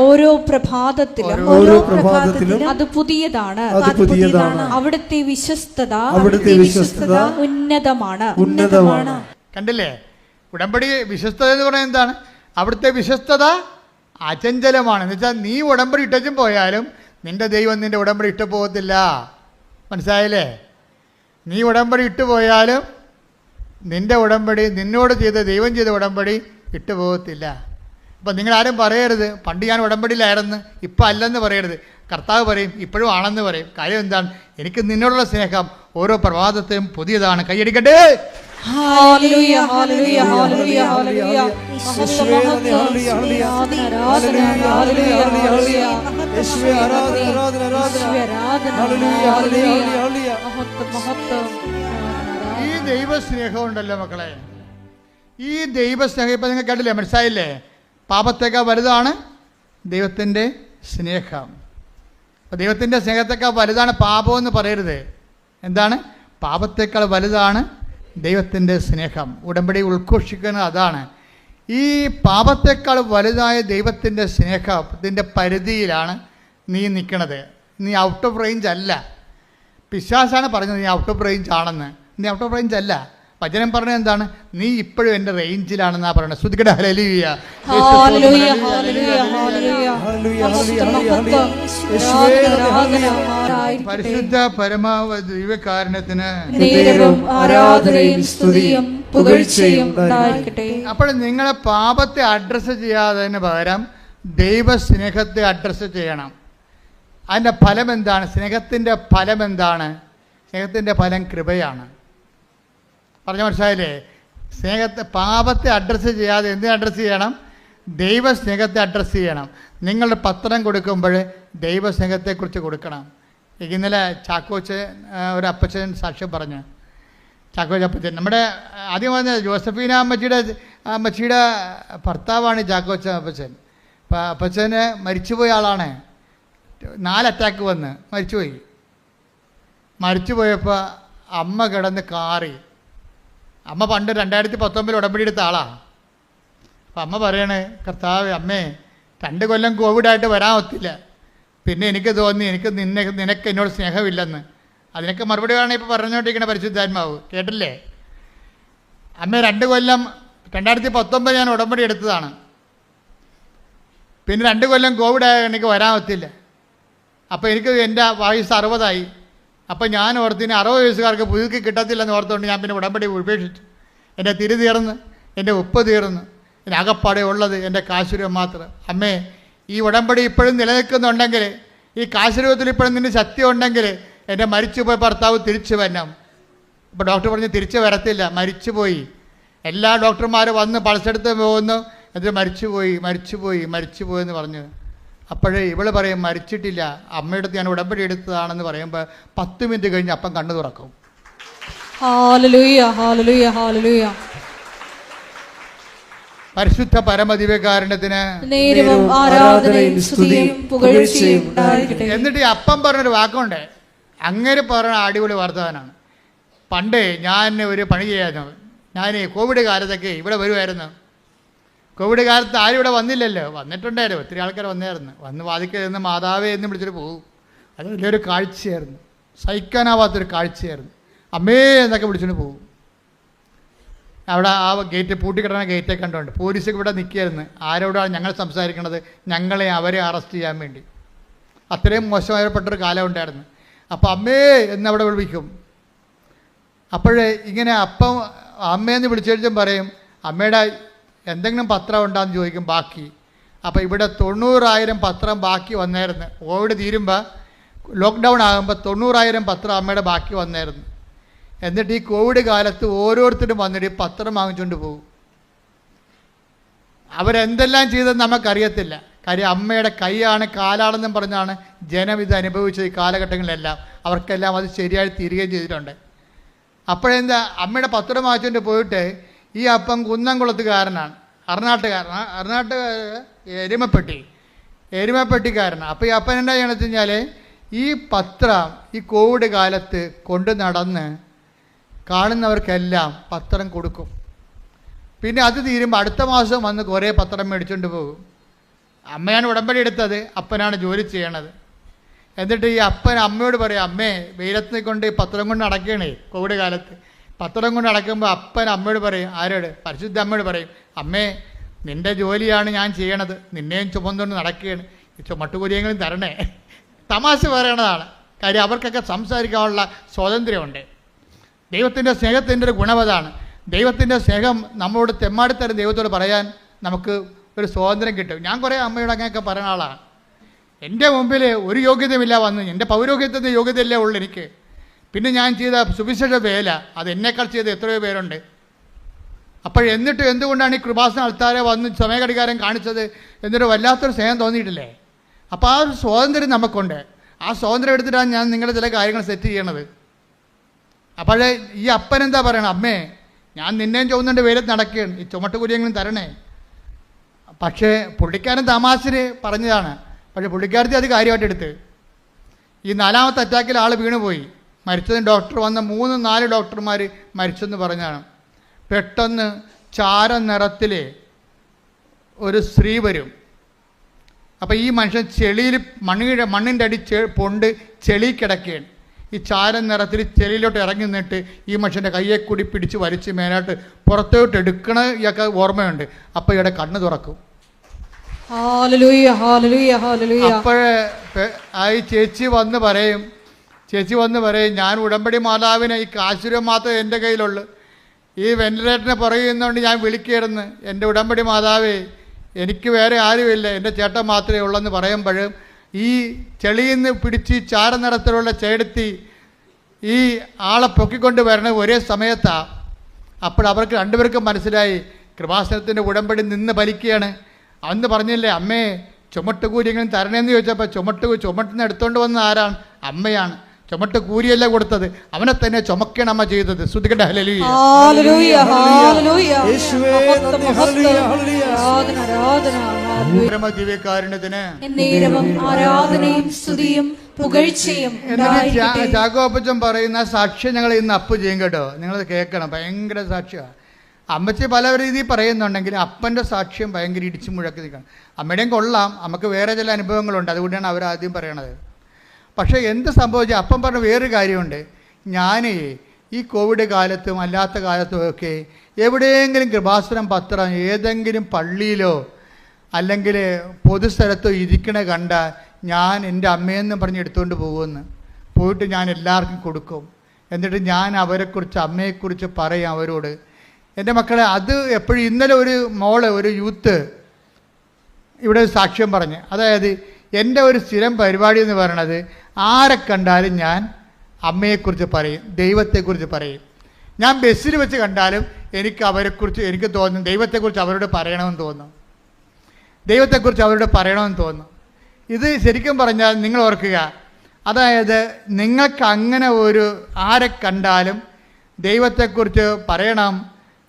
ഓരോ പ്രഭാതത്തിലും അത് പുതിയതാണ്. അവിടുത്തെ വിശ്വസ്തത ഉന്നതമാണ്. കണ്ടില്ലേ? ഉടമ്പടി വിശ്വസ്തത എന്ന് പറയുന്നത് എന്താണ്? അവിടുത്തെ വിശ്വസ്തത അചഞ്ചലമാണ്. എന്ന് വെച്ചാൽ നീ ഉടമ്പടി ഇട്ടും പോയാലും നിന്റെ ദൈവം നിന്റെ ഉടമ്പടി ഇട്ട് പോകത്തില്ല. മനസ്സിലായില്ലേ? നീ ഉടമ്പടി ഇട്ട് പോയാലും നിന്റെ ഉടമ്പടി, നിന്നോട് ദൈവം ചെയ്ത ഉടമ്പടി വിട്ടുപോകത്തില്ല. അപ്പം നിങ്ങളാരും പറയരുത് പണ്ട് ഞാൻ ഉടമ്പടിയിലായിരുന്നു ഇപ്പം അല്ലെന്ന് പറയരുത്. കർത്താവ് പറയും ഇപ്പോഴും ആണെന്ന് പറയും. കാര്യം എന്താണ്? എനിക്ക് നിന്നോടുള്ള സ്നേഹം ഓരോ പ്രഭാതത്തെയും പുതിയതാണ്. കൈയടിക്കട്ടെ. ഹല്ലേലൂയ ഹല്ലേലൂയ ഹല്ലേലൂയ ഹല്ലേലൂയ യേശുവേ നന്ദി, ഹല്ലേലൂയ ഹല്ലേലൂയ ആരാധന ഹല്ലേലൂയ ഹല്ലേലൂയ യേശുവേ ആരാധന ആരാധന ആരാധന ഹല്ലേലൂയ ഹല്ലേലൂയ ഹല്ലേലൂയ മഹത്വം മഹത്വം. ഈ ദൈവസ്നേഹം ഉണ്ടല്ലോ മക്കളെ, ഈ ദൈവസ്നേഹം ഇപ്പം നിങ്ങൾ കേട്ടില്ലേ, മനസ്സിലായില്ലേ? പാപത്തേക്കാൾ വലുതാണ് ദൈവത്തിൻ്റെ സ്നേഹം. അപ്പോൾ ദൈവത്തിൻ്റെ സ്നേഹത്തേക്കാൾ വലുതാണ് പാപമെന്ന് പറയരുത്. എന്താണ്? പാപത്തേക്കാൾ വലുതാണ് ദൈവത്തിൻ്റെ സ്നേഹം. ഉടമ്പടി ഉദ്ഘോഷിക്കുന്നത് അതാണ്. ഈ പാപത്തേക്കാൾ വലുതായ ദൈവത്തിൻ്റെ സ്നേഹത്തിൻ്റെ പരിധിയിലാണ് നീ നിൽക്കണത്. നീ ഔട്ട് ഓഫ് റേഞ്ച് അല്ല. പിശാസാണ് പറഞ്ഞത് നീ ഔട്ട് ഓഫ് റേഞ്ച് ആണെന്ന്. നീ ഔട്ട് ഓഫ് റേഞ്ച് അല്ല. വചനം പറഞ്ഞത് എന്താണ്? നീ ഇപ്പോഴും എൻ്റെ റേഞ്ചിലാണെന്നാ പറയുന്നത്. ശ്രുതിക്കട്ടെ ഹല്ലേലൂയ ഹല്ലേലൂയ ഹല്ലേലൂയ ഹല്ലേലൂയ മഹത്വം മഹത്വം. പരിശുദ്ധ പരമാവധി ദൈവകാരുണ്യത്തിന് നേരവും ആരാധനയും സ്തുതിയും പുകഴ്ചയും ഉണ്ടായിരിക്കട്ടെ. അപ്പോൾ നിങ്ങളെ പാപത്തെ അഡ്രസ്സ് ചെയ്യാതിന് പകരം ദൈവസ്നേഹത്തെ അഡ്രസ്സ് ചെയ്യണം. അതിൻ്റെ ഫലം എന്താണ്? സ്നേഹത്തിൻ്റെ ഫലം എന്താണ്? സ്നേഹത്തിൻ്റെ ഫലം കൃപയാണ്. പറഞ്ഞ മനസ്സിലായില്ലേ? സ്നേഹത്തെ പാപത്തെ അഡ്രസ്സ് ചെയ്യാതെ എന്തിനെ അഡ്രസ്സ് ചെയ്യണം? ദൈവസ്നേഹത്തെ അഡ്രസ്സ് ചെയ്യണം. നിങ്ങളുടെ പത്രം കൊടുക്കുമ്പോൾ ദൈവസ്നേഹത്തെക്കുറിച്ച് കൊടുക്കണം. ഇന്നലെ ചാക്കോച്ച് ഒരു അപ്പച്ചൻ സാക്ഷ്യം പറഞ്ഞു. ചാക്കോച്ച് അപ്പച്ചൻ നമ്മുടെ ആദ്യം പറഞ്ഞ ജോസഫീന അമ്മച്ചിയുടെ ഭർത്താവാണ് ചാക്കോച്ച അപ്പച്ചൻ. അപ്പം അപ്പച്ചന് മരിച്ചുപോയ ആളാണ്. 4 അറ്റാക്ക് വന്ന് മരിച്ചുപോയി. മരിച്ചുപോയപ്പോൾ അമ്മ കിടന്ന് കാറി. അമ്മ പണ്ട് 2019 ഉടമ്പടി എടുത്ത ആളാണ്. അപ്പം അമ്മ പറയണേ, കർത്താവ് അമ്മേ 2 കൊല്ലം കോവിഡായിട്ട് വരാൻ ഒത്തില്ല. പിന്നെ എനിക്ക് തോന്നി നിനക്ക് എന്നോട് സ്നേഹമില്ലെന്ന്. അതിനൊക്കെ മറുപടി വേണം ഇപ്പോൾ പറഞ്ഞുകൊണ്ടിരിക്കുന്ന പരിശുദ്ധാത്മാവ്. കേട്ടില്ലേ? അമ്മേ 2 കൊല്ലം 2019 ഞാൻ ഉടമ്പടി എടുത്തതാണ്. പിന്നെ 2 കൊല്ലം കോവിഡായ എനിക്ക് വരാൻ ഒത്തില്ല. അപ്പോൾ എനിക്ക് എൻ്റെ വയസ്സ് 60ആയി. അപ്പം ഞാൻ ഓർത്തിന് 60 വയസ്സുകാർക്ക് പുതുക്കി കിട്ടത്തില്ലെന്ന് ഓർത്തുകൊണ്ട് ഞാൻ പിന്നെ ഉടമ്പടി ഉപേക്ഷിച്ചു. എൻ്റെ തിരി തീർന്ന്, എൻ്റെ ഉപ്പ് തീർന്ന്, എൻ്റെ അകപ്പാടെ ഉള്ളത് എൻ്റെ കാശുരൂപം മാത്രം. അമ്മേ, ഈ ഉടമ്പടി ഇപ്പോഴും നിലനിൽക്കുന്നുണ്ടെങ്കിൽ, ഈ കാശുരൂപത്തിൽ ഇപ്പോഴും നിന്റെ ശക്തി ഉണ്ടെങ്കിൽ എൻ്റെ മരിച്ചുപോയ ഭർത്താവ് തിരിച്ചു വരണം. അപ്പോൾ ഡോക്ടർ പറഞ്ഞ് തിരിച്ചു വരത്തില്ല, മരിച്ചുപോയി. എല്ലാ ഡോക്ടർമാരും വന്ന് പൾസെടുത്ത് പോകുന്നു, എന്നിട്ട് മരിച്ചുപോയി എന്ന് പറഞ്ഞു. അപ്പോഴേ ഇവൾ പറയും മരിച്ചിട്ടില്ല, അമ്മയുടെ ഞാൻ ഉടമ്പടി എടുത്തതാണെന്ന് പറയുമ്പോൾ 10 മിനിറ്റ് കഴിഞ്ഞ് അപ്പം കണ്ണു തുറക്കും. ഹല്ലേലൂയ ഹല്ലേലൂയ ഹല്ലേലൂയ. പരിശുദ്ധ പരമദിവ്യകാരുണ്യത്തിന് നേരവും ആരാധനയും സ്തുതിയും പുകഴ്ചയും ഉണ്ടായിരിക്കട്ടെ. എന്നിട്ട് ഈ അപ്പം പറഞ്ഞൊരു വാക്കുണ്ട്, അങ്ങനെ പറഞ്ഞ അടിപൊളി വർത്തമാനമാണ്. പണ്ട് ഞാൻ ഒരു പണി ചെയ്യായിരുന്നു. ഞാൻ കോവിഡ് കാലത്തൊക്കെ ഇവിടെ വരുമായിരുന്നു. കോവിഡ് കാലത്ത് ആരും ഇവിടെ വന്നില്ലല്ലോ. വന്നിട്ടുണ്ടായിരുന്നു, ഒത്തിരി ആൾക്കാർ വന്നായിരുന്നു. വന്ന് വാതിക്കൽ നിന്ന് മാതാവേ എന്ന് വിളിച്ചിട്ട് പോകും. അത് വലിയൊരു കാഴ്ചയായിരുന്നു, സഹിക്കാനാവാത്തൊരു കാഴ്ചയായിരുന്നു. അമ്മേ എന്നൊക്കെ വിളിച്ചിട്ട് പോകും. അവിടെ ആ ഗേറ്റ് പൂട്ടിക്കിടന്ന ഗേറ്റേ കണ്ടുകൊണ്ട് പോലീസൊക്കെ ഇവിടെ നിൽക്കുകയായിരുന്നു. ആരോടാണ് ഞങ്ങൾ സംസാരിക്കണത്? അവരെ അറസ്റ്റ് ചെയ്യാൻ വേണ്ടി. അത്രയും മോശമായപ്പെട്ടൊരു കാലം ഉണ്ടായിരുന്നു. അപ്പോൾ അമ്മേ എന്നവിടെ വിളിക്കും. അപ്പോഴേ ഇങ്ങനെ അമ്മയെന്ന് വിളിച്ചു കഴിഞ്ഞാൽ പറയും, അമ്മയുടെ എന്തെങ്കിലും പത്രം ഉണ്ടാന്ന് ചോദിക്കും ബാക്കി. അപ്പോൾ ഇവിടെ 90,000 പത്രം ബാക്കി വന്നായിരുന്നു. കോവിഡ് തീരുമ്പോൾ, ലോക്ക്ഡൗൺ ആകുമ്പോൾ 90,000 പത്രം അമ്മയുടെ ബാക്കി വന്നായിരുന്നു. എന്നിട്ട് ഈ കോവിഡ് കാലത്ത് ഓരോരുത്തരും വന്നിട്ട് പത്രം വാങ്ങിച്ചുകൊണ്ട് പോകും. അവരെന്തെല്ലാം ചെയ്തതെന്ന് നമുക്കറിയത്തില്ല. കാര്യം അമ്മയുടെ കൈയാണ് കാലാണെന്നും പറഞ്ഞാണ് ജനം ഇത് അനുഭവിച്ചത്. ഈ കാലഘട്ടങ്ങളിലെല്ലാം അവർക്കെല്ലാം അത് ശരിയായി തീരുകയും ചെയ്തിട്ടുണ്ട്. അപ്പോഴെന്താ, അമ്മയുടെ പത്രം വാങ്ങിച്ചുകൊണ്ട് പോയിട്ട് ഈ അപ്പം കുന്നംകുളത്തുകാരനാണ്, അർണാട്ടുകാർ എരുമപ്പെട്ടിക്കാരനാണ്. അപ്പോൾ ഈ അപ്പൻ എന്താ ചെയ്യണമെന്ന് വെച്ച് കഴിഞ്ഞാൽ ഈ പത്രം ഈ കോവിഡ് കാലത്ത് കൊണ്ട് നടന്ന് കാണുന്നവർക്കെല്ലാം പത്രം കൊടുക്കും. പിന്നെ അത് തീരുമ്പോൾ അടുത്ത മാസം വന്ന് കുറേ പത്രം മേടിച്ചുകൊണ്ട് പോകും. അമ്മയാണ് ഉടമ്പടി എടുത്തത്, അപ്പനാണ് ജോലി ചെയ്യണത്. എന്നിട്ട് ഈ അപ്പൻ അമ്മയോട് പറയും, അമ്മേ വെയിലത്ത് കൊണ്ട് ഈ പത്രം കൊണ്ട് നടക്കണേ. കോവിഡ് കാലത്ത് പത്രം കൊണ്ട് നടക്കുമ്പോൾ അപ്പൻ അമ്മയോട് പറയും, ആരോട്? പരിശുദ്ധ അമ്മയോട് പറയും, അമ്മേ നിൻ്റെ ജോലിയാണ് ഞാൻ ചെയ്യണത്, നിന്നെയും ചുമന്നുകൊണ്ട് നടക്കുകയാണ്, ഈ ചുമട്ടുകൂലിയെങ്കിലും തരണേ. തമാശ പറയണതാണ്. കാര്യം അവർക്കൊക്കെ സംസാരിക്കാനുള്ള സ്വാതന്ത്ര്യമുണ്ട്. ദൈവത്തിൻ്റെ സ്നേഹത്തിൻ്റെ ഒരു ഗുണവതാണ്. ദൈവത്തിൻ്റെ സ്നേഹം നമ്മളോട് തെമ്മാടിത്തരം ദൈവത്തോട് പറയാൻ നമുക്ക് ഒരു സ്വാതന്ത്ര്യം കിട്ടും. ഞാൻ കുറേ അമ്മയോട് അങ്ങനെയൊക്കെ പറയുന്ന ആളാണ്. എൻ്റെ മുമ്പിൽ ഒരു യോഗ്യതയുമില്ല വന്ന്, എൻ്റെ പൗരോഹിത്യത്തിൻ്റെ യോഗ്യതയല്ലേ ഉള്ളൂ എനിക്ക്. പിന്നെ ഞാൻ ചെയ്ത സുവിശേഷ വേല അത് എന്നേക്കാൾ ചെയ്ത എത്രയോ പേരുണ്ട്. എന്നിട്ട് എന്തുകൊണ്ടാണ് ഈ കൃപാസന ആൾക്കാരെ വന്ന് സമയഘടികാരം കാണിച്ചത് എന്നൊരു വല്ലാത്തൊരു സ്നേഹം തോന്നിയിട്ടില്ലേ? അപ്പോൾ ആ ഒരു സ്വാതന്ത്ര്യം നമുക്കുണ്ട്. ആ സ്വാതന്ത്ര്യം എടുത്തിട്ടാണ് ഞാൻ നിങ്ങളുടെ ചില കാര്യങ്ങൾ സെറ്റ് ചെയ്യണത്. അപ്പോഴേ ഈ അപ്പൻ എന്താ പറയണം, അമ്മേ ഞാൻ നിന്നെയും ചോദിച്ചുകൊണ്ട് വെയിലത്ത് നടക്കുകയാണ്, ഈ ചുമട്ടുകൂലിയെങ്കിലും തരണേ. പക്ഷേ പുള്ളിക്കാരൻ തമാശന് പറഞ്ഞതാണ്. പക്ഷേ പുള്ളിക്കാരത്തി അത് കാര്യമായിട്ട് എടുത്ത്. ഈ 4ാമത്തെ അറ്റാക്കിൽ ആൾ വീണുപോയി. മരിച്ചതിന് ഡോക്ടർ വന്ന 3-4 ഡോക്ടർമാർ മരിച്ചെന്ന് പറഞ്ഞാണ്. പെട്ടെന്ന് ചാര നിറത്തിൽ ഒരു സ്ത്രീ വരും. അപ്പോൾ ഈ മനുഷ്യൻ ചെളിയിൽ മണ്ണിൻ്റെ അടി പൊണ്ട് ചെളി കിടക്കുകയാണ്. ഈ ചാര നിറത്തിൽ ചെളിയിലോട്ട് ഇറങ്ങി നിന്നിട്ട് ഈ മനുഷ്യൻ്റെ കയ്യെ കൂടി പിടിച്ച് വലിച്ച് മേലോട്ട് പുറത്തോട്ട് എടുക്കണ ഇയാൾക്ക് ഓർമ്മയുണ്ട്. അപ്പോൾ ഇയാളുടെ കണ്ണ് തുറക്കും. അപ്പോഴേ ഈ ചേച്ചി വന്ന് പറയും, ഞാൻ ഉടമ്പടി മാതാവിനെ ഈ കാശുരം മാത്രമേ എൻ്റെ കയ്യിലുള്ളൂ, ഈ വെന്റിലേറ്ററിനെ പറയുന്നതുകൊണ്ട് ഞാൻ വിളിക്കുകയായിരുന്നു, എൻ്റെ ഉടമ്പടി മാതാവേ എനിക്ക് വേറെ ആരുമില്ല, എൻ്റെ ചേട്ടൻ മാത്രമേ ഉള്ളെന്ന് പറയുമ്പോഴും ഈ ചെളിയിൽ നിന്ന് പിടിച്ച് ചാര നിറത്തിലുള്ള ചേടത്തി ഈ ആളെ പൊക്കിക്കൊണ്ട് വരണ ഒരേ സമയത്താണ്. അപ്പോൾ അവർക്ക് രണ്ടുപേർക്കും മനസ്സിലായി കൃപാസനത്തിൻ്റെ ഉടമ്പടി നിന്ന് ഫലിക്കുകയാണ്. അന്ന് പറഞ്ഞില്ലേ, അമ്മേ ചുമട്ടുകൂലിയെങ്കിലും തരണേന്ന് ചോദിച്ചപ്പോൾ ചുമട്ടിന് എടുത്തുകൊണ്ട് വന്ന ആരാണ്? അമ്മയാണ്. ചുമട്ട് കൂലിയല്ല കൊടുത്തത്, അവനെ തന്നെ ചുമക്കണം അമ്മ ചെയ്തത്. ശ്രുതികട്ടെ ഹല്ലേലൂയ. ചാക്കോപ്പച്ചൻ പറയുന്ന സാക്ഷ്യം ഞങ്ങൾ ഇന്ന് അപ്പ് ചെയ്യും കേട്ടോ, നിങ്ങളത് കേൾക്കണം. ഭയങ്കര സാക്ഷ്യമാണ്. അമ്മച്ചി പല രീതിയിൽ പറയുന്നുണ്ടെങ്കിലും അപ്പൻ്റെ സാക്ഷ്യം ഭയങ്കര ഇടിച്ചു മുഴക്കി നിൽക്കണം. അമ്മയുടെയും കൊള്ളാം, നമുക്ക് വേറെ ചില അനുഭവങ്ങളുണ്ട്, അതുകൊണ്ടാണ് അവരാദ്യം പറയണത്. പക്ഷേ എന്ത് സംഭവിച്ചാൽ അപ്പം പറഞ്ഞ വേറൊരു കാര്യമുണ്ട്. ഞാൻ ഈ കോവിഡ് കാലത്തും അല്ലാത്ത കാലത്തുമൊക്കെ എവിടെയെങ്കിലും കൃപാസനം പത്രം ഏതെങ്കിലും പള്ളിയിലോ അല്ലെങ്കിൽ പൊതുസ്ഥലത്തോ ഇരിക്കണ കണ്ടാൽ ഞാൻ എൻ്റെ അമ്മയെന്നും പറഞ്ഞ് എടുത്തുകൊണ്ട് പോകുമെന്ന് പോയിട്ട് ഞാൻ എല്ലാവർക്കും കൊടുക്കും. എന്നിട്ട് ഞാൻ അവരെക്കുറിച്ച് അമ്മയെക്കുറിച്ച് പറയും അവരോട്. എൻ്റെ മക്കളെ അത് എപ്പോഴും ഇന്നലെ ഒരു യൂത്ത് ഇവിടെ സാക്ഷ്യം പറഞ്ഞ്, അതായത് എൻ്റെ ഒരു സ്ഥിരം പരിപാടി എന്ന് പറയണത് ആരെ കണ്ടാലും ഞാൻ അമ്മയെക്കുറിച്ച് പറയും, ദൈവത്തെക്കുറിച്ച് പറയും. ഞാൻ ബസ്സിൽ വെച്ച് കണ്ടാലും എനിക്ക് തോന്നും ദൈവത്തെക്കുറിച്ച് അവരോട് പറയണമെന്ന് തോന്നും. ഇത് ശരിക്കും പറഞ്ഞാൽ നിങ്ങൾ ഓർക്കുക, അതായത് നിങ്ങൾക്ക് അങ്ങനെ ആരെ കണ്ടാലും ദൈവത്തെക്കുറിച്ച് പറയണം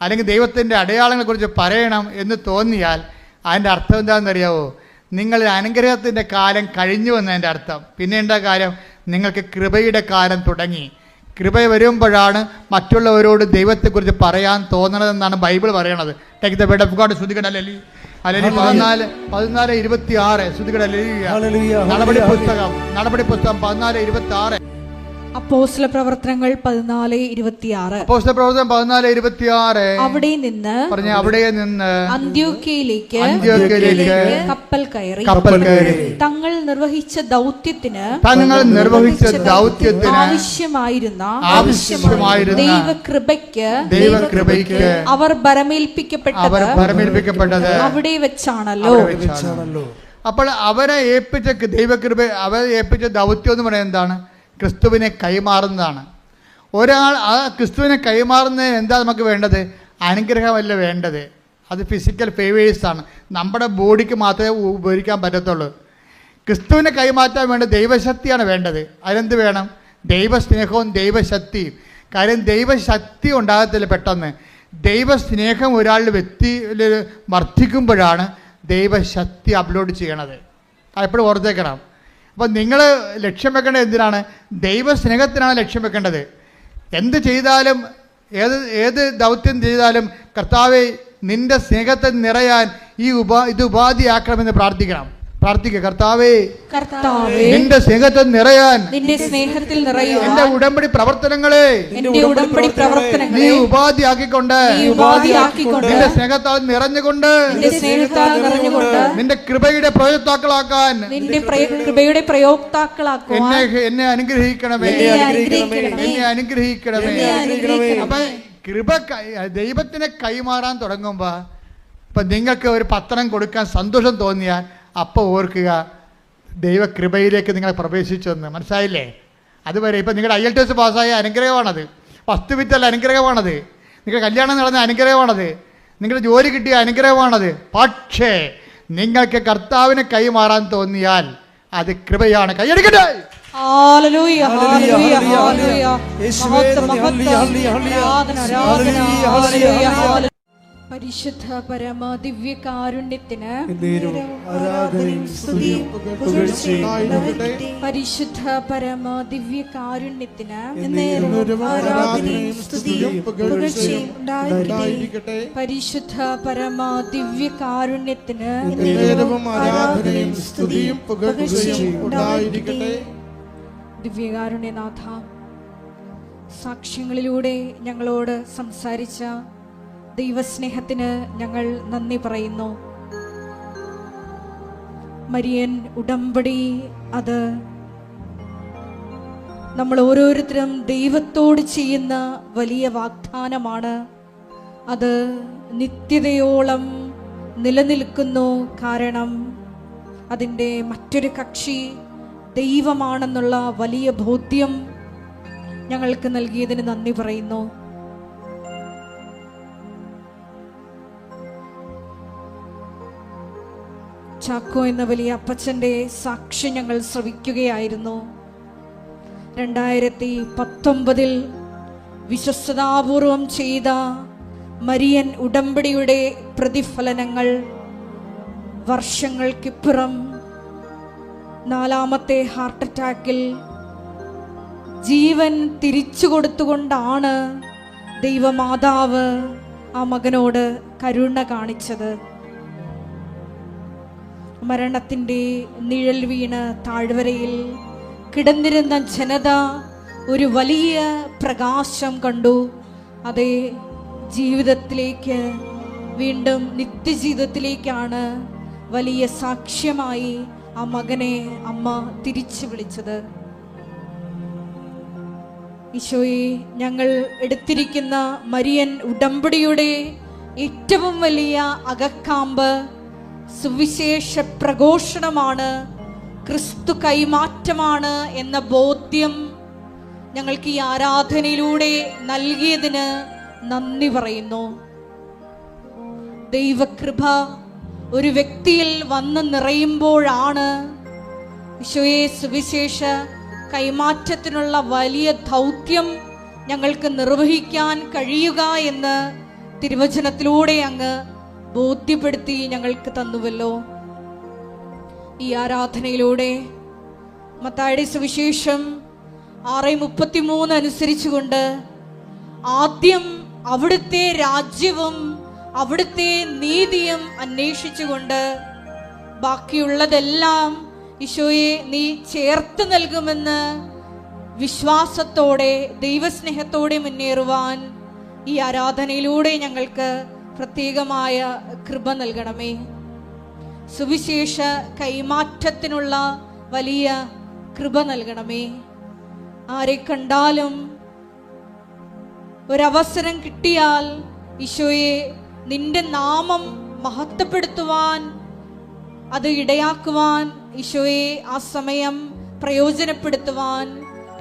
അല്ലെങ്കിൽ ദൈവത്തിൻ്റെ അടയാളങ്ങളെക്കുറിച്ച് പറയണം എന്ന് തോന്നിയാൽ അതിൻ്റെ അർത്ഥം എന്താണെന്നറിയാവോ? നിങ്ങൾ അനുഗ്രഹത്തിൻ്റെ കാലം കഴിഞ്ഞു എന്നതിൻ്റെ അർത്ഥം. പിന്നെ എന്താ കാര്യം? നിങ്ങൾക്ക് കൃപയുടെ കാലം തുടങ്ങി. കൃപ വരുമ്പോഴാണ് മറ്റുള്ളവരോട് ദൈവത്തെക്കുറിച്ച് പറയാൻ തോന്നണതെന്നാണ് ബൈബിൾ പറയണത്. Take the word of God. ശ്രുതികട ഹല്ലേലൂയ. 14:26 ശ്രുതികട ഹല്ലേലൂയ. നടപടി പുസ്തകം 14:26. അപ്പോസ്തല പ്രവർത്തനങ്ങൾ 14:26. അവിടെ നിന്ന് അന്ത്യോക്യയിലേക്ക് കപ്പൽ കയറി തങ്ങൾ നിർവഹിച്ച ദൗത്യത്തിന് ആവശ്യമായിരുന്ന ദൈവകൃപയ്ക്ക് അവർ ഭരമേൽപ്പിക്കപ്പെട്ടത് അവിടെ വെച്ചാണല്ലോ. അപ്പോൾ അവരെ ഏൽപ്പിച്ച ദൗത്യം എന്ന് പറയുന്നത് എന്താണ്? ക്രിസ്തുവിനെ കൈമാറുന്നതാണ്. ഒരാൾ ആ ക്രിസ്തുവിനെ കൈമാറുന്നതിന് എന്താ നമുക്ക് വേണ്ടത്? അനുഗ്രഹമല്ല വേണ്ടത്, അത് ഫിസിക്കൽ ഫേവേഴ്സാണ്. നമ്മുടെ ബോഡിക്ക് മാത്രമേ ഉപയോഗിക്കാൻ പറ്റത്തുള്ളൂ. ക്രിസ്തുവിനെ കൈമാറ്റാൻ വേണ്ട ദൈവശക്തിയാണ് വേണ്ടത്. അതിനെന്ത് വേണം? ദൈവസ്നേഹവും ദൈവശക്തിയും. കാര്യം ദൈവശക്തി ഉണ്ടാകത്തില്ല പെട്ടെന്ന്. ദൈവസ്നേഹം ഒരാളുടെ വ്യക്തിയിൽ വർദ്ധിക്കുമ്പോഴാണ് ദൈവശക്തി അപ്ലോഡ് ചെയ്യണത്. അതെപ്പോഴും ഓർത്തേക്കണം. അപ്പം നിങ്ങൾ ലക്ഷ്യം വെക്കേണ്ടത് എന്തിനാണ്? ദൈവസ്നേഹത്തിനാണ് ലക്ഷ്യം വെക്കേണ്ടത്. എന്ത് ചെയ്താലും ഏത് ദൗത്യം ചെയ്താലും കർത്താവേ നിൻ്റെ സ്നേഹത്തെ നിറയാൻ ഇത് ഉപാധിയാക്കണമെന്ന് പ്രാർത്ഥിക്കണം. കർത്താവേ നിന്റെ സ്നേഹത്തിൽ നിറയാൻ എന്റെ ഉടമ്പടി പ്രവർത്തനങ്ങളെ നീ ഉപാധിയാക്കിക്കൊണ്ട് നിന്റെ സ്നേഹത്താൽ നിറഞ്ഞുകൊണ്ട് നിന്റെ കൃപയുടെ പ്രയോക്താക്കളാക്കാൻ എന്നെ അനുഗ്രഹിക്കണമേ. അപ്പൊ കൃപ ദൈവത്തിനെ കൈമാറാൻ തുടങ്ങുമ്പോ ഇപ്പം നിങ്ങൾക്ക് ഒരു പത്രം കൊടുക്കാൻ സന്തോഷം തോന്നിയാൽ അപ്പോൾ ഓർക്കുക ദൈവകൃപയിലേക്ക് നിങ്ങൾ പ്രവേശിച്ചെന്ന്. മനസ്സിലായില്ലേ? അതുവരെ ഇപ്പം നിങ്ങളുടെ IELTS പാസ്സായ അനുഗ്രഹമാണത്, 10 വിത്തല്ല അനുഗ്രഹമാണത്, നിങ്ങളുടെ കല്യാണം നടന്ന അനുഗ്രഹമാണത്, നിങ്ങളുടെ ജോലി കിട്ടിയ അനുഗ്രഹമാണത്. പക്ഷേ നിങ്ങൾക്ക് കർത്താവിനെ കൈമാറാൻ തോന്നിയാൽ അത് കൃപയാണ്. കൈയടിക്കട്ടെ. ഹല്ലേലൂയ, ഹല്ലേലൂയ, ഹല്ലേലൂയ. മഹത്വം, ആരാധന, ആരാധന, ഹല്ലേലൂയ, ഹല്ലേലൂയ. പരിശുദ്ധ പരമ ദിവ്യ കാരുണ്യത്തിന് പരിശുദ്ധ പരമ ദിവ്യ കാരുണ്യത്തിന് പരിശുദ്ധ പരമ ദിവ്യ കാരുണ്യത്തിന് ദിവ്യകാരുണ്യനാഥ, സാക്ഷ്യങ്ങളിലൂടെ ഞങ്ങളോട് സംസാരിച്ച ദൈവസ്നേഹത്തിന് ഞങ്ങൾ നന്ദി പറയുന്നു. മരിയൻ ഉടമ്പടി അത് നമ്മൾ ഓരോരുത്തരും ദൈവത്തോട് ചെയ്യുന്ന വലിയ വാഗ്ദാനമാണ്. അത് നിത്യതയോളം നിലനിൽക്കുന്നു. കാരണം അതിൻ്റെ മറ്റൊരു കക്ഷി ദൈവമാണെന്നുള്ള വലിയ ബോധ്യം ഞങ്ങൾക്ക് നൽകിയതിന് നന്ദി പറയുന്നു. ചാക്കോ എന്ന വലിയ അപ്പച്ചൻ്റെ സാക്ഷി ഞങ്ങൾ ശ്രവിക്കുകയായിരുന്നു. 2019 വിശ്വസ്തതാപൂർവം ചെയ്ത മരിയൻ ഉടമ്പടിയുടെ പ്രതിഫലനങ്ങൾ വർഷങ്ങൾക്കിപ്പുറം 4ാമത്തെ ഹാർട്ട് അറ്റാക്കിൽ ജീവൻ തിരിച്ചു കൊടുത്തുകൊണ്ടാണ് ദൈവമാതാവ് ആ മകനോട് കരുണ കാണിച്ചത്. മരണത്തിൻ്റെ നിഴൽ വീണ് താഴ്വരയിൽ കിടന്നിരുന്ന ജനത ഒരു വലിയ പ്രകാശം കണ്ടു. അതേ, ജീവിതത്തിലേക്ക്, വീണ്ടും നിത്യജീവിതത്തിലേക്കാണ് വലിയ സാക്ഷ്യമായി ആ മകനെ അമ്മ തിരിച്ചു വിളിച്ചത്. ഈശോയെ, ഞങ്ങൾ എടുത്തിരിക്കുന്ന മരിയൻ ഉടമ്പടിയുടെ ഏറ്റവും വലിയ അകക്കാമ്പ് സുവിശേഷ പ്രഘോഷണമാണ്, ക്രിസ്തു കൈമാറ്റമാണ് എന്ന ബോധ്യം ഞങ്ങൾക്ക് ഈ ആരാധനയിലൂടെ നൽകിയതിന് നന്ദി പറയുന്നു. ദൈവകൃപ ഒരു വ്യക്തിയിൽ വന്ന് നിറയുമ്പോഴാണ് ഈശോയെ സുവിശേഷ കൈമാറ്റത്തിനുള്ള വലിയ ദൗത്യം ഞങ്ങൾക്ക് നിർവഹിക്കാൻ കഴിയുക എന്ന് തിരുവചനത്തിലൂടെ അങ്ങ് ബോധ്യപ്പെടുത്തി ഞങ്ങൾക്ക് തന്നുവല്ലോ. ഈ ആരാധനയിലൂടെ മത്തായിയുടെ സുവിശേഷം 6:33 അനുസരിച്ചുകൊണ്ട് ആദ്യം അവിടുത്തെ രാജ്യവും അവിടുത്തെ നീതിയും അന്വേഷിച്ചുകൊണ്ട് ബാക്കിയുള്ളതെല്ലാം ഈശോയെ നീ ചേർത്ത് നൽകുമെന്ന് വിശ്വാസത്തോടെ ദൈവസ്നേഹത്തോടെ മുന്നേറുവാൻ ഈ ആരാധനയിലൂടെ ഞങ്ങൾക്ക് പ്രത്യേകമായ കൃപ നൽകണമേ. സുവിശേഷ കൈമാറ്റത്തിനുള്ള വലിയ കൃപ നൽകണമേ. ആരെ കണ്ടാലും ഒരവസരം കിട്ടിയാൽ ഈശോയെ നിന്റെ നാമം മഹത്വപ്പെടുത്തുവാൻ, അത് ഇടയാക്കുവാൻ ഈശോയെ ആ സമയം പ്രയോജനപ്പെടുത്തുവാൻ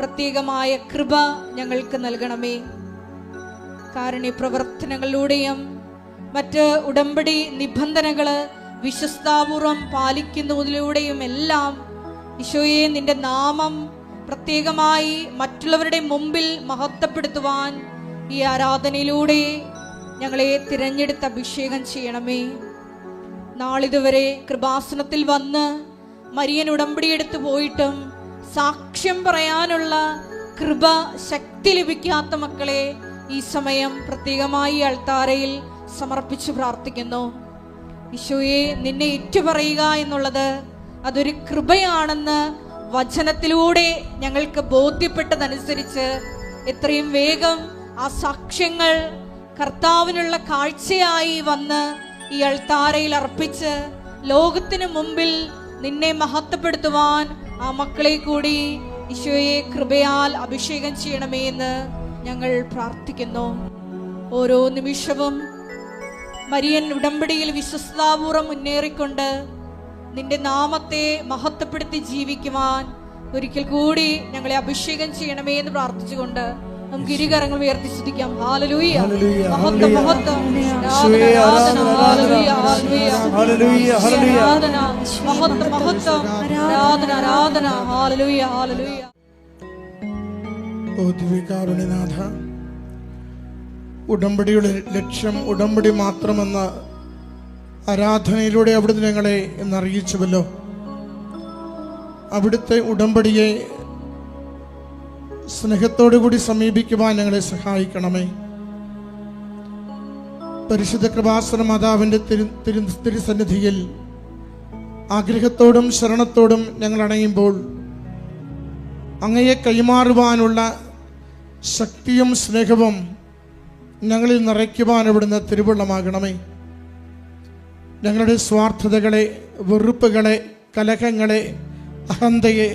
പ്രത്യേകമായ കൃപ ഞങ്ങൾക്ക് നൽകണമേ. കാരുണ്യ പ്രവർത്തനങ്ങളിലൂടെയും മറ്റ് ഉടമ്പടി നിബന്ധനകൾ വിശ്വസ്താപൂർവം പാലിക്കുന്നതിലൂടെയും എല്ലാം ഈശോയെ നിന്റെ നാമം പ്രത്യേകമായി മറ്റുള്ളവരുടെ മുമ്പിൽ മഹത്വപ്പെടുത്തുവാൻ ഈ ആരാധനയിലൂടെ ഞങ്ങളെ തിരഞ്ഞെടുത്ത് അഭിഷേകം ചെയ്യണമേ. നാളിതുവരെ കൃപാസനത്തിൽ വന്ന് മരിയൻ ഉടമ്പടി എടുത്തു പോയിട്ടും സാക്ഷ്യം പറയാനുള്ള കൃപ, ശക്തി ലഭിക്കാത്ത മക്കളെ ഈ സമയം പ്രത്യേകമായി അൾത്താരയിൽ സമർപ്പിച്ച് പ്രാർത്ഥിക്കുന്നു. ഈശോയെ, നിന്നെ ഏറ്റുപറയുക എന്നുള്ളത് അതൊരു കൃപയാണെന്ന് വചനത്തിലൂടെ ഞങ്ങൾക്ക് ബോധ്യപ്പെട്ടതനുസരിച്ച് എത്രയും വേഗം ആ സാക്ഷ്യങ്ങൾ കർത്താവിനുള്ള കാഴ്ചയായി വന്ന് ഈ അൾത്താരയിൽ അർപ്പിച്ച് ലോകത്തിന് മുമ്പിൽ നിന്നെ മഹത്വപ്പെടുത്തുവാൻ ആ മക്കളെ കൂടി ഈശോയെ കൃപയാൽ അഭിഷേകം ചെയ്യണമേ എന്ന് ഞങ്ങൾ പ്രാർത്ഥിക്കുന്നു. ഓരോ നിമിഷവും മരിയൻ ഉടമ്പടിയിൽ വിശ്വസ്താപൂർവ്വം മുന്നേറിക്കൊണ്ട് നിന്റെ നാമത്തെ മഹത്വപ്പെടുത്തി ജീവിക്കുവാൻ ഒരിക്കൽ കൂടി ഞങ്ങളെ അഭിഷേകം ചെയ്യണമേ എന്ന് പ്രാർത്ഥിച്ചുകൊണ്ട് നമുക്ക് ഇരുകരങ്ങൾ ഉയർത്തി സ്തുതിക്കാം. ഹല്ലേലൂയ, മഹത്വം, മഹത്വം, ആരാധന, ഹല്ലേലൂയ, ഹല്ലേലൂയ, ആരാധന, മഹത്വം, മഹത്വം, ആരാധന, ആരാധന, ഹല്ലേലൂയ, ഹല്ലേലൂയ. ഓ ദിവ്യകാരുണ്യനാഥ, ഉടമ്പടിയുടെ ലക്ഷ്യം ഉടമ്പടി മാത്രമെന്ന ആരാധനയിലൂടെ അവിടുന്ന് ഞങ്ങളെ എന്നറിയിച്ചുവല്ലോ. അവിടുത്തെ ഉടമ്പടിയെ സ്നേഹത്തോടുകൂടി സമീപിക്കുവാൻ ഞങ്ങളെ സഹായിക്കണമേ. പരിശുദ്ധ കൃപാസന മാതാവിൻ്റെ തിരുസന്നിധിയിൽ ആഗ്രഹത്തോടും ശരണത്തോടും ഞങ്ങൾ അണയുമ്പോൾ അങ്ങയെ കൈമാറുവാനുള്ള ശക്തിയും സ്നേഹവും ഞങ്ങളിൽ നിറയ്ക്കുവാൻ അവിടുന്ന് തിരുവുള്ളമാകണമേ. ഞങ്ങളുടെ സ്വാർത്ഥതകളെ, വെറുപ്പുകളെ, കലഹങ്ങളെ, അഹന്തയെ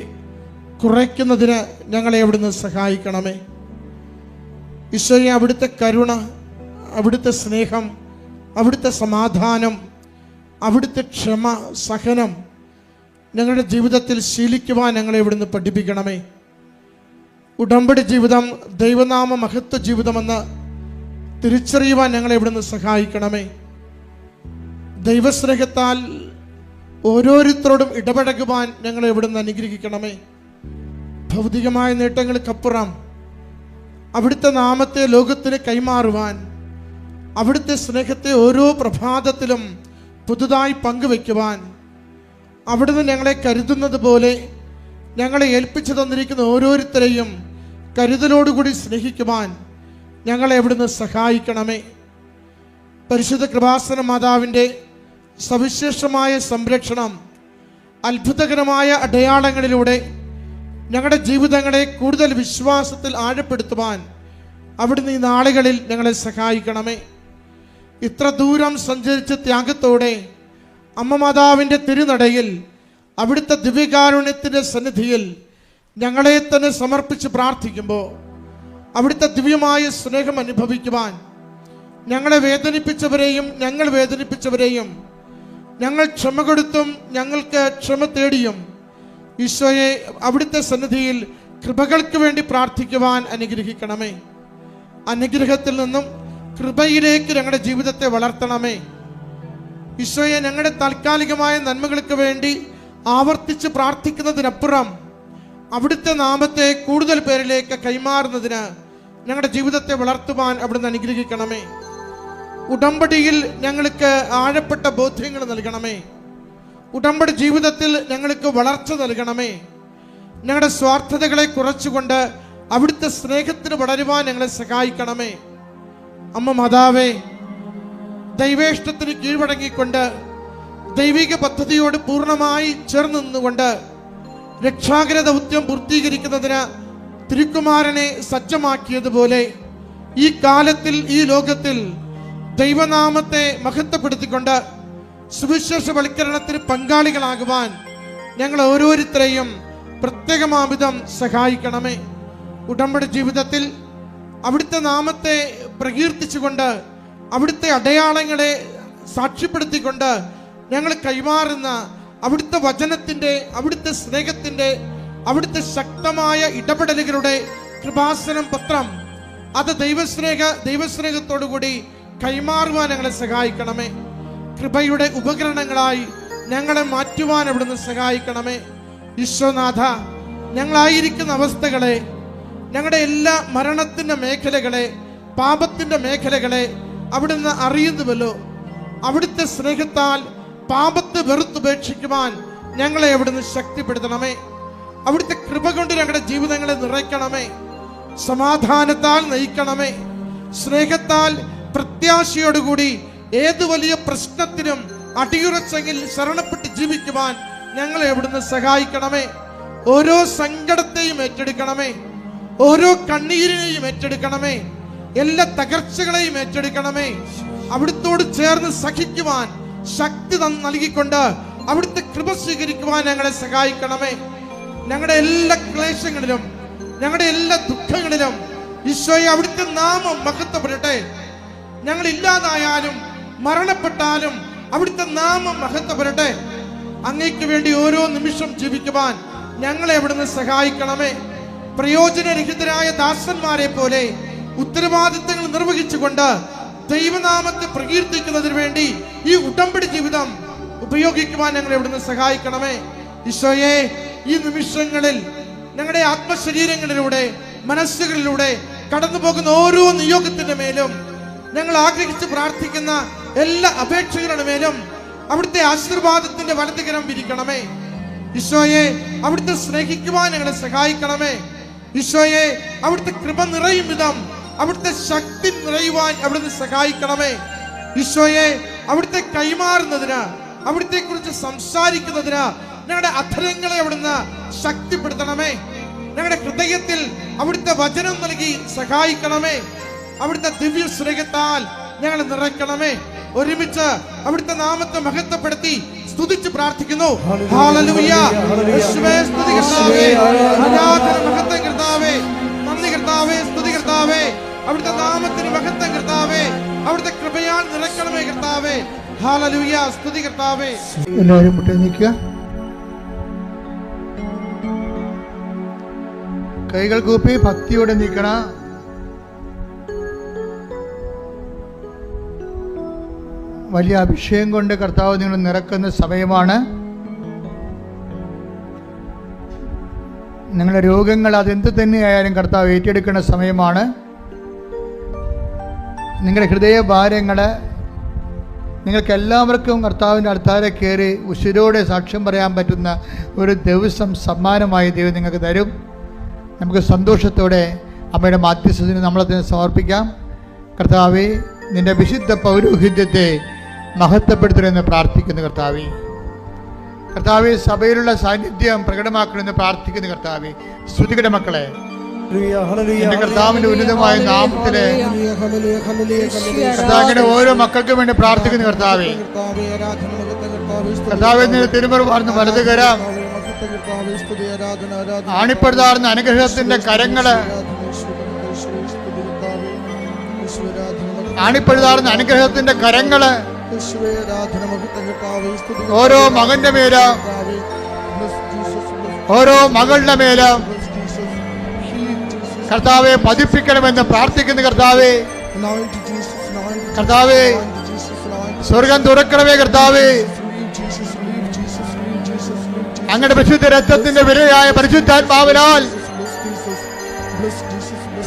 കുറയ്ക്കുന്നതിന് ഞങ്ങളെ അവിടുന്ന് സഹായിക്കണമേ. ഈശോയെ, അവിടുത്തെ കരുണ, അവിടുത്തെ സ്നേഹം, അവിടുത്തെ സമാധാനം, അവിടുത്തെ ക്ഷമ, സഹനം ഞങ്ങളുടെ ജീവിതത്തിൽ ശീലിക്കുവാൻ ഞങ്ങളെ ഇവിടുന്ന് പഠിപ്പിക്കണമേ. ഉടമ്പടി ജീവിതം ദൈവനാമ മഹത്വ ജീവിതമെന്ന് തിരിച്ചറിയുവാൻ ഞങ്ങളെ ഇവിടുന്ന് സഹായിക്കണമേ. ദൈവസ്നേഹത്താൽ ഓരോരുത്തരോടും ഇടപഴകുവാൻ ഞങ്ങളെ ഇവിടുന്ന് അനുഗ്രഹിക്കണമേ. ഭൗതികമായ നേട്ടങ്ങൾക്കപ്പുറം അവിടുത്തെ നാമത്തെ ലോകത്തിന് കൈമാറുവാൻ, അവിടുത്തെ സ്നേഹത്തെ ഓരോ പ്രഭാതത്തിലും പുതുതായി പങ്കുവെക്കുവാൻ, അവിടുന്ന് ഞങ്ങളെ കരുതുന്നത് പോലെ ഞങ്ങളെ ഏൽപ്പിച്ചു തന്നിരിക്കുന്ന ഓരോരുത്തരെയും കരുതലോടുകൂടി സ്നേഹിക്കുവാൻ ഞങ്ങളെ അവിടുന്ന് സഹായിക്കണമേ. പരിശുദ്ധ കൃപാസന മാതാവിൻ്റെ സവിശേഷമായ സംരക്ഷണം, അത്ഭുതകരമായ അടയാളങ്ങളിലൂടെ ഞങ്ങളുടെ ജീവിതങ്ങളെ കൂടുതൽ വിശ്വാസത്തിൽ ആഴപ്പെടുത്തുവാൻ അവിടുന്ന് ഈ നാളുകളിൽ ഞങ്ങളെ സഹായിക്കണമേ. ഇത്ര ദൂരം സഞ്ചരിച്ച ത്യാഗത്തോടെ അമ്മ മാതാവിൻ്റെ തിരുനടയിൽ അവിടുത്തെ ദിവ്യകാരുണ്യത്തിൻ്റെ സന്നിധിയിൽ ഞങ്ങളെ തന്നെ സമർപ്പിച്ച് പ്രാർത്ഥിക്കുമ്പോൾ അവിടുത്തെ ദിവ്യമായ സ്നേഹം അനുഭവിക്കുവാൻ, ഞങ്ങളെ വേദനിപ്പിച്ചവരെയും ഞങ്ങൾ വേദനിപ്പിച്ചവരെയും ഞങ്ങൾ ക്ഷമ കൊടുത്തും ഞങ്ങൾക്ക് ക്ഷമ തേടിയും ഈശോയെ അവിടുത്തെ സന്നിധിയിൽ കൃപകൾക്ക് വേണ്ടി പ്രാർത്ഥിക്കുവാൻ അനുഗ്രഹിക്കണമേ. അനുഗ്രഹത്തിൽ നിന്നും കൃപയിലേക്ക് ഞങ്ങളുടെ ജീവിതത്തെ വളർത്തണമേ. ഈശോയെ, ഞങ്ങളുടെ താൽക്കാലികമായ നന്മകൾക്ക് വേണ്ടി ആവർത്തിച്ച് പ്രാർത്ഥിക്കുന്നതിനപ്പുറം അവിടുത്തെ നാമത്തെ കൂടുതൽ പേരിലേക്ക് കൈമാറുന്നതിന് ഞങ്ങളുടെ ജീവിതത്തെ വളർത്തുവാൻ അവിടുന്ന് അനുഗ്രഹിക്കണമേ. ഉടമ്പടിയിൽ ഞങ്ങൾക്ക് ആഴപ്പെട്ട ബോധ്യങ്ങൾ നൽകണമേ. ഉടമ്പടി ജീവിതത്തിൽ ഞങ്ങൾക്ക് വളർച്ച നൽകണമേ. ഞങ്ങളുടെ സ്വാർത്ഥതകളെ കുറച്ചുകൊണ്ട് അവിടുത്തെ സ്നേഹത്തിന് വളരുവാൻ ഞങ്ങളെ സഹായിക്കണമേ. അമ്മ മാതാവേ, ദൈവേഷ്ടത്തിന് കീഴ്വഴങ്ങിക്കൊണ്ട് ദൈവിക പദ്ധതിയോട് പൂർണ്ണമായി ചേർന്ന് നിന്നുകൊണ്ട് രക്ഷാകര ദൗത്യം പൂർത്തീകരിക്കുന്നതിന് തിരുക്കുമാരനെ സജ്ജമാക്കിയതുപോലെ ഈ കാലത്തിൽ, ഈ ലോകത്തിൽ ദൈവനാമത്തെ മഹത്വപ്പെടുത്തിക്കൊണ്ട് സുവിശേഷവൽക്കരണത്തിന് പങ്കാളികളാകുവാൻ ഞങ്ങൾ ഓരോരുത്തരെയും പ്രത്യേകമാവിധം സഹായിക്കണമേ. ഉടമ്പടി ജീവിതത്തിൽ അവിടുത്തെ നാമത്തെ പ്രകീർത്തിച്ചുകൊണ്ട് അവിടുത്തെ അടയാളങ്ങളെ സാക്ഷ്യപ്പെടുത്തിക്കൊണ്ട് ഞങ്ങൾ കൈമാറുന്ന അവിടുത്തെ വചനത്തിൻ്റെ, അവിടുത്തെ സ്നേഹത്തിൻ്റെ, അവിടുത്തെ ശക്തമായ ഇടപെടലുകളുടെ കൃപാസനം പത്രം അത് ദൈവസ്നേഹത്തോടുകൂടി കൈമാറുവാൻ ഞങ്ങളെ സഹായിക്കണമേ. കൃപയുടെ ഉപകരണങ്ങളായി ഞങ്ങളെ മാറ്റുവാൻ അവിടുന്ന് സഹായിക്കണമേ. ഈശോനാഥ, ഞങ്ങളായിരിക്കുന്ന അവസ്ഥകളെ, ഞങ്ങളുടെ എല്ലാ മരണത്തിൻ്റെ മേഖലകളെ, പാപത്തിൻ്റെ മേഖലകളെ അവിടുന്ന് അറിയുന്നുവല്ലോ. അവിടുത്തെ സ്നേഹത്താൽ പാപത്തെ വെറുത്തുപേക്ഷിക്കുവാൻ ഞങ്ങളെ അവിടുന്ന് ശക്തിപ്പെടുത്തണമേ. അവിടുത്തെ കൃപ കൊണ്ട് ഞങ്ങളുടെ ജീവിതങ്ങളെ നിറയ്ക്കണമേ. സമാധാനത്താൽ നയിക്കണമേ. സ്നേഹത്താൽ പ്രത്യാശയോടുകൂടി ഏത് വലിയ പ്രശ്നത്തിനും അടിയുറച്ചെങ്കിൽ ശരണപ്പെട്ട് ജീവിക്കുവാൻ ഞങ്ങളെ അവിടുന്ന് സഹായിക്കണമേ. ഓരോ സങ്കടത്തെയും ഏറ്റെടുക്കണമേ. ഓരോ കണ്ണീരിനെയും ഏറ്റെടുക്കണമേ. എല്ലാ തകർച്ചകളെയും ഏറ്റെടുക്കണമേ. അവിടുത്തോട് ചേർന്ന് സഹിക്കുവാൻ ശക്തി നൽകിക്കൊണ്ട് അവിടുത്തെ കൃപ സ്വീകരിക്കുവാൻ ഞങ്ങളെ സഹായിക്കണമേ. ഞങ്ങളുടെ എല്ലാ ക്ലേശങ്ങളിലും, ഞങ്ങളുടെ എല്ലാ ദുഃഖങ്ങളിലും ഈശോയെ അവിടുത്തെ നാമം മഹത്വപ്പെടട്ടെ. ഞങ്ങൾ ഇല്ലാതായാലും മരണപ്പെട്ടാലും അവിടുത്തെ നാമം മഹത്വപ്പെടട്ടെ. അങ്ങയ്ക്ക് വേണ്ടി ഓരോ നിമിഷം ജീവിക്കുവാൻ ഞങ്ങളെ അവിടുന്ന് സഹായിക്കണമേ. പ്രയോജനരഹിതരായ ദാസന്മാരെ പോലെ ഉത്തരവാദിത്തങ്ങൾ നിർവഹിച്ചുകൊണ്ട് ദൈവനാമത്തെ പ്രകീർത്തിക്കുന്നതിന് വേണ്ടി ഈ ഉടമ്പടി ജീവിതം ഉപയോഗിക്കുവാൻ ഞങ്ങളെ അവിടുന്ന് സഹായിക്കണമേ. ഈശോയെ, ഈ നിമിഷങ്ങളിൽ ഞങ്ങളുടെ ആത്മശരീരങ്ങളിലൂടെ മനസ്സുകളിലൂടെ കടന്നു പോകുന്ന ഓരോ നിയോഗത്തിന്റെ മേലും ഞങ്ങൾ ആഗ്രഹിച്ച് പ്രാർത്ഥിക്കുന്ന എല്ലാ അപേക്ഷകളുടെ മേലും അവിടുത്തെ ആശീർവാദത്തിന്റെ വലതുകരം വിരിക്കണമേ. ഈശോയെ, അവിടുത്തെ സ്നേഹിക്കുവാൻ ഞങ്ങളെ സഹായിക്കണമേ. ഈശോയെ, അവിടുത്തെ കൃപ നിറയും വിധം അവിടുത്തെ ശക്തി നിറയുവാൻ അവിടുന്ന് സഹായിക്കണമേ. ഈശോയെ, അവിടുത്തെ കൈമാറുന്നതിന്, അവിടുത്തെ കുറിച്ച് സംസാരിക്കുന്നതിന് ഞങ്ങളുടെ അധരങ്ങളെ അവിടുന്ന് ശക്തിപ്പെടുത്തണമേ. ഞങ്ങളുടെ ഹൃദയത്തിൽ അവിടുത്തെ വചനം നൽകി സഹായിക്കണമേ. അവിടുത്തെ ദിവ്യ സ്നേഹത്താൽ ഞങ്ങളെ നിറയ്ക്കണമേ. ഒരുമിച്ച് അവിടുത്തെ നാമത്തെ മഹത്വപ്പെടുത്തി സ്തുതിച്ച് പ്രാർത്ഥിക്കുന്നു. ഹല്ലേലൂയ. യേശുവേ, സ്തുതി കർത്താവേ, ആരാധന മഹത്വം കർത്താവേ, നന്ദി കർത്താവേ, സ്തുതി കർത്താവേ, അവിടുത്തെ നാമത്തിന് മഹത്വം കർത്താവേ, അവിടുത്തെ കൃപയാൽ നിറയ്ക്കണമേ കർത്താവേ. ഹല്ലേലൂയ, സ്തുതി കർത്താവേ. എല്ലാവരും മുട്ടേ നിൽക്കുക. കൈകൾ കൂപ്പി ഭക്തിയോടെ നിൽക്കണം. വലിയ അഭിഷേകം കൊണ്ട് കർത്താവ് നിങ്ങൾ നിറക്കുന്ന സമയമാണ്. നിങ്ങളുടെ രോഗങ്ങൾ അതെന്ത് തന്നെയായാലും കർത്താവ് ഏറ്റെടുക്കുന്ന സമയമാണ്. നിങ്ങളുടെ ഹൃദയഭാരങ്ങൾ നിങ്ങൾക്ക് എല്ലാവർക്കും കർത്താവിൻ്റെ അടുത്താരെ കയറി ഉശിരോടെ സാക്ഷ്യം പറയാൻ പറ്റുന്ന ഒരു ദിവസം സമ്മാനമായി ദൈവം നിങ്ങൾക്ക് തരും. നമുക്ക് സന്തോഷത്തോടെ അമ്മയുടെ മാധ്യസ്ഥത്തിന് നമ്മളതിനെ സമർപ്പിക്കാം. കർത്താവേ, നിന്റെ വിശുദ്ധ പൗരോഹിത്യത്തെ മഹത്വപ്പെടുത്തണമെന്ന് പ്രാർത്ഥിക്കുന്നു. കർത്താവേ, കർത്താവേ, സഭയിലുള്ള സാന്നിധ്യം പ്രകടമാക്കണമെന്ന് പ്രാർത്ഥിക്കുന്നു. കർത്താവേ, സ്തുതിയുടെ മക്കളെ എന്റെ കർത്താവിന്റെ ഉന്നതമായ നാമത്തിലെ കർത്താവിന്റെ ഓരോ മക്കൾക്കും വേണ്ടി പ്രാർത്ഥിക്കുന്നു. കർത്താവേ, കർത്താവേ, നിന്റെ തിരുമുറ വാർന്ന് വലത് കരം ആണിപ്പെടുത്താറുന്ന അനുഗ്രഹത്തിന്റെ കരങ്ങള്, ആണിപ്പെടുത്താറുന്ന അനുഗ്രഹത്തിന്റെ കരങ്ങള് ഓരോ മകന്റെ മേലും ഓരോ മകളുടെ മേലും കർത്താവെ പതിപ്പിക്കണമെന്ന് പ്രാർത്ഥിക്കുന്നു. കർത്താവേ, കർത്താവേ, സ്വർഗം തുറക്കണമേ. കർത്താവേ, അങ്ങയുടെ പരിശുദ്ധ രക്തത്തിന്റെ വിലയായ പരിശുദ്ധാത്മാവിനാൽ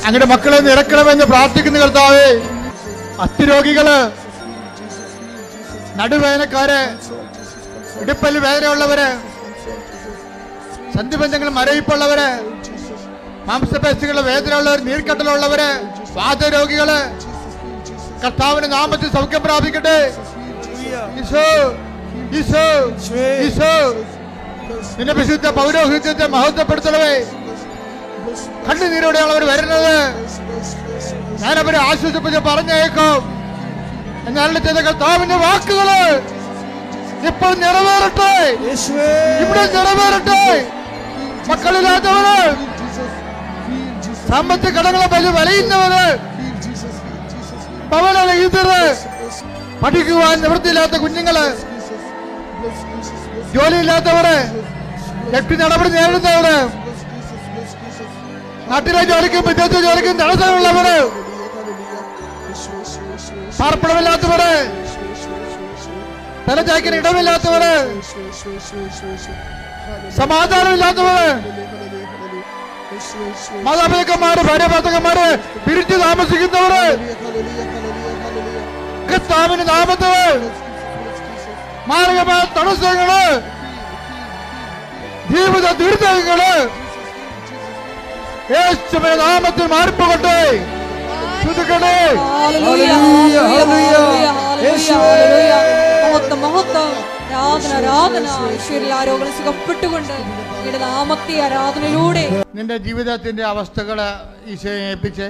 അങ്ങയുടെ മക്കളെ നിറക്കണമെന്ന് പ്രാർത്ഥിക്കുന്നു. കർത്താവേ, അസ്ഥിരോഗികള്, നടുവേദനക്കാര്, ഇടുപ്പല് വേദനയുള്ളവര്, സന്ധിബന്ധങ്ങൾ മരവിപ്പുള്ളവര്, മാംസപേശികളുടെ വേദനയുള്ളവർ, നീർക്കെട്ടലുള്ളവര്, വാതരോഗികള് കർത്താവിന്റെ നാമത്തിൽ സൗഖ്യം പ്രാപിക്കട്ടെ. ഈശോ, ഈശോ, ഈശോ, നിന്റെ വിശുദ്ധ പൗരോഹിത്യത്തെ മഹത്വപ്പെടുത്തണമേ. കണ്ണുനീരോടെയാണ് അവർ വരുന്നത്. ഞാനവരെ ആശ്വസിപ്പിച്ച് പറഞ്ഞേക്കും. എന്നാൽ ചെയ്ത കർത്താവിന്റെ വാക്കുകള് ഇപ്പോൾ നിറവേറട്ടെ, ഇവിടെ നിറവേറട്ടെ. മക്കളില്ലാത്തവര്, സാമ്പത്തിക കടങ്ങളെ പല വലയുന്നവര്, ഭവനരഹിതര്, പഠിക്കുവാൻ നിവൃത്തിയില്ലാത്ത കുഞ്ഞുങ്ങള്, ജോലിയില്ലാത്തവര്, വ്യക്തി നടപടി നേരിടുന്നവര്, നാട്ടിലെ ജോലിക്കും വിദേശ ജോലിക്കും തടസ്സമുള്ളവര്, പാർപ്പിടമില്ലാത്തവര്, തലചായ്ക്കാൻ ഇടമില്ലാത്തവര്, സമാധാനമില്ലാത്തവര്, മാതാപിതാക്കന്മാര്, ഭാര്യ ഭർത്താക്കന്മാര് പിരിച്ചു താമസിക്കുന്നവര്, കർത്താവിന്റെ നാമത്തിൽ മാരകമായ തടസ്സങ്ങള്, ജീവിത ദുരിതങ്ങള് യേശുവിന്റെ നാമത്തിൽ മാറിപ്പോകട്ടെ. സുഖപ്പെട്ടുകൊണ്ട് ആരാധനയിലൂടെ നിന്റെ ജീവിതത്തിന്റെ അവസ്ഥകള് ഈശോയെ ഏൽപ്പിച്ച്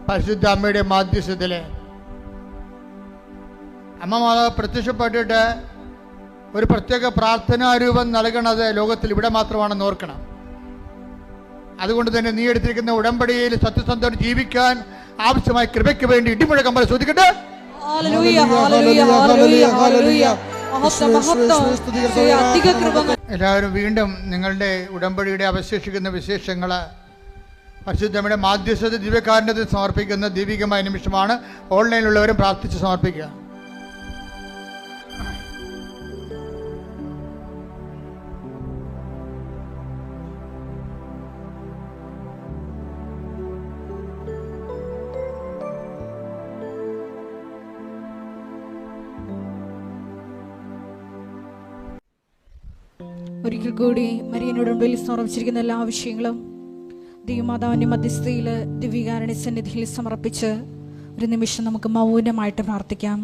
പരിശുദ്ധ അമ്മയുടെ മാധ്യസ്ഥത്തില് അമ്മ മാതാവ് പ്രത്യക്ഷപ്പെട്ടിട്ട് ഒരു പ്രത്യേക പ്രാർത്ഥനാരൂപം നൽകണത് ലോകത്തിൽ ഇവിടെ മാത്രമാണെന്ന് ഓർക്കണം. അതുകൊണ്ട് തന്നെ നീ എടുത്തിരിക്കുന്ന ഉടമ്പടിയിൽ സത്യസന്ധം ജീവിക്കാൻ ആവശ്യമായ കൃപയ്ക്ക് വേണ്ടി ഇടിമുഴക്കം പോലെ ശ്രദ്ധിക്കട്ടെ. ഹല്ലേലൂയ ഹല്ലേലൂയ ഹല്ലേലൂയ ഹല്ലേലൂയ മഹത്വം മഹത്വം യേശുവേ അധിക കൃപ എല്ലാവരും വീണ്ടും നിങ്ങളുടെ ഉടമ്പടിയുടെ അവശേഷിക്കുന്ന വിശേഷങ്ങൾ പരിശുദ്ധയുടെ മാധ്യസ്ഥത ദിവ്യകാരുണ്യത്തിൽ സമർപ്പിക്കുന്ന ദൈവികമായ നിമിഷമാണ്. ഓൺലൈനിലുള്ളവരും പ്രാർത്ഥിച്ച് സമർപ്പിക്കുക. ഒരിക്കൽ കൂടി മരിയനോട് ഉടമ്പടിയിൽ സമർപ്പിച്ചിരിക്കുന്ന എല്ലാ വിഷയങ്ങളും ദൈവമാതാവിൻ്റെ മധ്യസ്ഥയിൽ ദിവ്യകാരുണ്യ സന്നിധിയിൽ സമർപ്പിച്ച് ഒരു നിമിഷം നമുക്ക് മൗനമായിട്ട് പ്രാർത്ഥിക്കാം.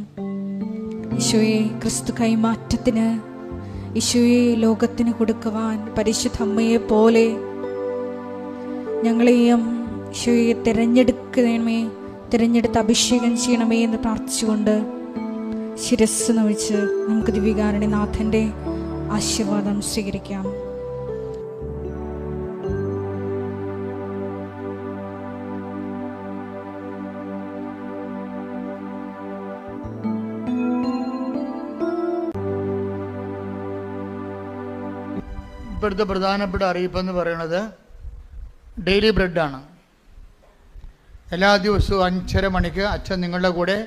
ഈശോയെ, ക്രിസ്തു കൈമാറ്റത്തിന്, ഈശോയെ ലോകത്തിന് കൊടുക്കുവാൻ പരിശുദ്ധ അമ്മയെ പോലെ ഞങ്ങളെയും ഈശോയെ തിരഞ്ഞെടുത്ത് അഭിഷേകം ചെയ്യണമേ എന്ന് പ്രാർത്ഥിച്ചുകൊണ്ട് ശിരസ്സ് നമിച്ച് നമുക്ക് ദിവ്യകാരുണ്യനാഥൻ്റെ ആശീർവാദം സ്വീകരിക്കാം. ഇപ്പോഴത്തെ പ്രധാനപ്പെട്ട അറിയിപ്പെന്ന് പറയുന്നത് ഡെയിലി ബ്രെഡാണ്. എല്ലാ ദിവസവും 5:30 മണിക്ക് അച്ഛൻ നിങ്ങളുടെ കൂടെ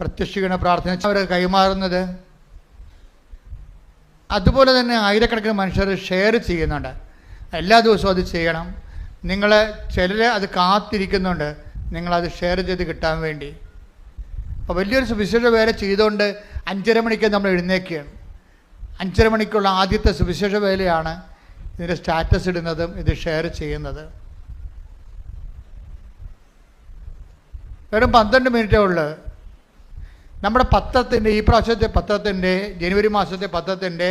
പ്രത്യക്ഷീകരണ പ്രാർത്ഥന അവരെ കൈമാറുന്നത്. അതുപോലെ തന്നെ ആയിരക്കണക്കിന് മനുഷ്യർ ഷെയർ ചെയ്യുന്നുണ്ട്. എല്ലാ ദിവസവും അത് ചെയ്യണം. നിങ്ങൾ ചിലർ അത് കാത്തിരിക്കുന്നുണ്ട്, നിങ്ങളത് ഷെയർ ചെയ്ത് കിട്ടാൻ വേണ്ടി. അപ്പോൾ വലിയൊരു സുവിശേഷ വേല ചെയ്തുകൊണ്ട് 5:30 മണിക്ക് നമ്മൾ എഴുന്നേൽക്കുകയാണ്. 5:30 മണിക്കുള്ള ആദ്യത്തെ സുവിശേഷ വേലയാണ് ഇതിൻ്റെ സ്റ്റാറ്റസ് ഇടുന്നതും ഇത് ഷെയർ ചെയ്യുന്നത്. വെറും 12 മിനിറ്റേ ഉള്ളൂ. നമ്മുടെ പത്രത്തിൻ്റെ, ഈ പ്രാവശ്യത്തെ പത്രത്തിൻ്റെ, ജനുവരി മാസത്തെ പത്രത്തിൻ്റെ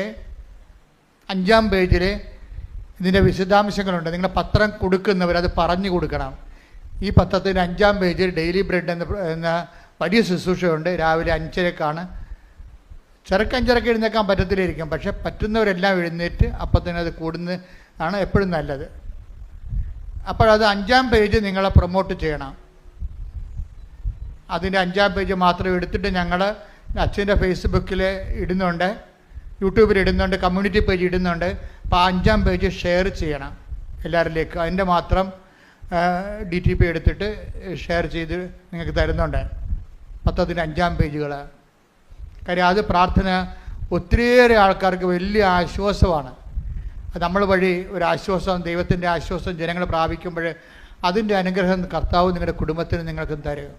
5-ാം പേജിൽ ഇതിൻ്റെ വിശദാംശങ്ങളുണ്ട്. നിങ്ങൾ പത്രം കൊടുക്കുന്നവർ അത് പറഞ്ഞു കൊടുക്കണം. ഈ പത്രത്തിൻ്റെ 5-ാം പേജിൽ ഡെയിലി ബ്രെഡ് എന്ന വലിയ ശുശ്രൂഷയുണ്ട്. രാവിലെ 5:30 ചെറുക്ക് 5:30 എഴുന്നേക്കാൻ പറ്റത്തില്ലായിരിക്കും, പക്ഷെ പറ്റുന്നവരെല്ലാം എഴുന്നേറ്റ് അപ്പം തന്നെ അത് കൂടുന്നതാണ് എപ്പോഴും നല്ലത്. അപ്പോഴത് 5-ാം പേജ് നിങ്ങളെ പ്രൊമോട്ട് ചെയ്യണം. അതിൻ്റെ 5-ാം പേജ് മാത്രം എടുത്തിട്ട് ഞങ്ങൾ അച്ഛൻ്റെ ഫേസ്ബുക്കിൽ ഇടുന്നുണ്ട്, യൂട്യൂബിൽ ഇടുന്നുണ്ട്, കമ്മ്യൂണിറ്റി പേജ് ഇടുന്നുണ്ട്. അപ്പോൾ 5-ാം പേജ് ഷെയർ ചെയ്യണം എല്ലാവരിലേക്ക്. അതിൻ്റെ മാത്രം DTP എടുത്തിട്ട് ഷെയർ ചെയ്ത് നിങ്ങൾക്ക് തരുന്നുണ്ട് പത്രത്തിൻ്റെ 5-ാം പേജുകൾ. കാര്യം അത് പ്രാർത്ഥന ഒത്തിരിയേറെ ആൾക്കാർക്ക് വലിയ ആശ്വാസമാണ്. അത് നമ്മൾ വഴി ഒരു ആശ്വാസം, ദൈവത്തിൻ്റെ ആശ്വാസം ജനങ്ങൾ പ്രാപിക്കുമ്പോൾ അതിൻ്റെ അനുഗ്രഹം കർത്താവ് നിങ്ങളുടെ കുടുംബത്തിന് നിങ്ങൾക്ക് തരും.